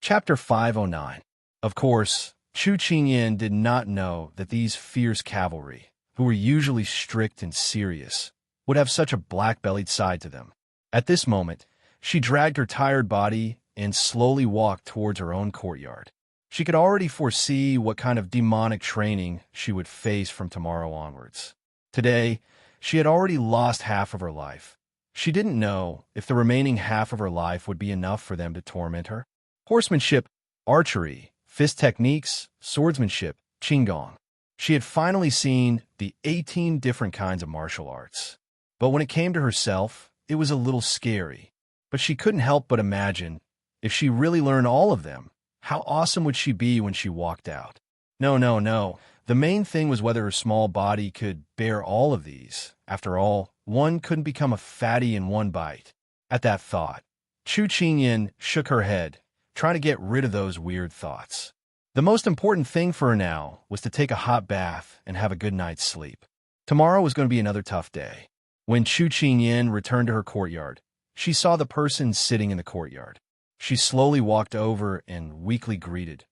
Chapter 509. Of course, Chu Qingyan did not know that these fierce cavalry, who were usually strict and serious, would have such a black-bellied side to them. At this moment, she dragged her tired body and slowly walked towards her own courtyard. She could already foresee what kind of demonic training she would face from tomorrow onwards. Today, she had already lost half of her life. She didn't know if the remaining half of her life would be enough for them to torment her. Horsemanship, archery, fist techniques, swordsmanship, qinggong. She had finally seen the 18 different kinds of martial arts. But when it came to herself, it was a little scary. But she couldn't help but imagine, if she really learned all of them, how awesome would she be when she walked out? No. The main thing was whether her small body could bear all of these. After all, one couldn't become a fatty in one bite. At that thought, Chu Qingyan shook her head, trying to get rid of those weird thoughts. The most important thing for her now was to take a hot bath and have a good night's sleep. Tomorrow was going to be another tough day. When Chu Qingyan returned to her courtyard, she saw the person sitting in the courtyard. She slowly walked over and weakly greeted,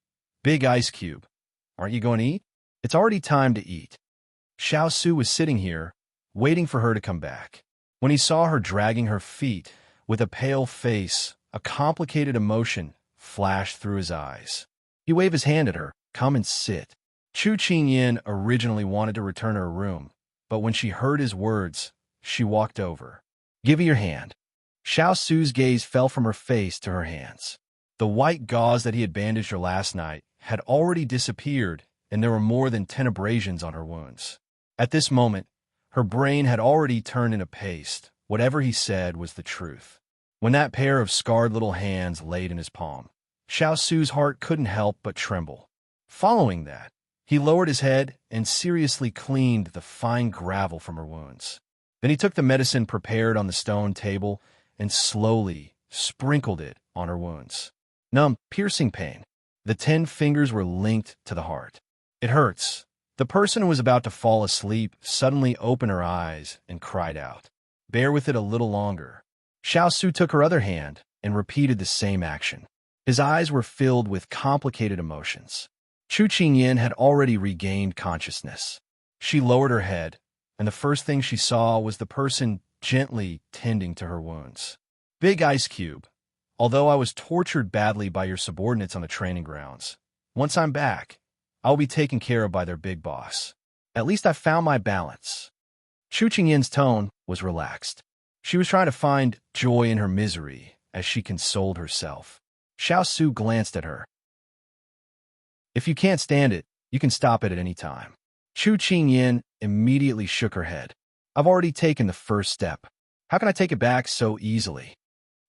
"Big Ice Cube, aren't you going to eat? It's already time to eat." Xiao Su was sitting here, waiting for her to come back. When he saw her dragging her feet with a pale face, a complicated emotion flashed through his eyes. He waved his hand at her, "Come and sit." Chu Qingyan originally wanted to return to her room, but when she heard his words, she walked over. "Give me your hand." Xiao Su's gaze fell from her face to her hands. The white gauze that he had bandaged her last night had already disappeared, and there were more than 10 abrasions on her wounds. At this moment, her brain had already turned into paste. Whatever he said was the truth. When that pair of scarred little hands laid in his palm, Xiao Su's heart couldn't help but tremble. Following that, he lowered his head and seriously cleaned the fine gravel from her wounds. Then he took the medicine prepared on the stone table and slowly sprinkled it on her wounds. Numb, piercing pain. The 10 fingers were linked to the heart. "It hurts." The person who was about to fall asleep suddenly opened her eyes and cried out, "Bear with it a little longer." Xiao Su took her other hand and repeated the same action. His eyes were filled with complicated emotions. Chu Qingyan had already regained consciousness. She lowered her head, and the first thing she saw was the person gently tending to her wounds. "Big Ice Cube, although I was tortured badly by your subordinates on the training grounds, once I'm back, I'll be taken care of by their big boss. At least I found my balance. Chu Qingyin's tone was relaxed. She was trying to find joy in her misery as she consoled herself. Xiao Su glanced at her. If you can't stand it, you can stop it at any time. Chu Qingyin immediately shook her head. I've already taken the first step. How can I take it back so easily?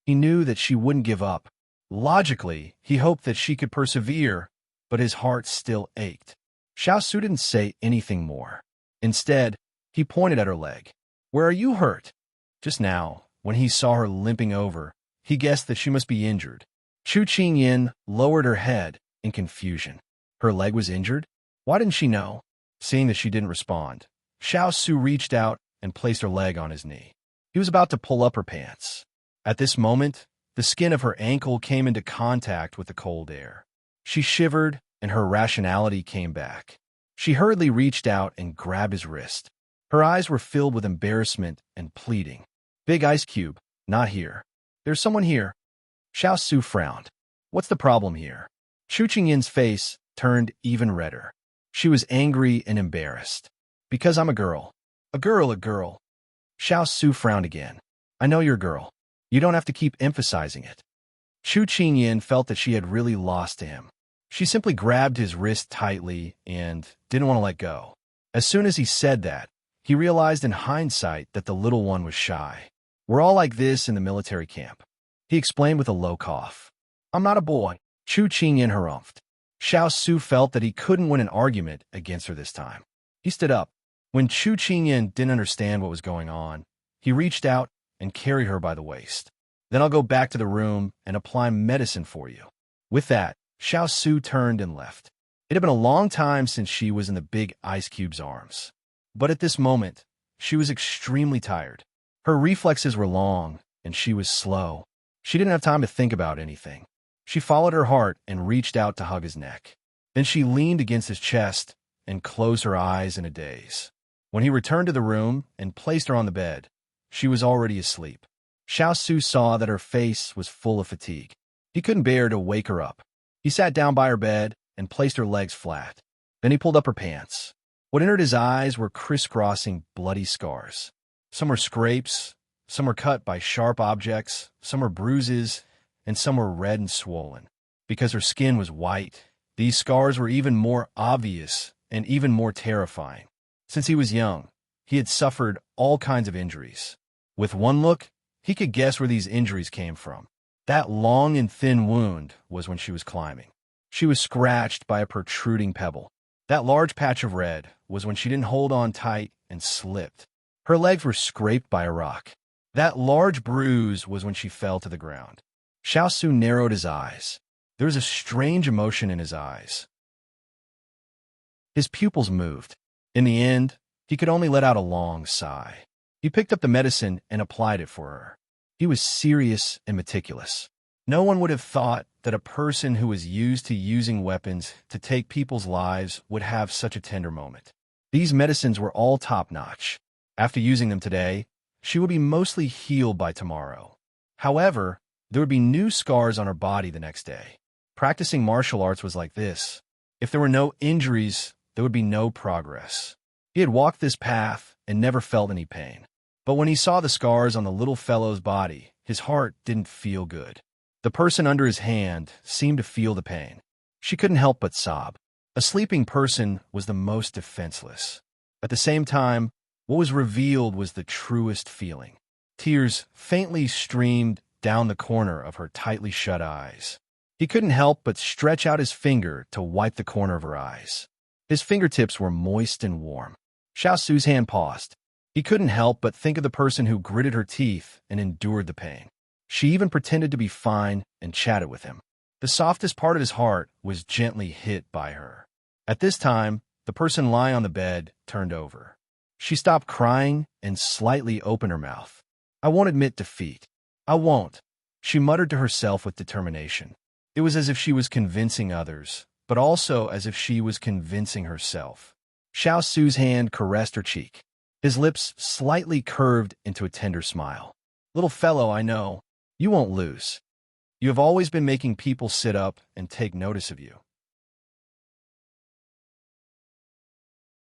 He knew that she wouldn't give up. Logically, he hoped that she could persevere, but his heart still ached. Xiao Su didn't say anything more. Instead, he pointed at her leg. Where are you hurt? Just now, when he saw her limping over, he guessed that she must be injured. Chu Qingyin lowered her head in confusion. Her leg was injured? Why didn't she know? Seeing that she didn't respond, Xiao Su reached out and placed her leg on his knee. He was about to pull up her pants. At this moment, the skin of her ankle came into contact with the cold air. She shivered, and her rationality came back. She hurriedly reached out and grabbed his wrist. Her eyes were filled with embarrassment and pleading. Big ice cube, not here. There's someone here. Xiao Su frowned. What's the problem here? Chu Qingyin's face turned even redder. She was angry and embarrassed. Because I'm a girl. A girl. Xiao Su frowned again. I know you're a girl. You don't have to keep emphasizing it. Chu Qingyin felt that she had really lost to him. She simply grabbed his wrist tightly and didn't want to let go. As soon as he said that, he realized in hindsight that the little one was shy. We're all like this in the military camp. He explained with a low cough. I'm not a boy. Chu Qingyin harumphed. Xiao Su felt that he couldn't win an argument against her this time. He stood up. When Chu Qingyin didn't understand what was going on, he reached out and carried her by the waist. Then I'll go back to the room and apply medicine for you. With that, Xiao Su turned and left. It had been a long time since she was in the big ice cube's arms. But at this moment, she was extremely tired. Her reflexes were long, and she was slow. She didn't have time to think about anything. She followed her heart and reached out to hug his neck. Then she leaned against his chest and closed her eyes in a daze. When he returned to the room and placed her on the bed, she was already asleep. Xiao Su saw that her face was full of fatigue. He couldn't bear to wake her up. He sat down by her bed and placed her legs flat. Then he pulled up her pants. What entered his eyes were crisscrossing bloody scars. Some were scrapes, some were cut by sharp objects, some were bruises, and some were red and swollen. Because her skin was white, these scars were even more obvious and even more terrifying. Since he was young, he had suffered all kinds of injuries. With one look, he could guess where these injuries came from. That long and thin wound was when she was climbing. She was scratched by a protruding pebble. That large patch of red was when she didn't hold on tight and slipped. Her legs were scraped by a rock. That large bruise was when she fell to the ground. Xiao Su narrowed his eyes. There was a strange emotion in his eyes. His pupils moved. In the end, he could only let out a long sigh. He picked up the medicine and applied it for her. He was serious and meticulous. No one would have thought that a person who was used to using weapons to take people's lives would have such a tender moment. These medicines were all top-notch. After using them today, she would be mostly healed by tomorrow. However, there would be new scars on her body the next day. Practicing martial arts was like this. If there were no injuries, there would be no progress. He had walked this path and never felt any pain. But when he saw the scars on the little fellow's body, his heart didn't feel good. The person under his hand seemed to feel the pain. She couldn't help but sob. A sleeping person was the most defenseless. At the same time, what was revealed was the truest feeling. Tears faintly streamed down the corner of her tightly shut eyes. He couldn't help but stretch out his finger to wipe the corner of her eyes. His fingertips were moist and warm. Xiao Su's hand paused. He couldn't help but think of the person who gritted her teeth and endured the pain. She even pretended to be fine and chatted with him. The softest part of his heart was gently hit by her. At this time, the person lying on the bed turned over. She stopped crying and slightly opened her mouth. I won't admit defeat. I won't, she muttered to herself with determination. It was as if she was convincing others, but also as if she was convincing herself. Xiao Su's hand caressed her cheek. His lips slightly curved into a tender smile. Little fellow, I know. You won't lose. You have always been making people sit up and take notice of you.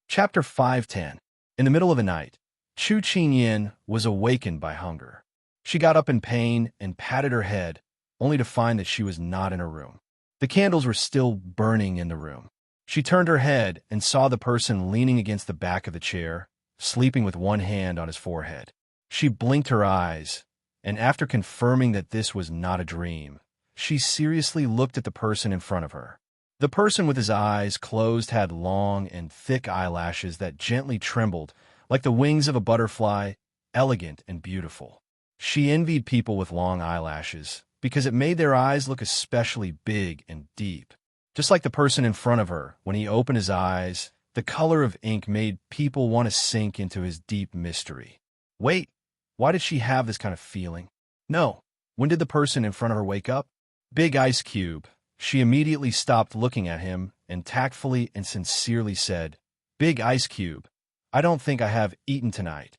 Chapter 510. In the middle of the night, Chu Qingyin was awakened by hunger. She got up in pain and patted her head, only to find that she was not in her room. The candles were still burning in the room. She turned her head and saw the person leaning against the back of the chair, sleeping with one hand on his forehead. She blinked her eyes, and after confirming that this was not a dream, she seriously looked at the person in front of her. The person with his eyes closed had long and thick eyelashes that gently trembled like the wings of a butterfly, elegant and beautiful. She envied people with long eyelashes because it made their eyes look especially big and deep. Just like the person in front of her, when he opened his eyes, the color of ink made people want to sink into his deep mystery. Wait, why did she have this kind of feeling? No. When did the person in front of her wake up? Big Ice Cube. She immediately stopped looking at him and tactfully and sincerely said, "Big Ice Cube, I don't think I have eaten tonight."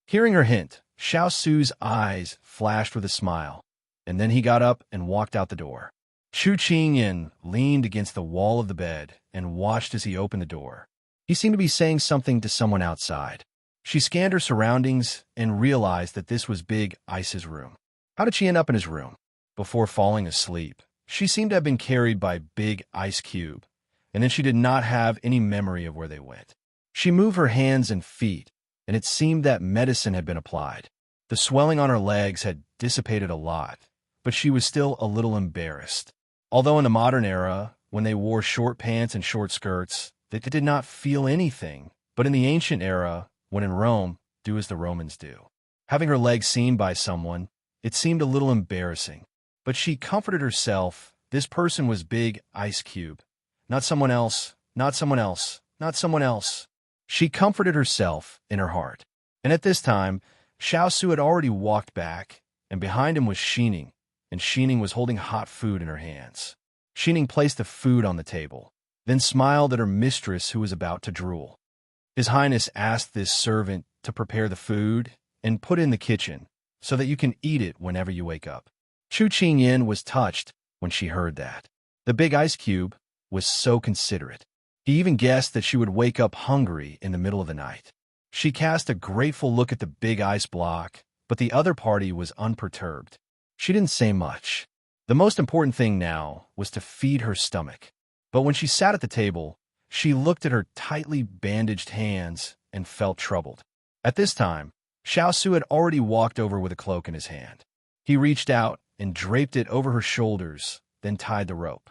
Hearing her hint, Xiao Su's eyes flashed with a smile, and then he got up and walked out the door. Chu Qingyin leaned against the wall of the bed and watched as he opened the door. He seemed to be saying something to someone outside. She scanned her surroundings and realized that this was Big Ice's room. How did she end up in his room? Before falling asleep, she seemed to have been carried by Big Ice Cube, and then she did not have any memory of where they went. She moved her hands and feet, and it seemed that medicine had been applied. The swelling on her legs had dissipated a lot, but she was still a little embarrassed. Although in the modern era, when they wore short pants and short skirts, they did not feel anything, but in the ancient era, when in Rome, do as the Romans do. Having her legs seen by someone, it seemed a little embarrassing. But she comforted herself. This person was Big Ice Cube. Not someone else, not someone else, not someone else. She comforted herself in her heart. And at this time, Xiao Su had already walked back, and behind him was Xining, and Xining was holding hot food in her hands. Xining placed the food on the table, then smiled at her mistress who was about to drool. His Highness asked this servant to prepare the food and put it in the kitchen so that you can eat it whenever you wake up. Chu Qingyin was touched when she heard that. The Big Ice Cube was so considerate. He even guessed that she would wake up hungry in the middle of the night. She cast a grateful look at the big ice block, but the other party was unperturbed. She didn't say much. The most important thing now was to feed her stomach. But when she sat at the table, she looked at her tightly bandaged hands and felt troubled. At this time, Xiao Su had already walked over with a cloak in his hand. He reached out and draped it over her shoulders, then tied the rope.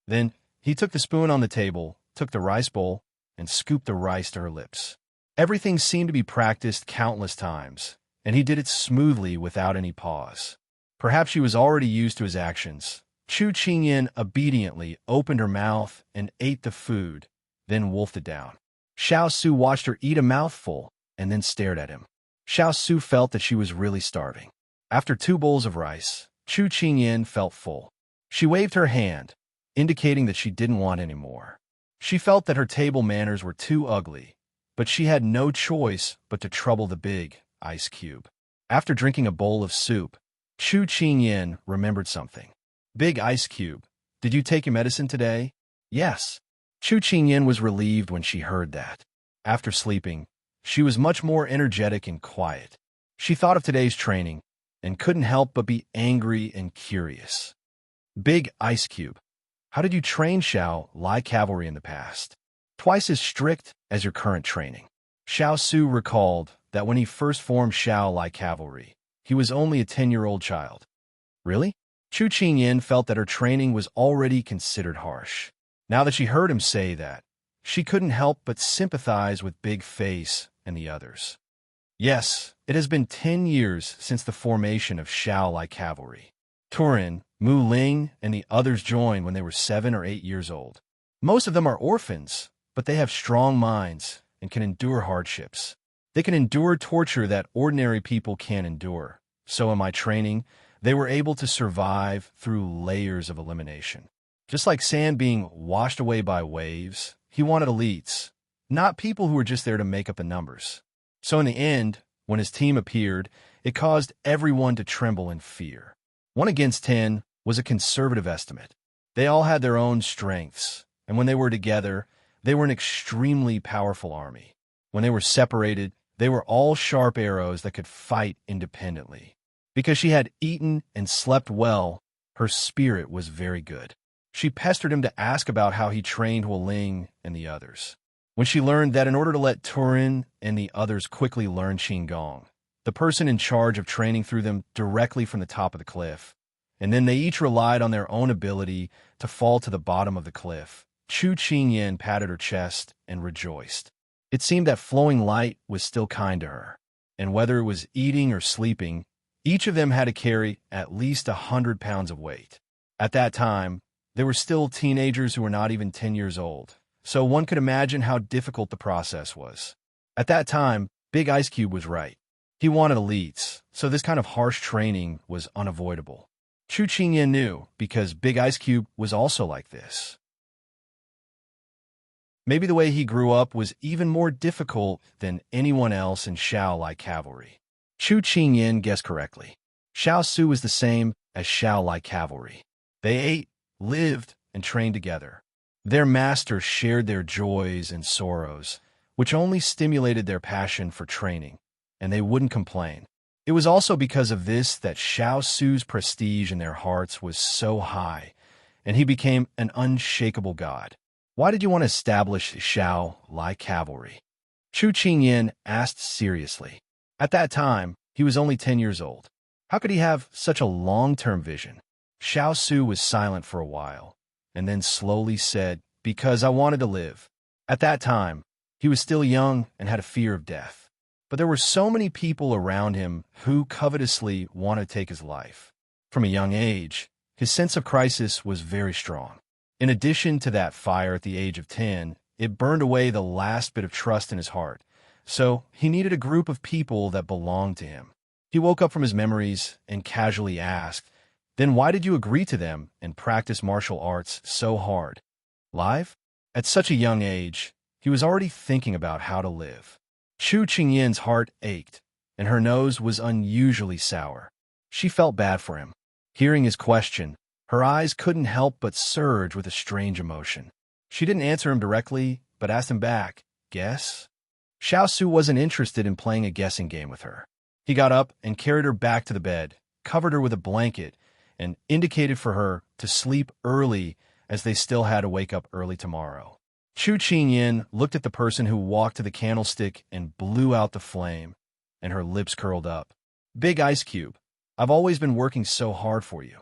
Then he took the spoon on the table, took the rice bowl, and scooped the rice to her lips. Everything seemed to be practiced countless times, and he did it smoothly without any pause. Perhaps she was already used to his actions. Chu Qingyin obediently opened her mouth and ate the food, then wolfed it down. Xiao Su watched her eat a mouthful and then stared at him. Xiao Su felt that she was really starving. After 2 bowls of rice, Chu Qingyin felt full. She waved her hand, indicating that she didn't want any more. She felt that her table manners were too ugly, but she had no choice but to trouble the Big Ice Cube. After drinking a bowl of soup, Chu Qingyin remembered something. "Big Ice Cube, did you take your medicine today?" "Yes." Chu Qingyin was relieved when she heard that. After sleeping, she was much more energetic and quiet. She thought of today's training and couldn't help but be angry and curious. "Big Ice Cube, how did you train Xiao Lai cavalry in the past? Twice as strict as your current training." Xiao Su recalled that when he first formed Xiao Lai cavalry, he was only a 10-year-old child. Really? Chu Qingyin felt that her training was already considered harsh. Now that she heard him say that, she couldn't help but sympathize with Big Face and the others. Yes, it has been 10 years since the formation of Xiao Lai cavalry. Turin, Mu Ling, and the others joined when they were 7 or 8 years old. Most of them are orphans, but they have strong minds and can endure hardships. They can endure torture that ordinary people can't endure. So in my training, they were able to survive through layers of elimination. Just like sand being washed away by waves, he wanted elites, not people who were just there to make up the numbers. So in the end, when his team appeared, it caused everyone to tremble in fear. 1 against 10 was a conservative estimate. They all had their own strengths, and when they were together, They were an extremely powerful army. When they were separated, they were all sharp arrows that could fight independently. Because she had eaten and slept well, her spirit was very good. She pestered him to ask about how he trained Ling and the others. When she learned that in order to let Turin and the others quickly learn Qigong, the person in charge of training threw them directly from the top of the cliff, and then they each relied on their own ability to fall to the bottom of the cliff, Chu Qingyan patted her chest and rejoiced. It seemed that flowing light was still kind to her, and whether it was eating or sleeping, each of them had to carry at least 100 pounds of weight. At that time, they were still teenagers who were not even 10 years old, so one could imagine how difficult the process was. At that time, Big Ice Cube was right. He wanted elites, so this kind of harsh training was unavoidable. Chu Qingyan knew, because Big Ice Cube was also like this. Maybe the way he grew up was even more difficult than anyone else in Xiao cavalry. Chu Qingyan guessed correctly. Xiao Su was the same as Xiao cavalry. They ate, lived, and trained together. Their masters shared their joys and sorrows, which only stimulated their passion for training, and they wouldn't complain. It was also because of this that Xiao Su's prestige in their hearts was so high, and he became an unshakable god. Why did you want to establish Xiao cavalry? Chu Qingyan asked seriously. At that time, he was only 10 years old. How could he have such a long-term vision? Xiao Su was silent for a while, and then slowly said, "Because I wanted to live." At that time, he was still young and had a fear of death. But there were so many people around him who covetously wanted to take his life. From a young age, his sense of crisis was very strong. In addition to that fire at the age of 10, it burned away the last bit of trust in his heart, so he needed a group of people that belonged to him. He woke up from his memories and casually asked, "Then why did you agree to them and practice martial arts so hard?" Live? At such a young age, he was already thinking about how to live. Chu Qingyan's heart ached, and her nose was unusually sour. She felt bad for him. Hearing his question, her eyes couldn't help but surge with a strange emotion. She didn't answer him directly, but asked him back, "Guess?" Xiao Su wasn't interested in playing a guessing game with her. He got up and carried her back to the bed, covered her with a blanket, and indicated for her to sleep early as they still had to wake up early tomorrow. Chu Qingyan looked at the person who walked to the candlestick and blew out the flame, and her lips curled up. "Big Ice Cube, I've always been working so hard for you."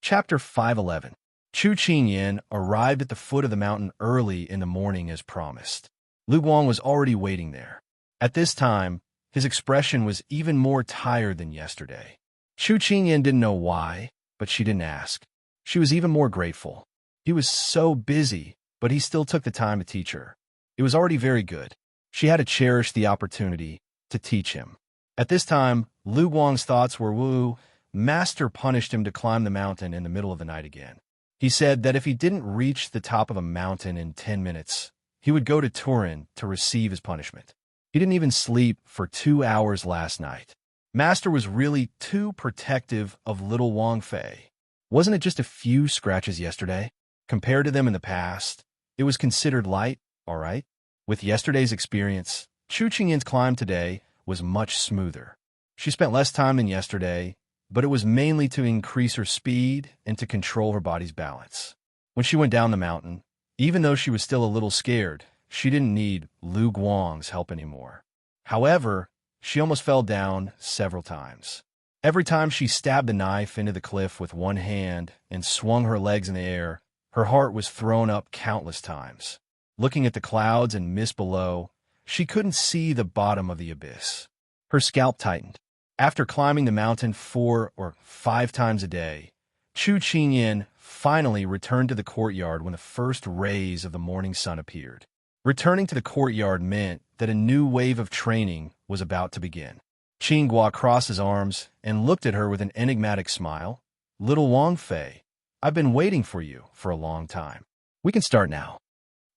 Chapter 511. Chu Qingyan arrived at the foot of the mountain early in the morning as promised. Lu Guang was already waiting there. At this time, his expression was even more tired than yesterday. Chu Qingyan didn't know why, but she didn't ask. She was even more grateful. He was so busy, but he still took the time to teach her. It was already very good. She had to cherish the opportunity to teach him. At this time, Lu Guang's thoughts were, "Wu, Master punished him to climb the mountain in the middle of the night again. He said that if he didn't reach the top of a mountain in 10 minutes, he would go to Turin to receive his punishment. He didn't even sleep for 2 hours last night. Master was really too protective of little Wang Fei. Wasn't it just a few scratches yesterday? Compared to them in the past, it was considered light, all right? With yesterday's experience, Chu Qingyan's climb today was much smoother. She spent less time than yesterday, but it was mainly to increase her speed and to control her body's balance. When she went down the mountain, even though she was still a little scared, she didn't need Lu Guang's help anymore. However, she almost fell down several times. Every time she stabbed the knife into the cliff with one hand and swung her legs in the air, her heart was thrown up countless times. Looking at the clouds and mist below, she couldn't see the bottom of the abyss. Her scalp tightened. After climbing the mountain 4 or 5 times a day, Chu Qingyan finally returned to the courtyard when the first rays of the morning sun appeared. Returning to the courtyard meant that a new wave of training was about to begin. Qinghua crossed his arms and looked at her with an enigmatic smile. "Little Wang Fei, I've been waiting for you for a long time. We can start now."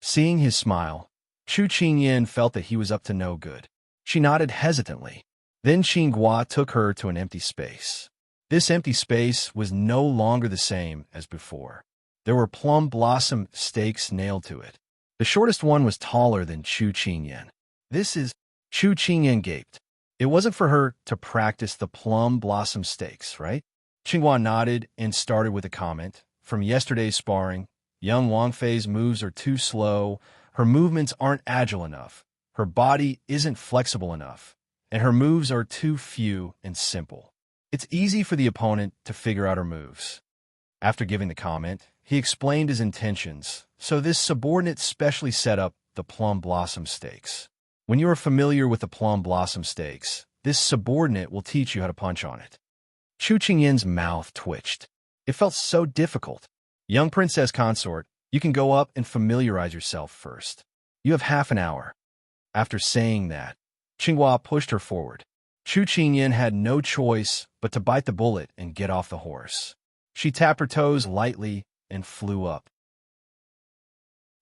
Seeing his smile, Chu Qingyan felt that he was up to no good. She nodded hesitantly. Then Qinghua took her to an empty space. This empty space was no longer the same as before. There were plum blossom stakes nailed to it. The shortest one was taller than Chu Qingyan. This is Chu Qingyan gaped. It wasn't for her to practice the plum blossom stakes, right? Qinghua nodded and started with a comment. From yesterday's sparring, young Wang Fei's moves are too slow, her movements aren't agile enough, her body isn't flexible enough, and her moves are too few and simple. It's easy for the opponent to figure out her moves. After giving the comment, he explained his intentions, so this subordinate specially set up the plum blossom stakes. When you are familiar with the plum blossom stakes, this subordinate will teach you how to punch on it. Chu Qingyan's mouth twitched. It felt so difficult. Young princess consort, you can go up and familiarize yourself first. You have half an hour. After saying that, Qinghua pushed her forward. Chu Qingyan had no choice but to bite the bullet and get off the horse. She tapped her toes lightly and flew up.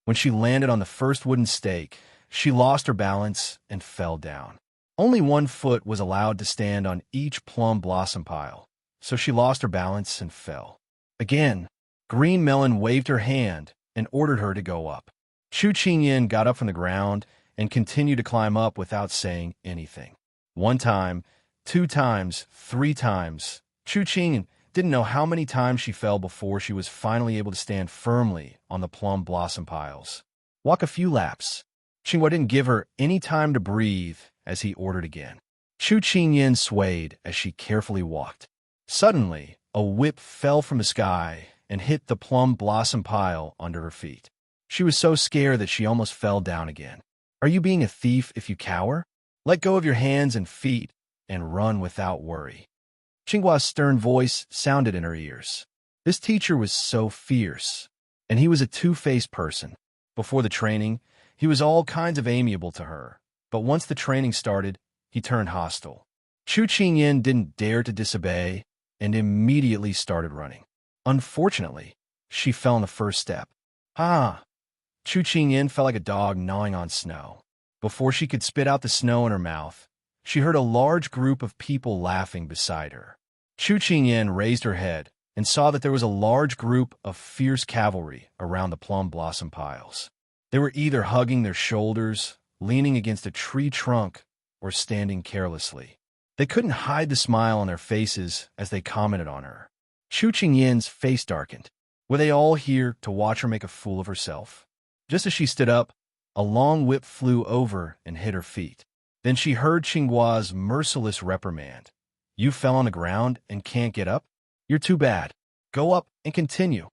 When she landed on the first wooden stake, she lost her balance and fell down. Only one foot was allowed to stand on each plum blossom pile, so she lost her balance and fell. Again, Green Melon waved her hand and ordered her to go up. Chu Qingyan got up from the ground and continued to climb up without saying anything. 1 time, 2 times, 3 times. Chu Qingyan didn't know how many times she fell before she was finally able to stand firmly on the plum blossom piles. Walk a few laps. Qinghua didn't give her any time to breathe as he ordered again. Chu Qingyan swayed as she carefully walked. Suddenly, a whip fell from the sky and hit the plum blossom pile under her feet. She was so scared that she almost fell down again. Are you being a thief if you cower? Let go of your hands and feet and run without worry. Qinghua's stern voice sounded in her ears. This teacher was so fierce, and he was a two-faced person. Before the training, he was all kinds of amiable to her, but once the training started, he turned hostile. Chu Qingyan didn't dare to disobey and immediately started running. Unfortunately, she fell on the first step. Ah! Chu Qingyan felt like a dog gnawing on snow. Before she could spit out the snow in her mouth, she heard a large group of people laughing beside her. Chu Qingyan raised her head and saw that there was a large group of fierce cavalry around the plum blossom piles. They were either hugging their shoulders, leaning against a tree trunk, or standing carelessly. They couldn't hide the smile on their faces as they commented on her. Chu Qingyan's face darkened. Were they all here to watch her make a fool of herself? Just as she stood up, a long whip flew over and hit her feet. Then she heard Qinghua's merciless reprimand. You fell on the ground and can't get up? You're too bad. Go up and continue.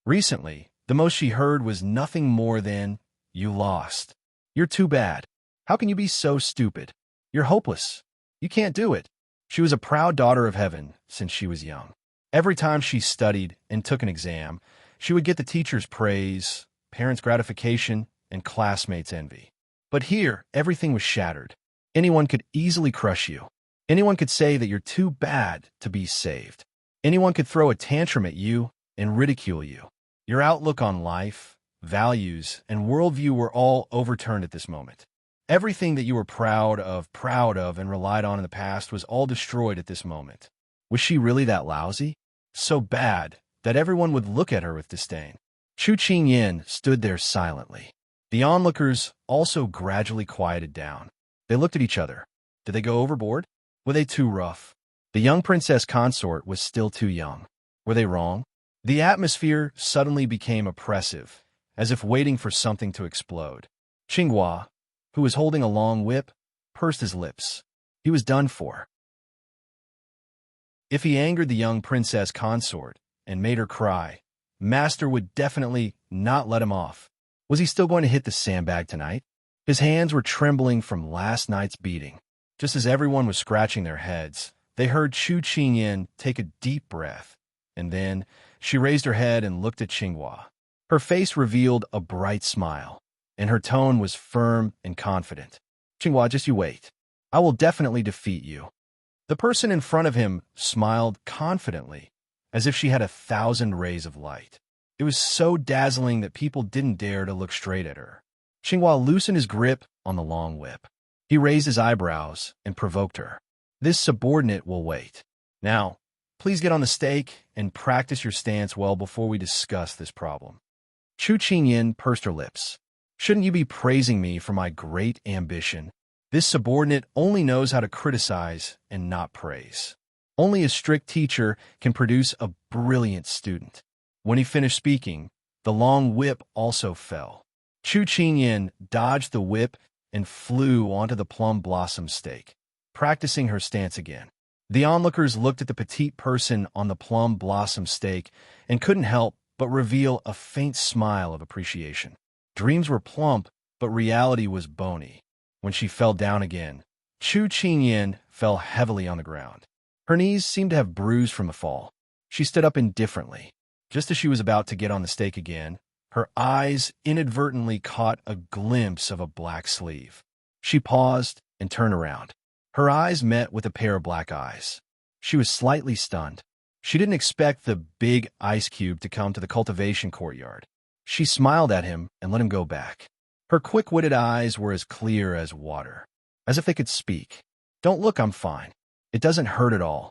Recently, the most she heard was nothing more than, you lost. You're too bad. How can you be so stupid? You're hopeless. You can't do it. She was a proud daughter of heaven since she was young. Every time she studied and took an exam, she would get the teacher's praise, parents' gratification, and classmates' envy. But here, everything was shattered. Anyone could easily crush you. Anyone could say that you're too bad to be saved. Anyone could throw a tantrum at you and ridicule you. Your outlook on life, values, and worldview were all overturned at this moment. Everything that you were proud of, and relied on in the past was all destroyed at this moment. Was she really that lousy? So bad that everyone would look at her with disdain. Chu Qingyan stood there silently. The onlookers also gradually quieted down. They looked at each other. Did they go overboard? Were they too rough? The young princess consort was still too young. Were they wrong? The atmosphere suddenly became oppressive, as if waiting for something to explode. Qinghua, who was holding a long whip, pursed his lips. He was done for. If he angered the young princess consort and made her cry, Master would definitely not let him off. Was he still going to hit the sandbag tonight? His hands were trembling from last night's beating. Just as everyone was scratching their heads, they heard Chu Qingyan take a deep breath, and then she raised her head and looked at Qinghua. Her face revealed a bright smile, and her tone was firm and confident. Qinghua, just you wait. I will definitely defeat you. The person in front of him smiled confidently, as if she had 1,000 rays of light. It was so dazzling that people didn't dare to look straight at her. Qinghua loosened his grip on the long whip. He raised his eyebrows and provoked her. This subordinate will wait. Now, Please get on the stake and practice your stance well before we discuss this problem. Chu Qingyin pursed her lips. Shouldn't you be praising me for my great ambition? This subordinate only knows how to criticize and not praise. Only a strict teacher can produce a brilliant student. When he finished speaking, the long whip also fell. Chu Qingyin dodged the whip and flew onto the plum blossom stake, practicing her stance again. The onlookers looked at the petite person on the plum blossom stake and couldn't help but reveal a faint smile of appreciation. Dreams were plump, but reality was bony. When she fell down again, Chu Qingyin fell heavily on the ground. Her knees seemed to have bruised from the fall. She stood up indifferently. Just as she was about to get on the stake again, her eyes inadvertently caught a glimpse of a black sleeve. She paused and turned around. Her eyes met with a pair of black eyes. She was slightly stunned. She didn't expect the big ice cube to come to the cultivation courtyard. She smiled at him and let him go back. Her quick-witted eyes were as clear as water, as if they could speak. Don't look, I'm fine. It doesn't hurt at all.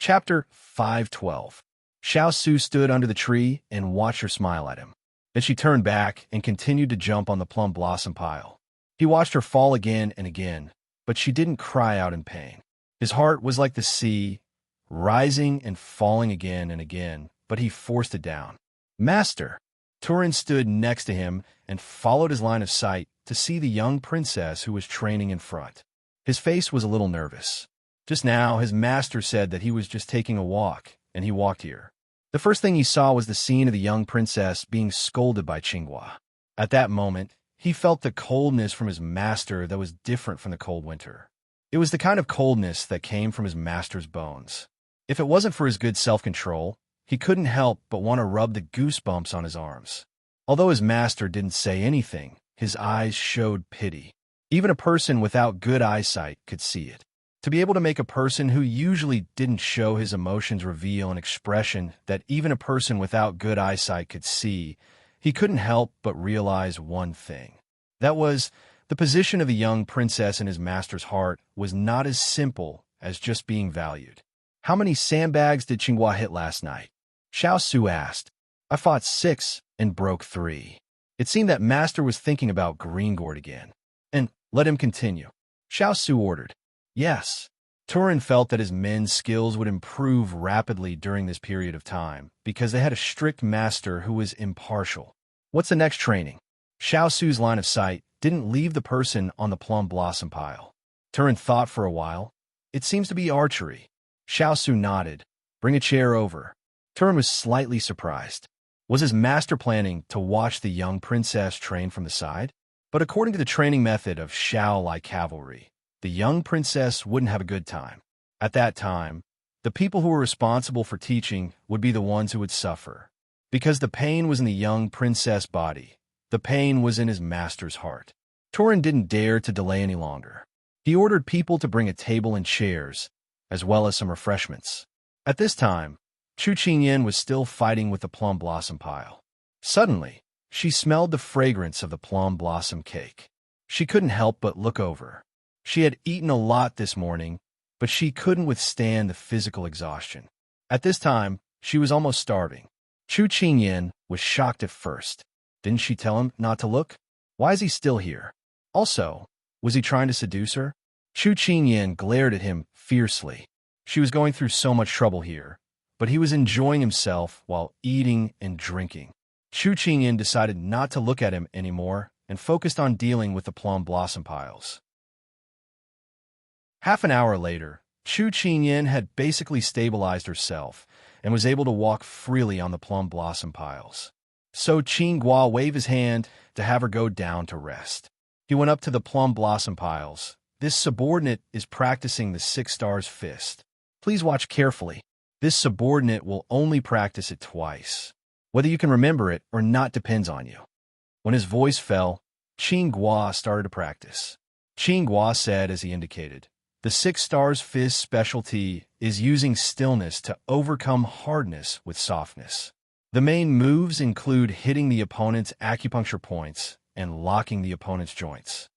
Chapter 512. Xiao stood under the tree and watched her smile at him. Then she turned back and continued to jump on the plum blossom pile. He watched her fall again and again, but she didn't cry out in pain. His heart was like the sea, rising and falling again and again, but he forced it down. Master! Turin stood next to him and followed his line of sight to see the young princess who was training in front. His face was a little nervous. Just now, his master said that he was just taking a walk, and he walked here. The first thing he saw was the scene of the young princess being scolded by Qinghua. At that moment, he felt the coldness from his master that was different from the cold winter. It was the kind of coldness that came from his master's bones. If it wasn't for his good self-control, he couldn't help but want to rub the goosebumps on his arms. Although his master didn't say anything, his eyes showed pity. Even a person without good eyesight could see it. To be able to make a person who usually didn't show his emotions reveal an expression that even a person without good eyesight could see, he couldn't help but realize one thing. That was, the position of the young princess in his master's heart was not as simple as just being valued. How many sandbags did Qinghua hit last night? Xiao asked. I fought 6 and broke 3. It seemed that master was thinking about green gourd again. And let him continue. Xiao ordered. Yes. Turin felt that his men's skills would improve rapidly during this period of time because they had a strict master who was impartial. What's the next training? Xiao's line of sight didn't leave the person on the plum blossom pile. Turin thought for a while. It seems to be archery. Xiao nodded. Bring a chair over. Turin was slightly surprised. Was his master planning to watch the young princess train from the side? But according to the training method of Xiao-like cavalry, the young princess wouldn't have a good time. At that time, the people who were responsible for teaching would be the ones who would suffer. Because the pain was in the young princess' body, the pain was in his master's heart. Turin didn't dare to delay any longer. He ordered people to bring a table and chairs, as well as some refreshments. At this time, Chu Qingyin was still fighting with the plum blossom pile. Suddenly, she smelled the fragrance of the plum blossom cake. She couldn't help but look over. She had eaten a lot this morning, but she couldn't withstand the physical exhaustion. At this time, she was almost starving. Chu Qingyin was shocked at first. Didn't she tell him not to look? Why is he still here? Also, was he trying to seduce her? Chu Qingyin glared at him fiercely. She was going through so much trouble here, but he was enjoying himself while eating and drinking. Chu Qingyin decided not to look at him anymore and focused on dealing with the plum blossom piles. Half an hour later, Chu Qingyin had basically stabilized herself and was able to walk freely on the plum blossom piles. So Qinghua waved his hand to have her go down to rest. He went up to the plum blossom piles. This subordinate is practicing the 6 stars fist. Please watch carefully. This subordinate will only practice it twice. Whether you can remember it or not depends on you. When his voice fell, Qinghua started to practice. Qinghua said as he indicated, the 6 stars fist specialty is using stillness to overcome hardness with softness. The main moves include hitting the opponent's acupuncture points and locking the opponent's joints.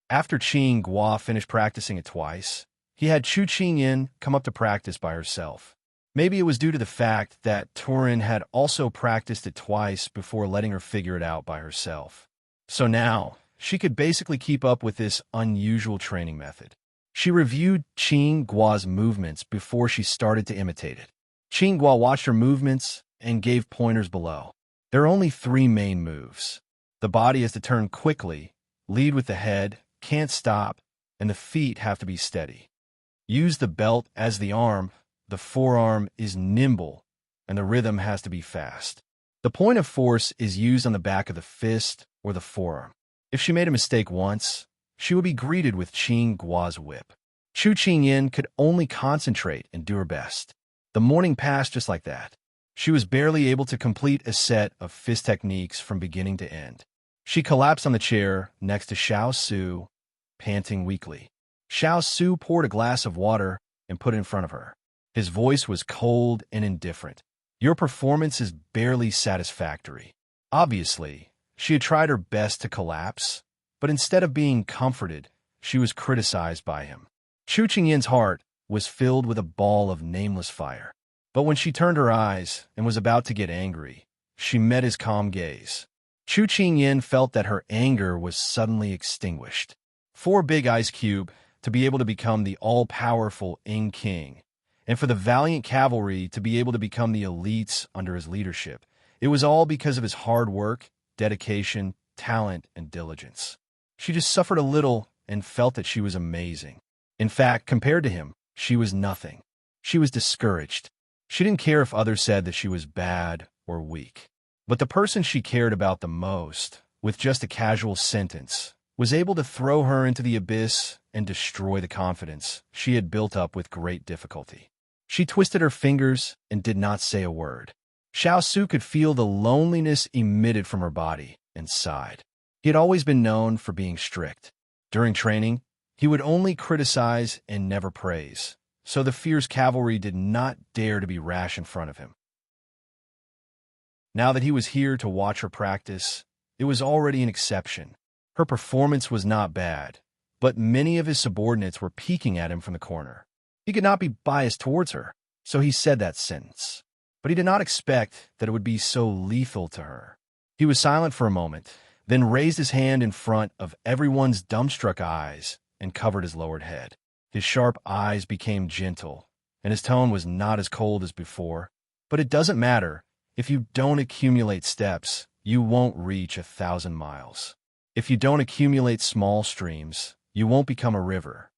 After Qinghua finished practicing it twice, he had Chu Qingyan come up to practice by herself. Maybe it was due to the fact that Turin had also practiced it twice before letting her figure it out by herself. So now, she could basically keep up with this unusual training method. She reviewed Qing Gua's movements before she started to imitate it. Qing Gua watched her movements and gave pointers below. There are only 3 main moves. The body has to turn quickly, lead with the head, can't stop, and the feet have to be steady. Use the belt as the arm, the forearm is nimble, and the rhythm has to be fast. The point of force is used on the back of the fist or the forearm. If she made a mistake once, she would be greeted with Qing Gua's whip. Chu Qingyan could only concentrate and do her best. The morning passed just like that. She was barely able to complete a set of fist techniques from beginning to end. She collapsed on the chair next to Xiao Su, panting weakly. Xiao Su poured a glass of water and put it in front of her. His voice was cold and indifferent. Your performance is barely satisfactory. Obviously, she had tried her best to collapse, but instead of being comforted, she was criticized by him. Chu Qingyan's heart was filled with a ball of nameless fire. But when she turned her eyes and was about to get angry, she met his calm gaze. Chu Qingyan felt that her anger was suddenly extinguished. 4 big ice cube to be able to become the all-powerful Ing King, and for the valiant cavalry to be able to become the elites under his leadership. It was all because of his hard work, dedication, talent, and diligence. She just suffered a little and felt that she was amazing. In fact, compared to him, she was nothing. She was discouraged. She didn't care if others said that she was bad or weak. But the person she cared about the most, with just a casual sentence, was able to throw her into the abyss and destroy the confidence she had built up with great difficulty. She twisted her fingers and did not say a word. Xiao Su could feel the loneliness emitted from her body and sighed. He had always been known for being strict. During training, he would only criticize and never praise, so the fierce cavalry did not dare to be rash in front of him. Now that he was here to watch her practice, it was already an exception. Her performance was not bad, but many of his subordinates were peeking at him from the corner. He could not be biased towards her, so he said that sentence. But he did not expect that it would be so lethal to her. He was silent for a moment, then raised his hand in front of everyone's dumbstruck eyes and covered his lowered head. His sharp eyes became gentle, and his tone was not as cold as before. But it doesn't matter. If you don't accumulate steps, you won't reach 1,000 miles. If you don't accumulate small streams, you won't become a river.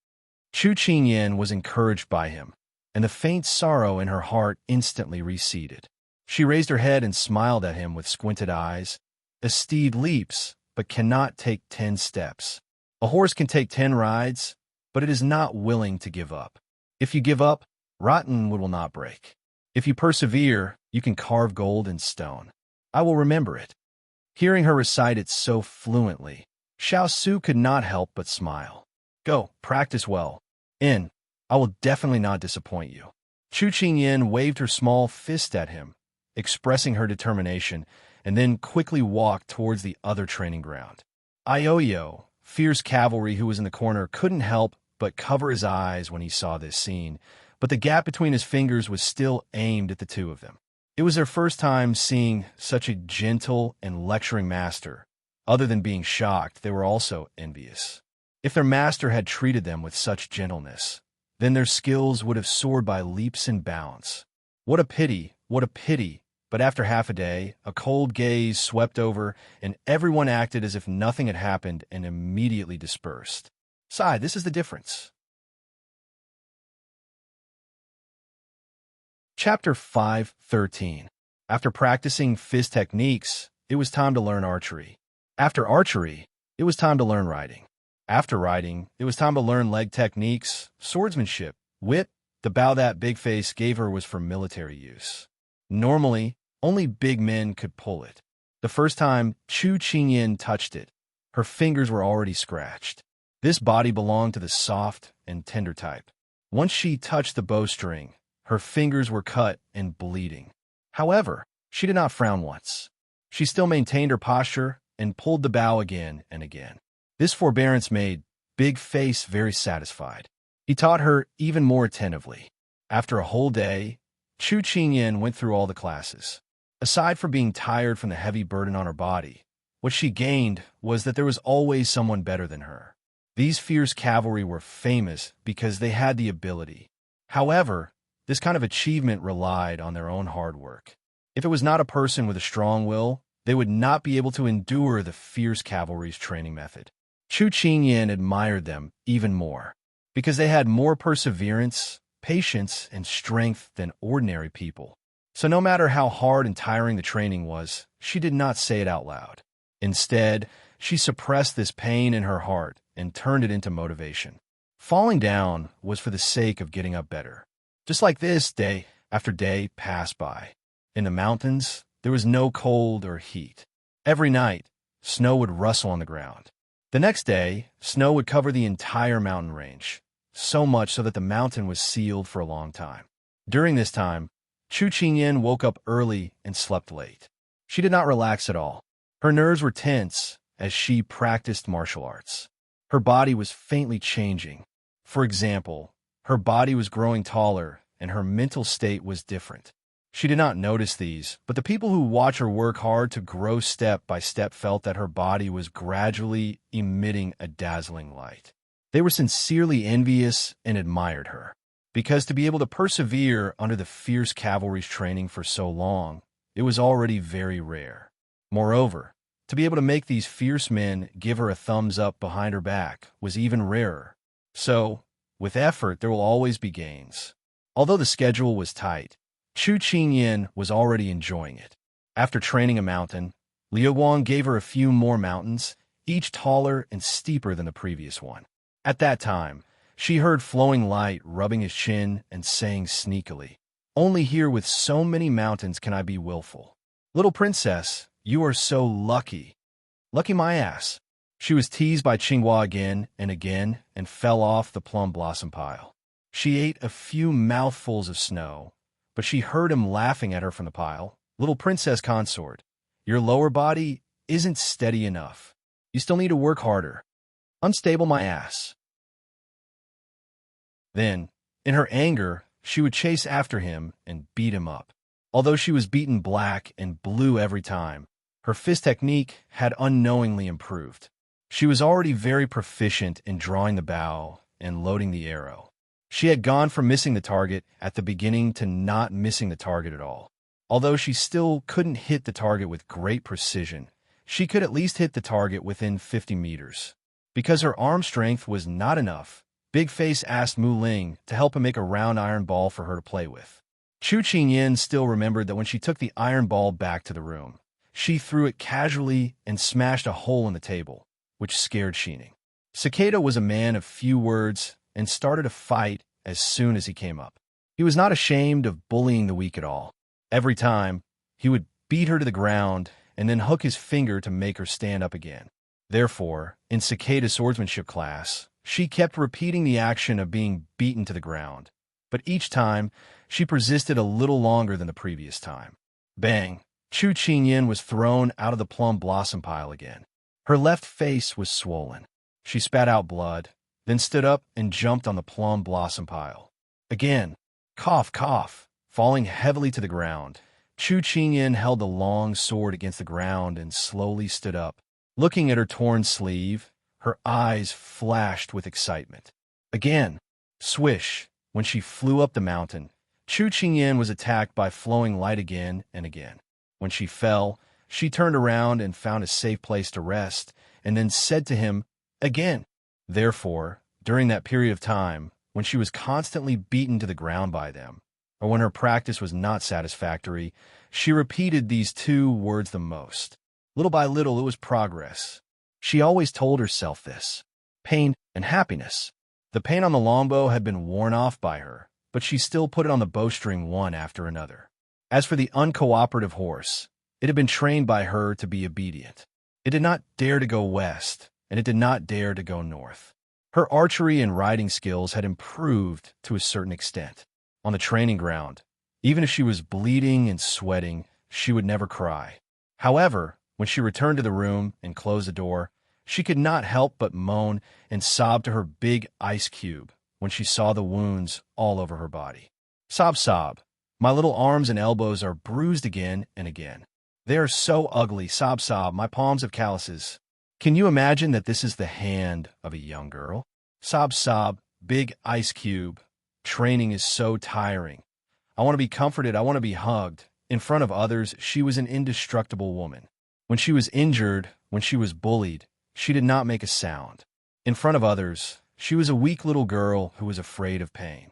Chu Qingyan was encouraged by him, and the faint sorrow in her heart instantly receded. She raised her head and smiled at him with squinted eyes. A steed leaps, but cannot take 10 steps. A horse can take 10 rides, but it is not willing to give up. If you give up, rotten wood will not break. If you persevere, you can carve gold in stone. I will remember it. Hearing her recite it so fluently, Xiao Su could not help but smile. Go, practice well. I will definitely not disappoint you. Chu Qingyan waved her small fist at him, expressing her determination, and then quickly walked towards the other training ground. Ioyo, fierce cavalry who was in the corner, couldn't help but cover his eyes when he saw this scene, but the gap between his fingers was still aimed at the 2 of them. It was their first time seeing such a gentle and lecturing master. Other than being shocked, they were also envious. If their master had treated them with such gentleness, then their skills would have soared by leaps and bounds. What a pity, what a pity. But after half a day, a cold gaze swept over, and everyone acted as if nothing had happened and immediately dispersed. Sigh, this is the difference. Chapter 5:13. After practicing fist techniques, it was time to learn archery. After archery, it was time to learn riding. After riding, it was time to learn leg techniques, swordsmanship, wit. The bow that Big Face gave her was for military use. Normally, only big men could pull it. The first time Chu Qingyan touched it, her fingers were already scratched. This body belonged to the soft and tender type. Once she touched the bowstring, her fingers were cut and bleeding. However, she did not frown once. She still maintained her posture and pulled the bow again and again. This forbearance made Big Face very satisfied. He taught her even more attentively. After a whole day, Chu Qingyan went through all the classes. Aside from being tired from the heavy burden on her body, what she gained was that there was always someone better than her. These fierce cavalry were famous because they had the ability. However, this kind of achievement relied on their own hard work. If it was not a person with a strong will, they would not be able to endure the fierce cavalry's training method. Chu Qingyan admired them even more, because they had more perseverance, patience, and strength than ordinary people. So no matter how hard and tiring the training was, she did not say it out loud. Instead, she suppressed this pain in her heart and turned it into motivation. Falling down was for the sake of getting up better. Just like this, day after day passed by. In the mountains, there was no cold or heat. Every night, snow would rustle on the ground. The next day, snow would cover the entire mountain range, so much so that the mountain was sealed for a long time. During this time, Chu Qingyan woke up early and slept late. She did not relax at all. Her nerves were tense as she practiced martial arts. Her body was faintly changing. For example, her body was growing taller and her mental state was different. She did not notice these, but the people who watch her work hard to grow step by step felt that her body was gradually emitting a dazzling light. They were sincerely envious and admired her, because to be able to persevere under the fierce cavalry's training for so long, it was already very rare. Moreover, to be able to make these fierce men give her a thumbs up behind her back was even rarer. So, with effort, there will always be gains. Although the schedule was tight, Chu Qingyan was already enjoying it. After training a mountain, Liu Guang gave her a few more mountains, each taller and steeper than the previous one. At that time, she heard Flowing Light rubbing his chin and saying sneakily, "Only here with so many mountains can I be willful. Little princess, you are so lucky." Lucky my ass. She was teased by Qinghua again and fell off the plum blossom pile. She ate a few mouthfuls of snow, but she heard him laughing at her from the pile. "Little princess consort, your lower body isn't steady enough. You still need to work harder. Unstable my ass." Then, in her anger, she would chase after him and beat him up. Although she was beaten black and blue every time, her fist technique had unknowingly improved. She was already very proficient in drawing the bow and loading the arrow. She had gone from missing the target at the beginning to not missing the target at all. Although she still couldn't hit the target with great precision, she could at least hit the target within 50 meters. Because her arm strength was not enough, Big Face asked Mu Ling to help him make a round iron ball for her to play with. Chu Qingyan still remembered that when she took the iron ball back to the room, she threw it casually and smashed a hole in the table, which scared Xining. Cicada was a man of few words and started a fight as soon as he came up. He was not ashamed of bullying the weak at all. Every time, he would beat her to the ground and then hook his finger to make her stand up again. Therefore, in Cicada's swordsmanship class, she kept repeating the action of being beaten to the ground, but each time, she persisted a little longer than the previous time. Bang! Chu Qingyan was thrown out of the plum blossom pile again. Her left face was swollen. She spat out blood, then stood up and jumped on the plum blossom pile. Again, cough, cough, falling heavily to the ground. Chu Qingyan held the long sword against the ground and slowly stood up. Looking at her torn sleeve, her eyes flashed with excitement. Again, swish, when she flew up the mountain, Chu Qingyan was attacked by Flowing Light again and again. When she fell, she turned around and found a safe place to rest, and then said to him, "Again." Therefore, during that period of time, when she was constantly beaten to the ground by them, or when her practice was not satisfactory, she repeated these two words the most. Little by little, it was progress. She always told herself this: pain and happiness. The pain on the longbow had been worn off by her, but she still put it on the bowstring one after another. As for the uncooperative horse, it had been trained by her to be obedient. It did not dare to go west, and it did not dare to go north. Her archery and riding skills had improved to a certain extent. On the training ground, even if she was bleeding and sweating, she would never cry. However, when she returned to the room and closed the door, she could not help but moan and sob to her big ice cube, when she saw the wounds all over her body. Sob, sob. My little arms and elbows are bruised again and again. They are so ugly. Sob, sob. My palms have calluses. Can you imagine that this is the hand of a young girl? Sob, sob. Big ice cube. Training is so tiring. I want to be comforted. I want to be hugged. In front of others, she was an indestructible woman. When she was injured, when she was bullied, she did not make a sound. In front of others, she was a weak little girl who was afraid of pain.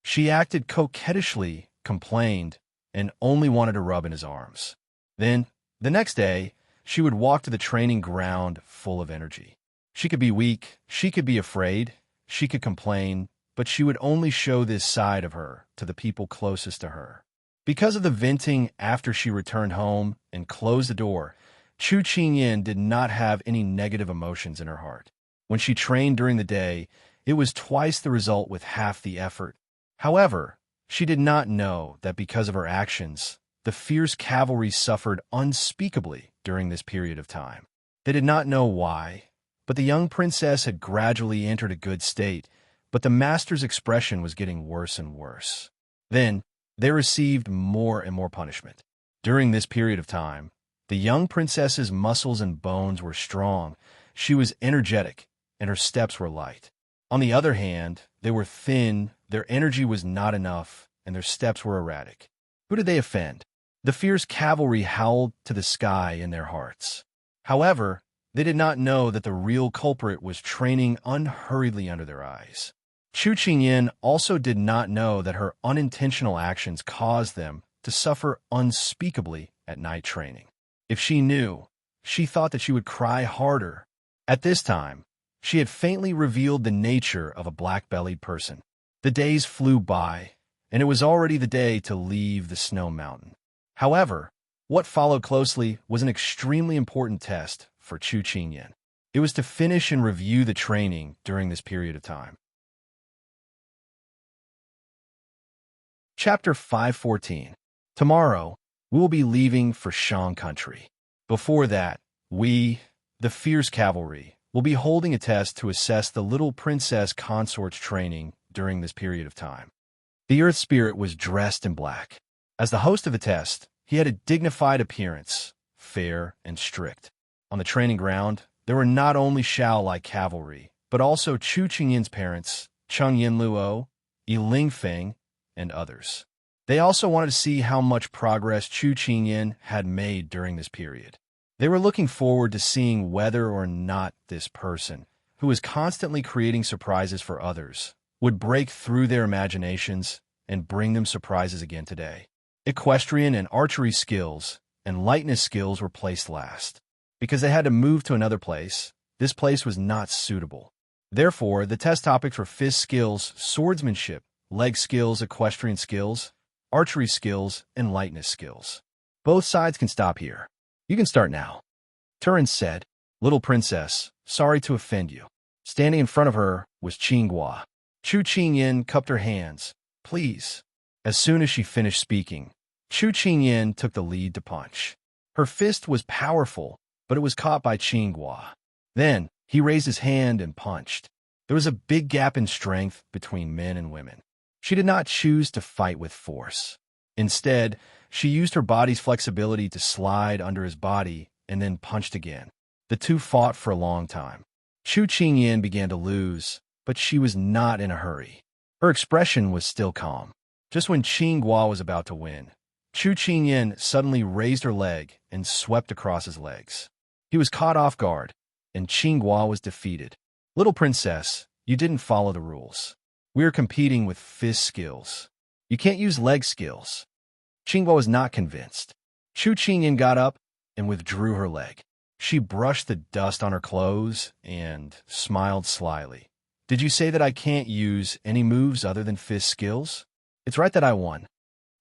She acted coquettishly, complained, and only wanted to rub in his arms. Then, the next day, she would walk to the training ground full of energy. She could be weak, she could be afraid, she could complain, but she would only show this side of her to the people closest to her. Because of the venting after she returned home and closed the door, Chu Qingyan did not have any negative emotions in her heart. When she trained during the day, it was twice the result with half the effort. However, she did not know that because of her actions, the fierce cavalry suffered unspeakably during this period of time. They did not know why, but the young princess had gradually entered a good state, but the master's expression was getting worse and worse. Then, they received more and more punishment. During this period of time, the young princess's muscles and bones were strong, she was energetic, and her steps were light. On the other hand, they were thin, their energy was not enough, and their steps were erratic. Who did they offend? The fierce cavalry howled to the sky in their hearts. However, they did not know that the real culprit was training unhurriedly under their eyes. Chu Qingyan also did not know that her unintentional actions caused them to suffer unspeakably at night training. If she knew, she thought that she would cry harder. At this time, she had faintly revealed the nature of a black-bellied person. The days flew by, and it was already the day to leave the snow mountain. However, what followed closely was an extremely important test for Chu Qingyan. It was to finish and review the training during this period of time. Chapter 514. Tomorrow, we will be leaving for Shang country. Before that, we, the fierce cavalry, will be holding a test to assess the little princess consort's training during this period of time. The Earth Spirit was dressed in black. As the host of the test, he had a dignified appearance, fair and strict. On the training ground, there were not only Xiao-like cavalry, but also Chu Qingyan's parents, Cheng Yinluo, Yi Lingfeng, and others. They also wanted to see how much progress Chu Qingyan had made during this period. They were looking forward to seeing whether or not this person, who was constantly creating surprises for others, would break through their imaginations and bring them surprises again today. Equestrian and archery skills and lightness skills were placed last. Because they had to move to another place, this place was not suitable. Therefore, the test topics were fist skills, swordsmanship, leg skills, equestrian skills, archery skills, and lightness skills. Both sides can stop here. You can start now. Turin said, "Little princess, sorry to offend you." Standing in front of her was Qinghua. Chu Qingyan cupped her hands. "Please." As soon as she finished speaking, Chu Qingyan took the lead to punch. Her fist was powerful, but it was caught by Qinghua. Then, he raised his hand and punched. There was a big gap in strength between men and women. She did not choose to fight with force. Instead, she used her body's flexibility to slide under his body and then punched again. The two fought for a long time. Chu Qingyan began to lose, but she was not in a hurry. Her expression was still calm. Just when Qinghua was about to win, Chu Qingyan suddenly raised her leg and swept across his legs. He was caught off guard, and Qinghua was defeated. "Little princess, you didn't follow the rules. We are competing with fist skills. You can't use leg skills." Qinghua was not convinced. Chu Qingyan got up and withdrew her leg. She brushed the dust on her clothes and smiled slyly. "Did you say that I can't use any moves other than fist skills? It's right that I won."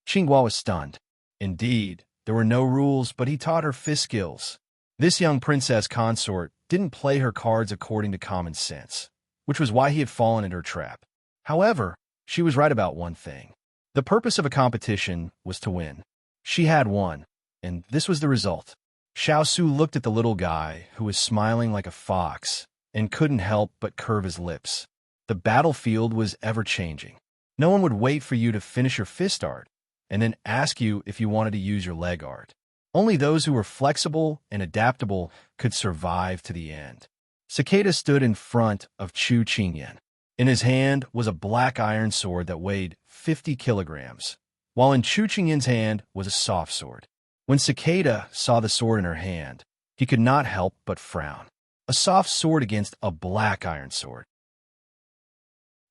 Qinghua was stunned. Indeed, there were no rules, but he taught her fist skills. This young princess consort didn't play her cards according to common sense, which was why he had fallen into her trap. However, she was right about one thing. The purpose of a competition was to win. She had won, and this was the result. Xiao Su looked at the little guy, who was smiling like a fox, and couldn't help but curve his lips. The battlefield was ever-changing. No one would wait for you to finish your fist art and then ask you if you wanted to use your leg art. Only those who were flexible and adaptable could survive to the end. Cicada stood in front of Chu Qingyan. In his hand was a black iron sword that weighed 50 kilograms, while in Chu Qingyan's hand was a soft sword. When Cicada saw the sword in her hand, he could not help but frown. A soft sword against a black iron sword.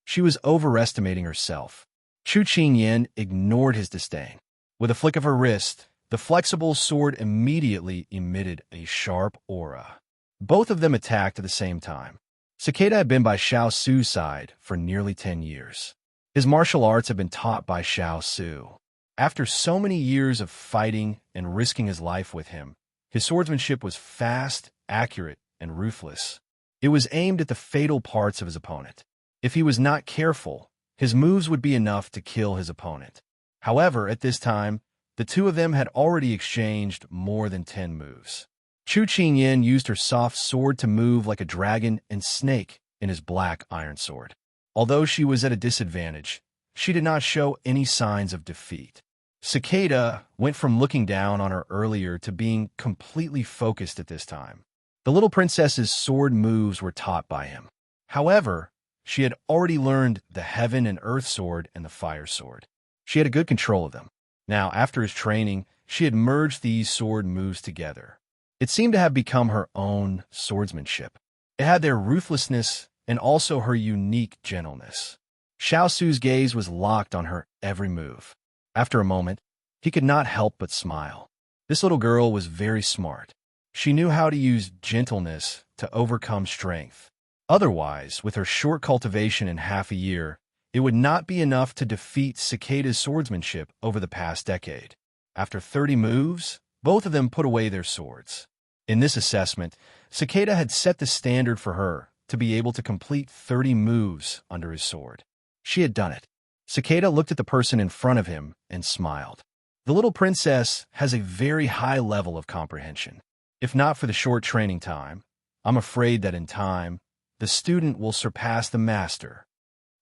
She was overestimating herself. Chu Qingyan ignored his disdain. With a flick of her wrist, the flexible sword immediately emitted a sharp aura. Both of them attacked at the same time. Cicada had been by Xiao Su's side for nearly 10 years. His martial arts had been taught by Xiao Su. After so many years of fighting and risking his life with him, his swordsmanship was fast, accurate, and ruthless. It was aimed at the fatal parts of his opponent. If he was not careful, his moves would be enough to kill his opponent. However, at this time, the two of them had already exchanged more than 10 moves. Chu Qingyan used her soft sword to move like a dragon and snake in his black iron sword. Although she was at a disadvantage, she did not show any signs of defeat. Cicada went from looking down on her earlier to being completely focused at this time. The little princess's sword moves were taught by him. However, she had already learned the heaven and earth sword and the fire sword. She had a good control of them. Now, after his training, she had merged these sword moves together. It seemed to have become her own swordsmanship. It had their ruthlessness and also her unique gentleness. Xiao Su's gaze was locked on her every move. After a moment, he could not help but smile. This little girl was very smart. She knew how to use gentleness to overcome strength. Otherwise, with her short cultivation in half a year, it would not be enough to defeat Cicada's swordsmanship over the past decade. After 30 moves, both of them put away their swords. In this assessment, Cicada had set the standard for her to be able to complete 30 moves under his sword. She had done it. Cicada looked at the person in front of him and smiled. The little princess has a very high level of comprehension. If not for the short training time, I'm afraid that in time, the student will surpass the master.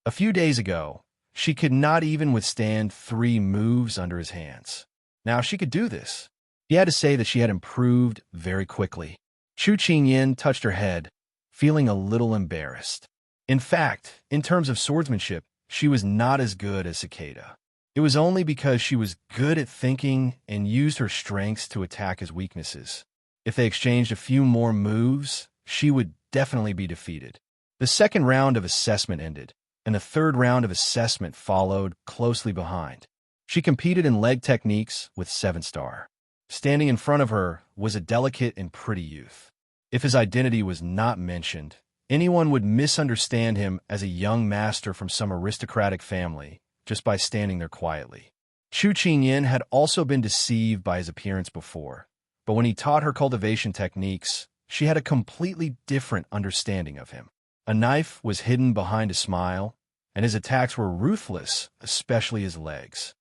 A few days ago, she could not even withstand 3 moves under his hands. Now she could do this. He had to say that she had improved very quickly. Chu Qingyan touched her head, feeling a little embarrassed. In fact, in terms of swordsmanship, she was not as good as Cicada. It was only because she was good at thinking and used her strengths to attack his weaknesses. If they exchanged a few more moves, she would definitely be defeated. The second round of assessment ended, and the third round of assessment followed closely behind. She competed in leg techniques with 7-star. Standing in front of her was a delicate and pretty youth. If his identity was not mentioned, anyone would misunderstand him as a young master from some aristocratic family just by standing there quietly. Chu Qingyan had also been deceived by his appearance before, but when he taught her cultivation techniques, she had a completely different understanding of him. A knife was hidden behind a smile, and his attacks were ruthless, especially his legs.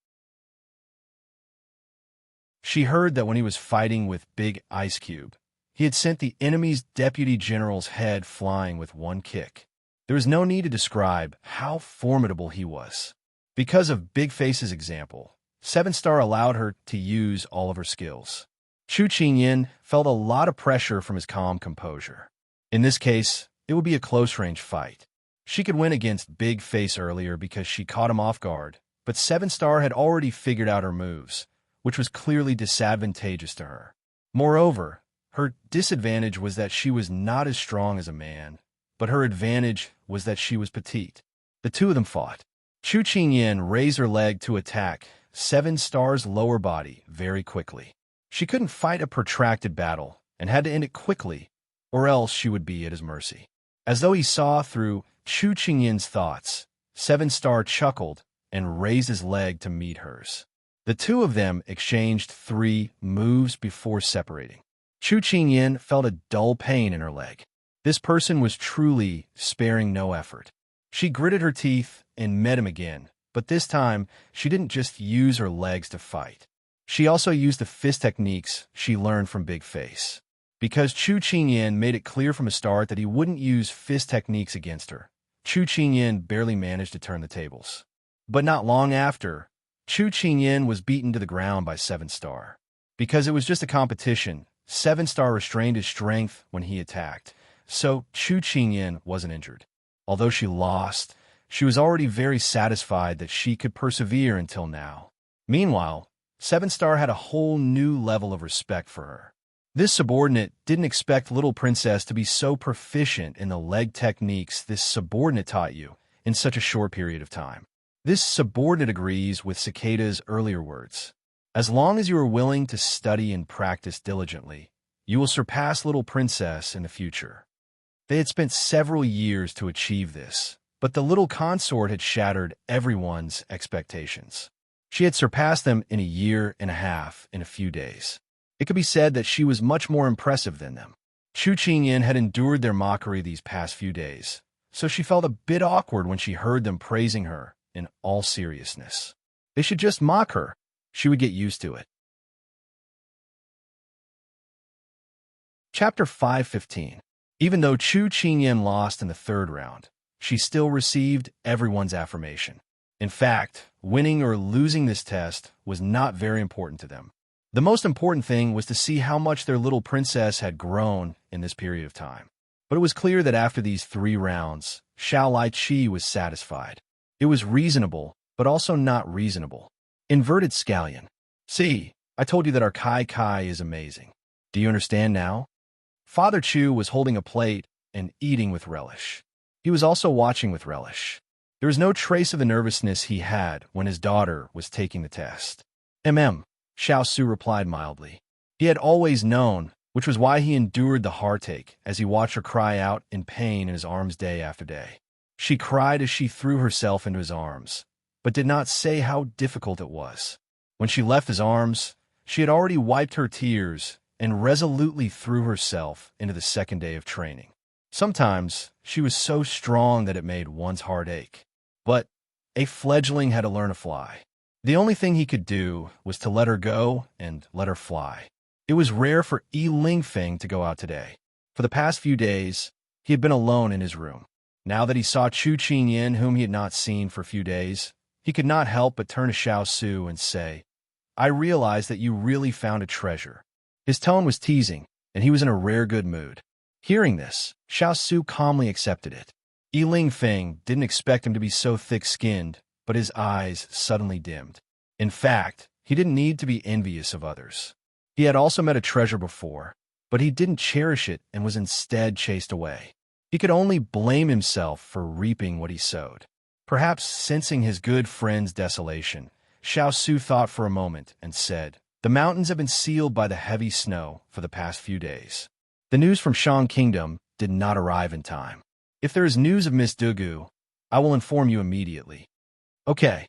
She heard that when he was fighting with Big Ice Cube, he had sent the enemy's deputy general's head flying with one kick. There is no need to describe how formidable he was. Because of Big Face's example, 7-star allowed her to use all of her skills. Chu Qingyan felt a lot of pressure from his calm composure. In this case, it would be a close-range fight. She could win against Big Face earlier because she caught him off guard, but 7-star had already figured out her moves, which was clearly disadvantageous to her. Moreover, her disadvantage was that she was not as strong as a man, but her advantage was that she was petite. The two of them fought. Chu Qingyan raised her leg to attack 7-star's lower body very quickly. She couldn't fight a protracted battle and had to end it quickly, or else she would be at his mercy. As though he saw through Chu Qingyan's thoughts, 7-star chuckled and raised his leg to meet hers. The two of them exchanged 3 moves before separating. Chu Qingyan felt a dull pain in her leg. This person was truly sparing no effort. She gritted her teeth and met him again, but this time she didn't just use her legs to fight. She also used the fist techniques she learned from Big Face. Because Chu Qingyan made it clear from the start that he wouldn't use fist techniques against her, Chu Qingyan barely managed to turn the tables. But not long after, Chu Qingyan was beaten to the ground by 7-star. Because it was just a competition, 7-star restrained his strength when he attacked, so Chu Qingyan wasn't injured. Although she lost, she was already very satisfied that she could persevere until now. Meanwhile, 7-star had a whole new level of respect for her. This subordinate didn't expect little princess to be so proficient in the leg techniques this subordinate taught you in such a short period of time. This subordinate agrees with Cicada's earlier words. As long as you are willing to study and practice diligently, you will surpass little princess in the future. They had spent several years to achieve this, but the little consort had shattered everyone's expectations. She had surpassed them in a year and a half in a few days. It could be said that she was much more impressive than them. Chu Qingyan had endured their mockery these past few days, so she felt a bit awkward when she heard them praising her in all seriousness. They should just mock her. She would get used to it. Chapter 5:15. Even though Chu Qingyan lost in the third round, she still received everyone's affirmation. In fact, winning or losing this test was not very important to them. The most important thing was to see how much their little princess had grown in this period of time. But it was clear that after these 3 rounds, Xiao Lai was satisfied. It was reasonable, but also not reasonable. Inverted scallion. See, I told you that our Kai Kai is amazing. Do you understand now? Father Chu was holding a plate and eating with relish. He was also watching with relish. There was no trace of the nervousness he had when his daughter was taking the test. Xiao Su replied mildly. He had always known, which was why he endured the heartache as he watched her cry out in pain in his arms day after day. She cried as she threw herself into his arms, but did not say how difficult it was. When she left his arms, she had already wiped her tears and resolutely threw herself into the second day of training. Sometimes she was so strong that it made one's heart ache. But a fledgling had to learn to fly. The only thing he could do was to let her go and let her fly. It was rare for Yi Lingfeng to go out today. For the past few days, he had been alone in his room. Now that he saw Chu Qingyan, whom he had not seen for a few days, he could not help but turn to Xiao Su and say, "I realize that you really found a treasure." His tone was teasing, and he was in a rare good mood. Hearing this, Xiao Su calmly accepted it. Yi Lingfeng didn't expect him to be so thick-skinned, but his eyes suddenly dimmed. In fact, he didn't need to be envious of others. He had also met a treasure before, but he didn't cherish it and was instead chased away. He could only blame himself for reaping what he sowed. Perhaps sensing his good friend's desolation, Xiao Su thought for a moment and said, "The mountains have been sealed by the heavy snow for the past few days." The news from Shang Kingdom did not arrive in time. "If there is news of Miss Dugu, I will inform you immediately." "Okay."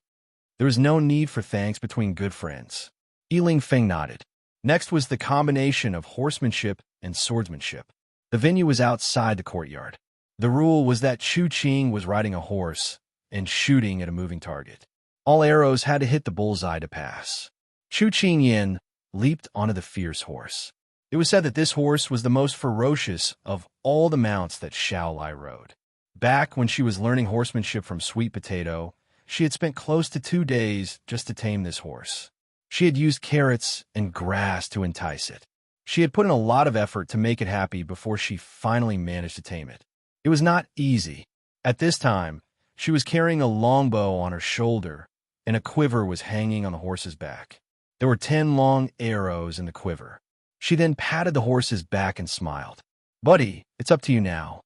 There was no need for thanks between good friends. Yi Lingfeng nodded. Next was the combination of horsemanship and swordsmanship. The venue was outside the courtyard. The rule was that Chu Qing was riding a horse and shooting at a moving target. All arrows had to hit the bullseye to pass. Chu Qingyan leaped onto the fierce horse. It was said that this horse was the most ferocious of all the mounts that Xiao Lai rode. Back when she was learning horsemanship from Sweet Potato, she had spent close to 2 days just to tame this horse. She had used carrots and grass to entice it. She had put in a lot of effort to make it happy before she finally managed to tame it. It was not easy. At this time, she was carrying a longbow on her shoulder, and a quiver was hanging on the horse's back. There were 10 long arrows in the quiver. She then patted the horse's back and smiled. "Buddy, it's up to you now."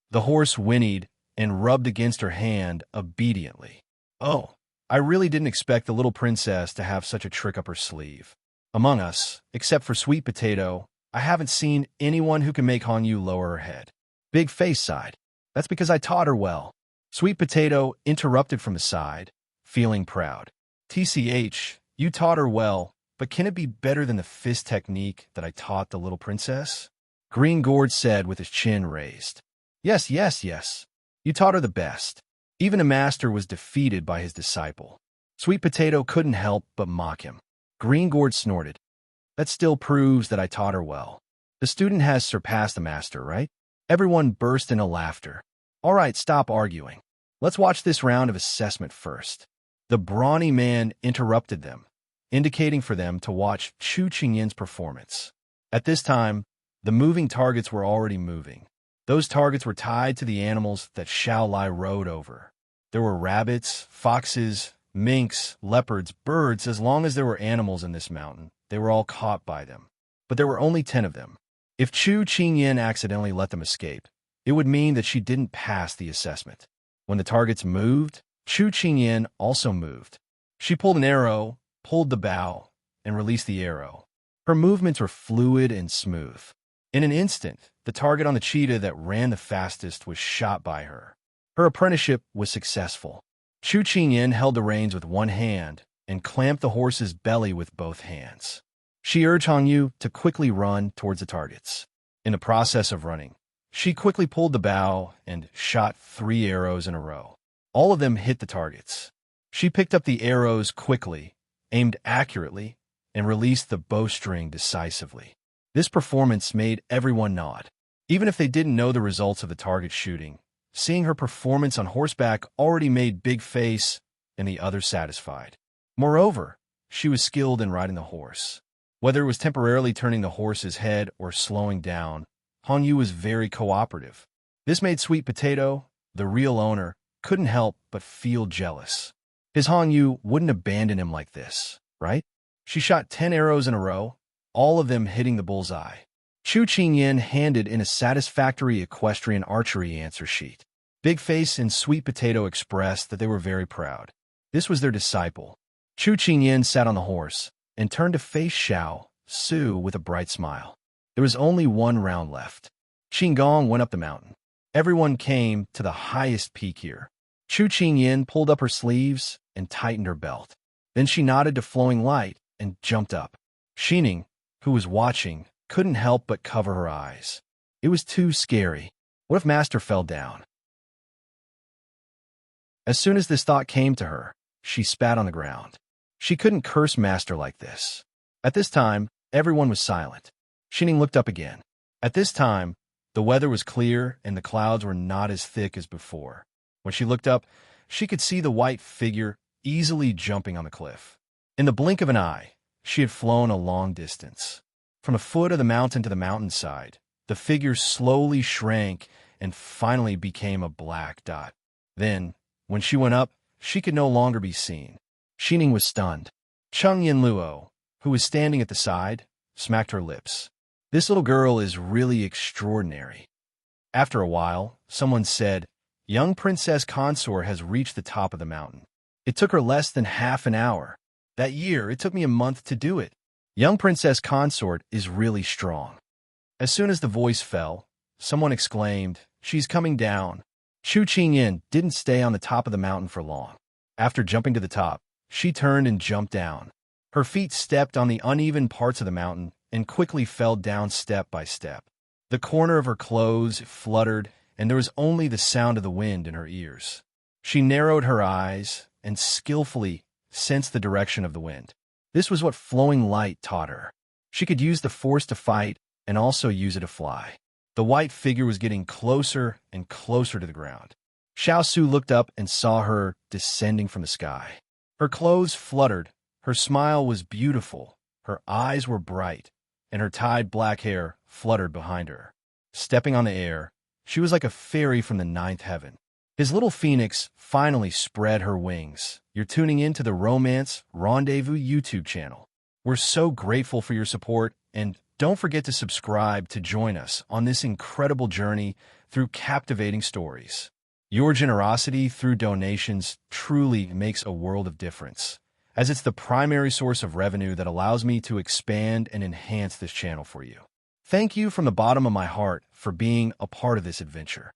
The horse whinnied and rubbed against her hand obediently. "Oh, I really didn't expect the little princess to have such a trick up her sleeve. Among us, except for Sweet Potato, I haven't seen anyone who can make Hanyu lower her head." Big Face sighed. "That's because I taught her well." Sweet Potato interrupted from the side, feeling proud. "TCH, you taught her well, but can it be better than the fist technique that I taught the little princess?" Green Gourd said with his chin raised. Yes. You taught her the best." Even a master was defeated by his disciple. Sweet Potato couldn't help but mock him. Green Gourd snorted. That still proves that I taught her well. The student has surpassed the master, right? Everyone burst into laughter. All right, stop arguing. Let's watch this round of assessment first. The brawny man interrupted them, indicating for them to watch Chu Qingyin's performance. At this time, the moving targets were already moving. Those targets were tied to the animals that Xiao Lai rode over. There were rabbits, foxes, minks, leopards, birds. As long as there were animals in this mountain, they were all caught by them. But there were only 10 of them. If Chu Qingyin accidentally let them escape, it would mean that she didn't pass the assessment. When the targets moved, Chu Qingyin also moved. She pulled an arrow, pulled the bow, and released the arrow. Her movements were fluid and smooth. In an instant, the target on the cheetah that ran the fastest was shot by her. Her apprenticeship was successful. Chu Qingyin held the reins with one hand and clamped the horse's belly with both hands. She urged Hongyu to quickly run towards the targets. In the process of running, she quickly pulled the bow and shot 3 arrows in a row. All of them hit the targets. She picked up the arrows quickly, aimed accurately, and released the bowstring decisively. This performance made everyone nod. Even if they didn't know the results of the target shooting, seeing her performance on horseback already made Big Face and the others satisfied. Moreover, she was skilled in riding the horse. Whether it was temporarily turning the horse's head or slowing down, Hongyu was very cooperative. This made Sweet Potato, the real owner, couldn't help but feel jealous. His Hongyu wouldn't abandon him like this, right? She shot 10 arrows in a row, all of them hitting the bullseye. Chu Qingyin handed in a satisfactory equestrian archery answer sheet. Big Face and Sweet Potato expressed that they were very proud. This was their disciple. Chu Qingyin sat on the horse and turned to face Xiao Su with a bright smile. There was only one round left. Qinggong went up the mountain. Everyone came to the highest peak here. Chu Qingyin pulled up her sleeves and tightened her belt. Then she nodded to Flowing Light and jumped up. Xining, who was watching, couldn't help but cover her eyes. It was too scary. What if Master fell down? As soon as this thought came to her, she spat on the ground. She couldn't curse Master like this. At this time, everyone was silent. Xining looked up again. At this time, the weather was clear and the clouds were not as thick as before. When she looked up, she could see the white figure easily jumping on the cliff. In the blink of an eye, she had flown a long distance. From the foot of the mountain to the mountainside, the figure slowly shrank and finally became a black dot. Then, when she went up, she could no longer be seen. Xining was stunned. Cheng Yinluo, who was standing at the side, smacked her lips. This little girl is really extraordinary. After a while, someone said, Young Princess Consort has reached the top of the mountain. It took her less than half an hour. That year, it took me a month to do it. Young Princess Consort is really strong. As soon as the voice fell, someone exclaimed, She's coming down. Chu Qingyin didn't stay on the top of the mountain for long. After jumping to the top, she turned and jumped down. Her feet stepped on the uneven parts of the mountain and quickly fell down step by step. The corner of her clothes fluttered, and there was only the sound of the wind in her ears. She narrowed her eyes and skillfully sensed the direction of the wind. This was what Flowing Light taught her. She could use the force to fight and also use it to fly. The white figure was getting closer and closer to the ground. Xiao Su looked up and saw her descending from the sky. Her clothes fluttered, her smile was beautiful, her eyes were bright, and her tied black hair fluttered behind her. Stepping on the air, she was like a fairy from the 9th heaven. His little phoenix finally spread her wings. You're tuning in to the Romance Rendezvous YouTube channel. We're so grateful for your support, and don't forget to subscribe to join us on this incredible journey through captivating stories. Your generosity through donations truly makes a world of difference, as it's the primary source of revenue that allows me to expand and enhance this channel for you. Thank you from the bottom of my heart for being a part of this adventure.